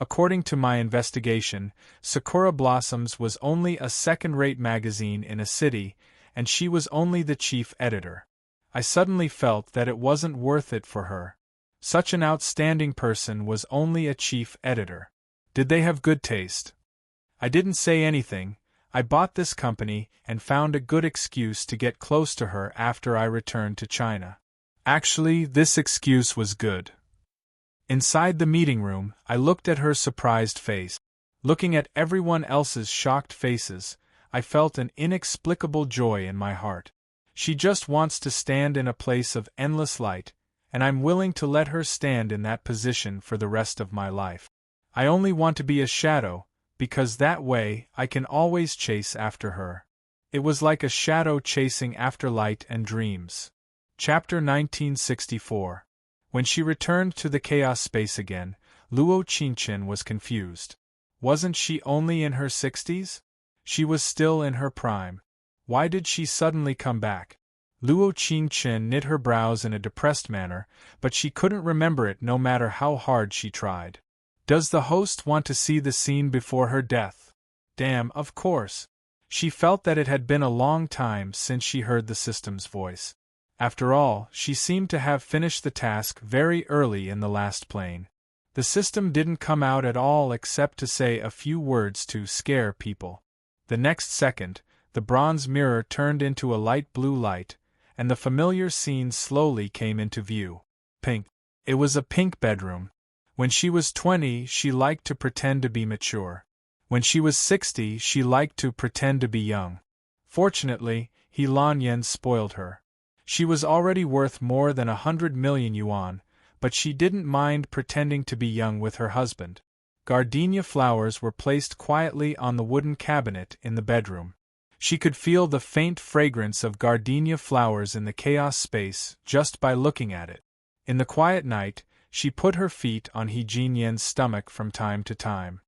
According to my investigation, Sakura Blossoms was only a second-rate magazine in a city, and she was only the chief editor. I suddenly felt that it wasn't worth it for her. Such an outstanding person was only a chief editor. Did they have good taste? I didn't say anything. I bought this company and found a good excuse to get close to her after I returned to China. Actually, this excuse was good. Inside the meeting room, I looked at her surprised face. Looking at everyone else's shocked faces, I felt an inexplicable joy in my heart. She just wants to stand in a place of endless light, and I'm willing to let her stand in that position for the rest of my life. I only want to be a shadow, because that way I can always chase after her. It was like a shadow chasing after light and dreams. Chapter 1964. When she returned to the chaos space again, Luo Qingchen was confused. Wasn't she only in her 60s? She was still in her prime. Why did she suddenly come back? Luo Qingchen knit her brows in a depressed manner, but she couldn't remember it no matter how hard she tried. Does the host want to see the scene before her death? Damn, of course. She felt that it had been a long time since she heard the system's voice. After all, she seemed to have finished the task very early in the last plane. The system didn't come out at all except to say a few words to scare people. The next second, the bronze mirror turned into a light blue light, and the familiar scene slowly came into view. Pink. It was a pink bedroom. When she was 20, she liked to pretend to be mature. When she was 60, she liked to pretend to be young. Fortunately, He Lan Yen spoiled her. She was already worth more than 100 million yuan, but she didn't mind pretending to be young with her husband. Gardenia flowers were placed quietly on the wooden cabinet in the bedroom. She could feel the faint fragrance of gardenia flowers in the chaos space just by looking at it. In the quiet night, she put her feet on He Jinyan's stomach from time to time.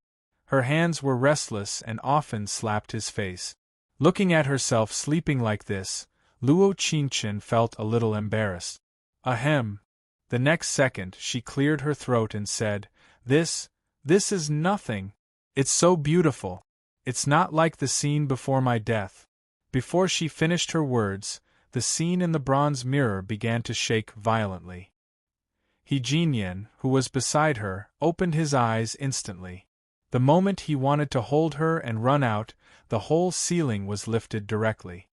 Her hands were restless and often slapped his face. Looking at herself sleeping like this, Luo Qingchen felt a little embarrassed. Ahem. The next second she cleared her throat and said, This is nothing. It's so beautiful. It's not like the scene before my death. Before she finished her words, the scene in the bronze mirror began to shake violently. He Jinyan, who was beside her, opened his eyes instantly. The moment he wanted to hold her and run out, the whole ceiling was lifted directly.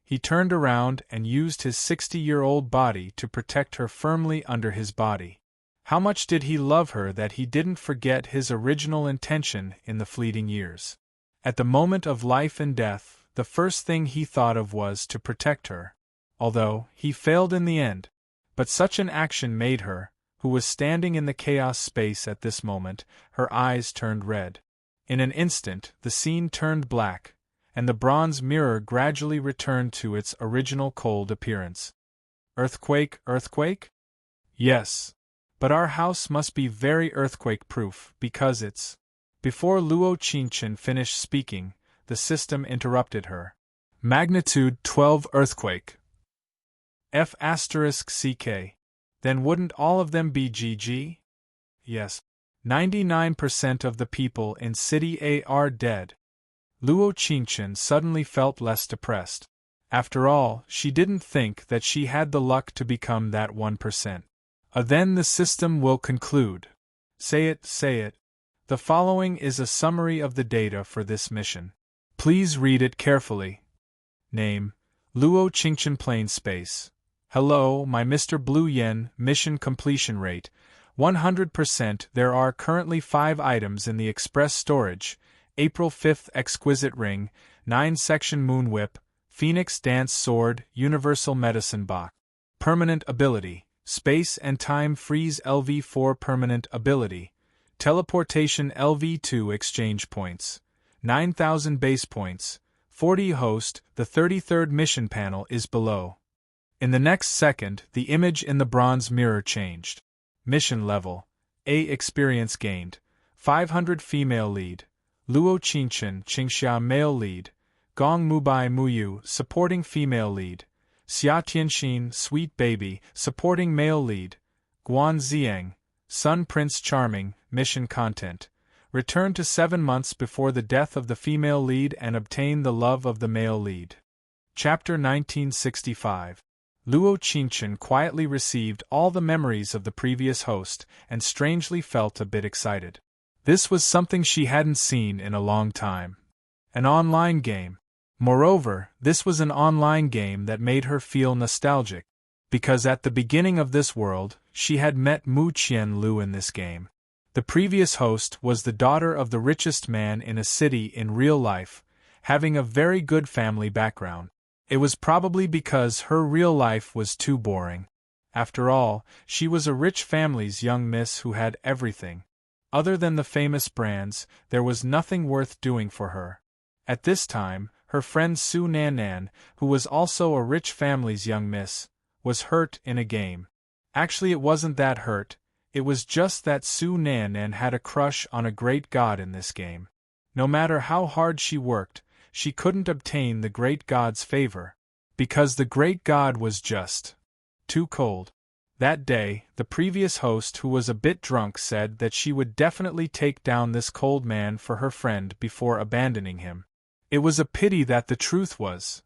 He turned around and used his 60-year-old body to protect her firmly under his body. How much did he love her that he didn't forget his original intention in the fleeting years? At the moment of life and death, the first thing he thought of was to protect her. Although he failed in the end. But such an action made her, who was standing in the chaos space at this moment, her eyes turned red. In an instant, the scene turned black, and the bronze mirror gradually returned to its original cold appearance. Earthquake, earthquake? Yes. But our house must be very earthquake-proof, because it's… Before Luo Qingchen finished speaking, the system interrupted her. Magnitude 12 earthquake. F***CK. Then wouldn't all of them be GG? Yes. 99% of the people in City A are dead. Luo Qingchen suddenly felt less depressed. After all, she didn't think that she had the luck to become that 1%. Then the system will conclude. Say it, say it. The following is a summary of the data for this mission. Please read it carefully. Name: Luo Qingchen Plane Space. Hello, my Mr. Blue Yen, mission completion rate, 100%. There are currently 5 items in the express storage. April 5th Exquisite Ring, 9-section Moon Whip, Phoenix Dance Sword, Universal Medicine Box. Permanent ability, Space and Time Freeze LV4 permanent ability, Teleportation LV2 exchange points, 9,000 base points, 40 host. The 33rd mission panel is below. In the next second, the image in the bronze mirror changed. Mission level, A. Experience gained, 500 female lead, Luo Qingchen Qingxia male lead, Gong Mubai Muyu supporting female lead, Xia Tianxin Sweet Baby supporting male lead, Guan Zieng, Sun Prince Charming, mission content. Return to 7 months before the death of the female lead and obtain the love of the male lead. Chapter 1965. Luo Qingchen quietly received all the memories of the previous host and strangely felt a bit excited. This was something she hadn't seen in a long time. An online game. Moreover, this was an online game that made her feel nostalgic, because at the beginning of this world, she had met Mu Qian Lu in this game. The previous host was the daughter of the richest man in a city in real life, having a very good family background. It was probably because her real life was too boring. After all, she was a rich family's young miss who had everything. Other than the famous brands, there was nothing worth doing for her. At this time, her friend Su Nannan, who was also a rich family's young miss, was hurt in a game. Actually, it wasn't that hurt, it was just that Su Nannan had a crush on a great god in this game. No matter how hard she worked, she couldn't obtain the great god's favor, because the great god was just too cold. That day, the previous host, who was a bit drunk, said that she would definitely take down this cold man for her friend before abandoning him. It was a pity that the truth was,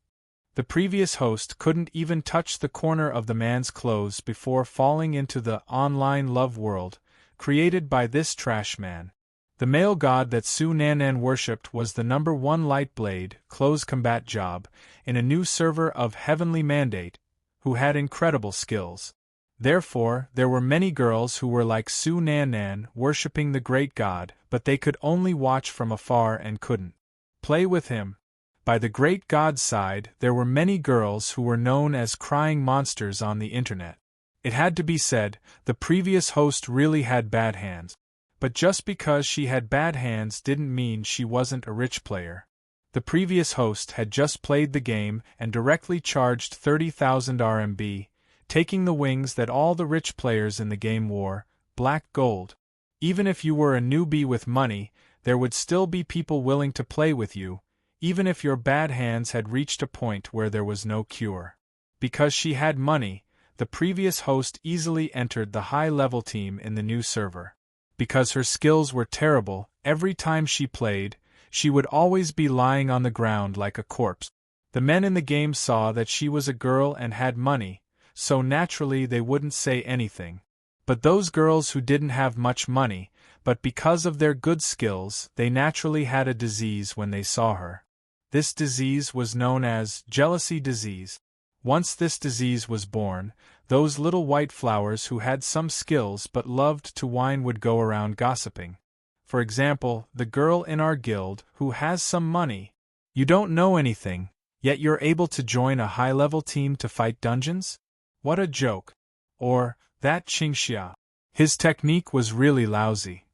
the previous host couldn't even touch the corner of the man's clothes before falling into the online love world created by this trash man. The male god that Su Nannan worshipped was the #1 light blade close combat job in a new server of Heavenly Mandate, who had incredible skills. Therefore, there were many girls who were like Su Nannan worshipping the great god, but they could only watch from afar and couldn't play with him. By the great god's side, there were many girls who were known as crying monsters on the internet. It had to be said, the previous host really had bad hands. But just because she had bad hands didn't mean she wasn't a rich player. The previous host had just played the game and directly charged 30,000 RMB, taking the wings that all the rich players in the game wore, black gold. Even if you were a newbie with money, there would still be people willing to play with you, even if your bad hands had reached a point where there was no cure. Because she had money, the previous host easily entered the high-level team in the new server. Because her skills were terrible, every time she played, she would always be lying on the ground like a corpse. The men in the game saw that she was a girl and had money, so naturally they wouldn't say anything. But those girls who didn't have much money, but because of their good skills, they naturally had a disease when they saw her. This disease was known as jealousy disease. Once this disease was born, those little white flowers who had some skills but loved to whine would go around gossiping. For example, the girl in our guild who has some money. You don't know anything, yet you're able to join a high-level team to fight dungeons? What a joke. Or, that Qingxia. His technique was really lousy.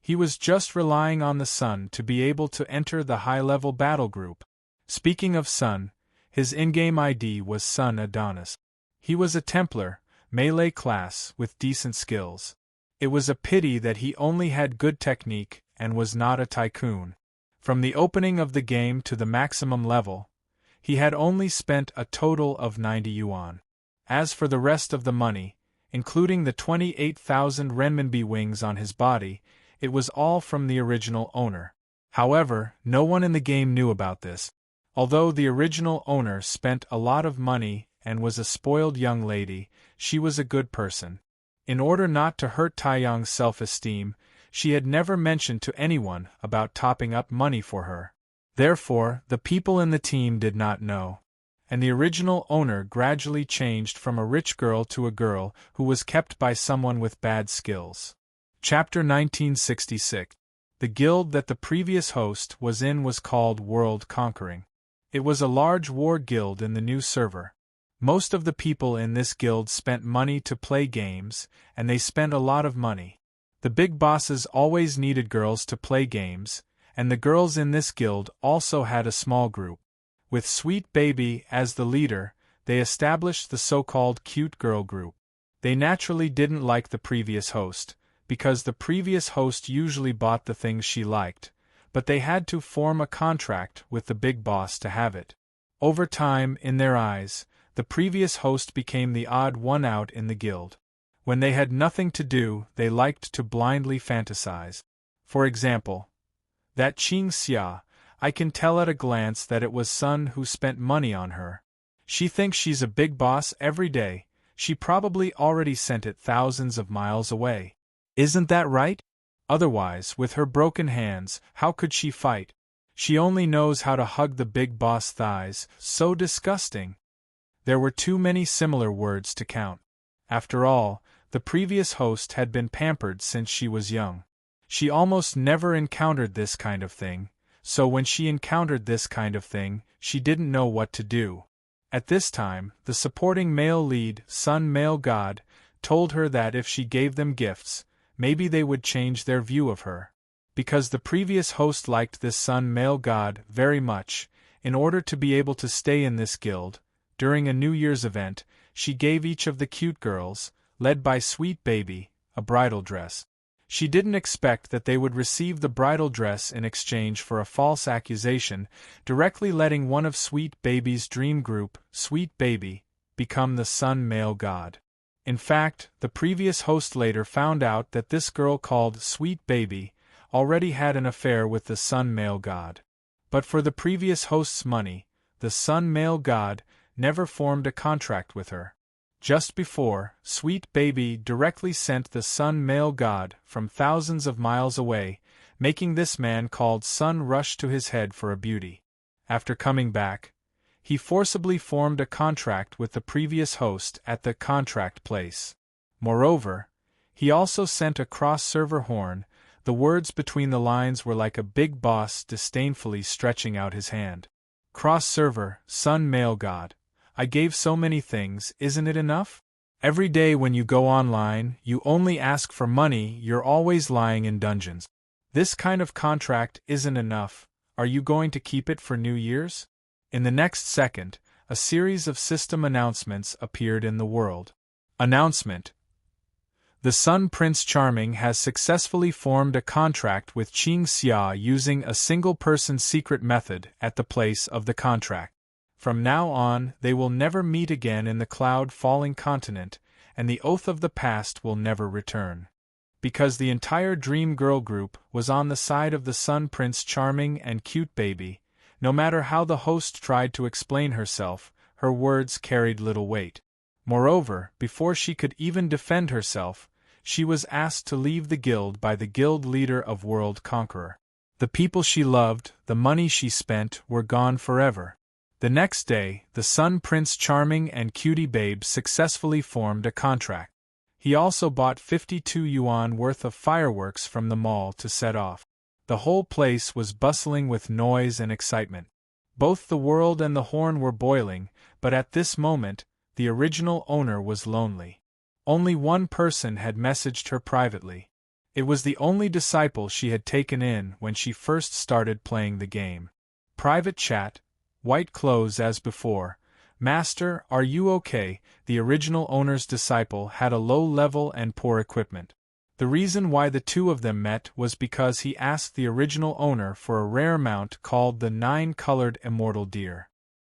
He was just relying on the sun to be able to enter the high-level battle group. Speaking of sun, his in-game ID was Sun Adonis. He was a Templar, melee class with decent skills. It was a pity that he only had good technique and was not a tycoon. From the opening of the game to the maximum level, he had only spent a total of 90 yuan. As for the rest of the money, including the 28,000 renminbi wings on his body, it was all from the original owner. However, no one in the game knew about this. Although the original owner spent a lot of money and was a spoiled young lady, she was a good person. In order not to hurt Taiyang's self-esteem, she had never mentioned to anyone about topping up money for her. Therefore, the people in the team did not know. and the original owner gradually changed from a rich girl to a girl who was kept by someone with bad skills. Chapter 1966. The guild that the previous host was in was called World Conquering. It was a large war guild in the new server. Most of the people in this guild spent money to play games, and they spent a lot of money. The big bosses always needed girls to play games, and the girls in this guild also had a small group. With Sweet Baby as the leader, they established the so-called cute girl group. They naturally didn't like the previous host, because the previous host usually bought the things she liked, but they had to form a contract with the big boss to have it. Over time, in their eyes, the previous host became the odd one out in the guild. When they had nothing to do, they liked to blindly fantasize. For example, that Qing Xia, I can tell at a glance that it was Sun who spent money on her. She thinks she's a big boss every day. She probably already sent it thousands of miles away. Isn't that right? Otherwise, with her broken hands, how could she fight? She only knows how to hug the big boss thighs. So disgusting. There were too many similar words to count. After all, the previous host had been pampered since she was young. She almost never encountered this kind of thing, so when she encountered this kind of thing, she didn't know what to do. At this time, the supporting male lead, Sun Male God, told her that if she gave them gifts, maybe they would change their view of her. Because the previous host liked this Sun Male God very much, in order to be able to stay in this guild, during a New Year's event, she gave each of the cute girls, led by Sweet Baby, a bridal dress. She didn't expect that they would receive the bridal dress in exchange for a false accusation, directly letting one of Sweet Baby's dream group, Sweet Baby, become the Sun Male God. In fact, the previous host later found out that this girl called Sweet Baby already had an affair with the Sun Male God. But for the previous host's money, the Sun Male God never formed a contract with her. Just before, Sweet Baby directly sent the Sun Male God from thousands of miles away, making this man called Sun rush to his head for a beauty. After coming back, he forcibly formed a contract with the previous host at the contract place. Moreover, he also sent a cross-server horn. The words between the lines were like a big boss disdainfully stretching out his hand. Cross-server, Sun Male God. I gave so many things, isn't it enough? Every day when you go online, you only ask for money, you're always lying in dungeons. This kind of contract isn't enough. Are you going to keep it for New Year's? In the next second, a series of system announcements appeared in the world. Announcement: the Sun Prince Charming has successfully formed a contract with Qing Xia using a single-person secret method at the place of the contract. From now on, they will never meet again in the cloud-falling continent, and the oath of the past will never return. Because the entire Dream Girl group was on the side of the Sun Prince Charming and Cute Baby, no matter how the host tried to explain herself, her words carried little weight. Moreover, before she could even defend herself, she was asked to leave the guild by the guild leader of World Conqueror. The people she loved, the money she spent, were gone forever. The next day, the Sun Prince Charming and Cutie Babe successfully formed a contract. He also bought 52 yuan worth of fireworks from the mall to set off. The whole place was bustling with noise and excitement. Both the world and the horn were boiling, but at this moment, the original owner was lonely. Only one person had messaged her privately. It was the only disciple she had taken in when she first started playing the game. Private chat. White clothes as before. Master, are you okay? The original owner's disciple had a low level and poor equipment. The reason why the two of them met was because he asked the original owner for a rare mount called the 9-colored immortal deer.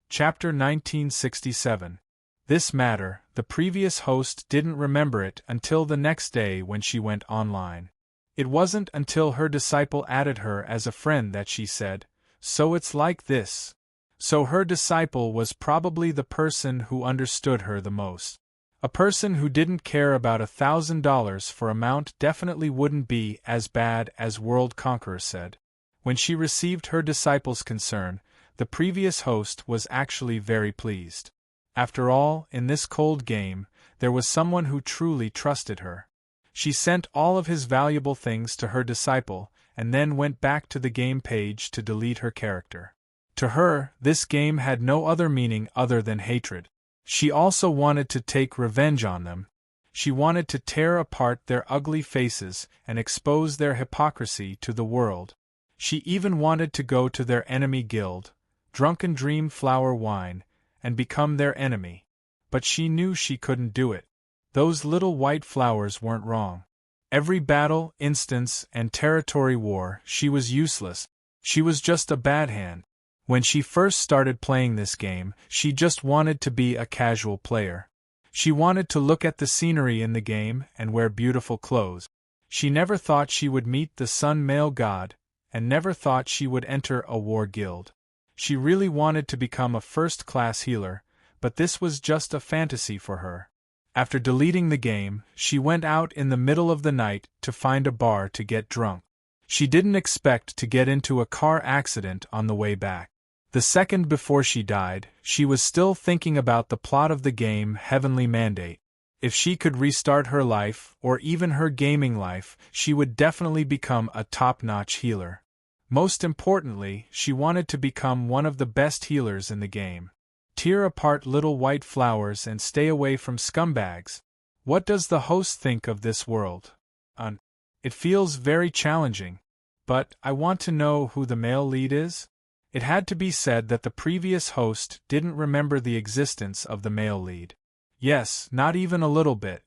Chapter 1967. This matter, the previous host didn't remember it until the next day when she went online. It wasn't until her disciple added her as a friend that she said, "So it's like this." So her disciple was probably the person who understood her the most. A person who didn't care about $1,000 for a mount definitely wouldn't be as bad as World Conqueror said. When she received her disciple's concern, the previous host was actually very pleased. After all, in this cold game, there was someone who truly trusted her. She sent all of his valuable things to her disciple, and then went back to the game page to delete her character. To her, this game had no other meaning other than hatred. She also wanted to take revenge on them. She wanted to tear apart their ugly faces and expose their hypocrisy to the world. She even wanted to go to their enemy guild, Drunken Dream Flower Wine, and become their enemy. But she knew she couldn't do it. Those little white flowers weren't wrong. Every battle, instance, and territory war, she was useless. She was just a bad hand. When she first started playing this game, she just wanted to be a casual player. She wanted to look at the scenery in the game and wear beautiful clothes. She never thought she would meet the sun male god, and never thought she would enter a war guild. She really wanted to become a first-class healer, but this was just a fantasy for her. After deleting the game, she went out in the middle of the night to find a bar to get drunk. She didn't expect to get into a car accident on the way back. The second before she died, she was still thinking about the plot of the game Heavenly Mandate. If she could restart her life, or even her gaming life, she would definitely become a top-notch healer. Most importantly, she wanted to become one of the best healers in the game. Tear apart little white flowers and stay away from scumbags. What does the host think of this world? It feels very challenging. But I want to know who the male lead is? It had to be said that the previous host didn't remember the existence of the male lead. Yes, not even a little bit.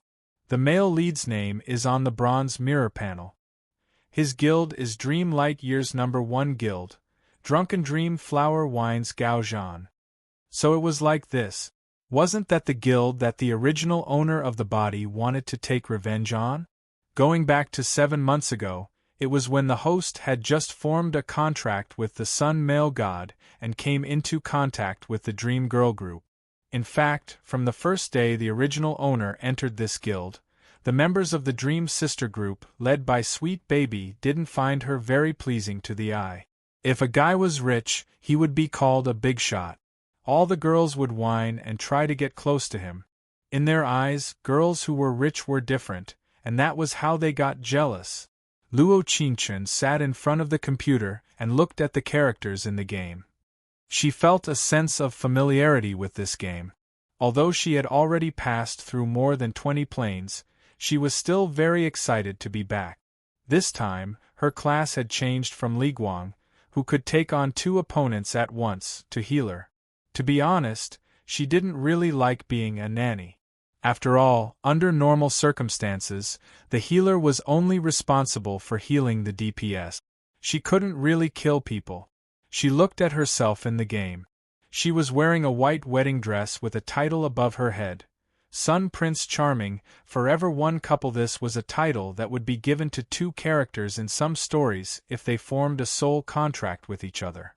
The male lead's name is on the bronze mirror panel. His guild is Dream Light Year's #1 guild, Drunken Dream Flower Wines Gaojian. So it was like this. Wasn't that the guild that the original owner of the body wanted to take revenge on? Going back to 7 months ago, it was when the host had just formed a contract with the Sun Male God and came into contact with the Dream Girl group. In fact, from the first day the original owner entered this guild, the members of the Dream Sister group, led by Sweet Baby, didn't find her very pleasing to the eye. If a guy was rich, he would be called a big shot. All the girls would whine and try to get close to him. In their eyes, girls who were rich were different, and that was how they got jealous. Luo Qingchen sat in front of the computer and looked at the characters in the game. She felt a sense of familiarity with this game. Although she had already passed through more than 20 planes, she was still very excited to be back. This time, her class had changed from Li Guang, who could take on 2 opponents at once, to healer. To be honest, she didn't really like being a nanny. After all, under normal circumstances, the healer was only responsible for healing the DPS. She couldn't really kill people. She looked at herself in the game. She was wearing a white wedding dress with a title above her head. Sun Prince Charming, Forever One Couple. This was a title that would be given to 2 characters in some stories if they formed a soul contract with each other.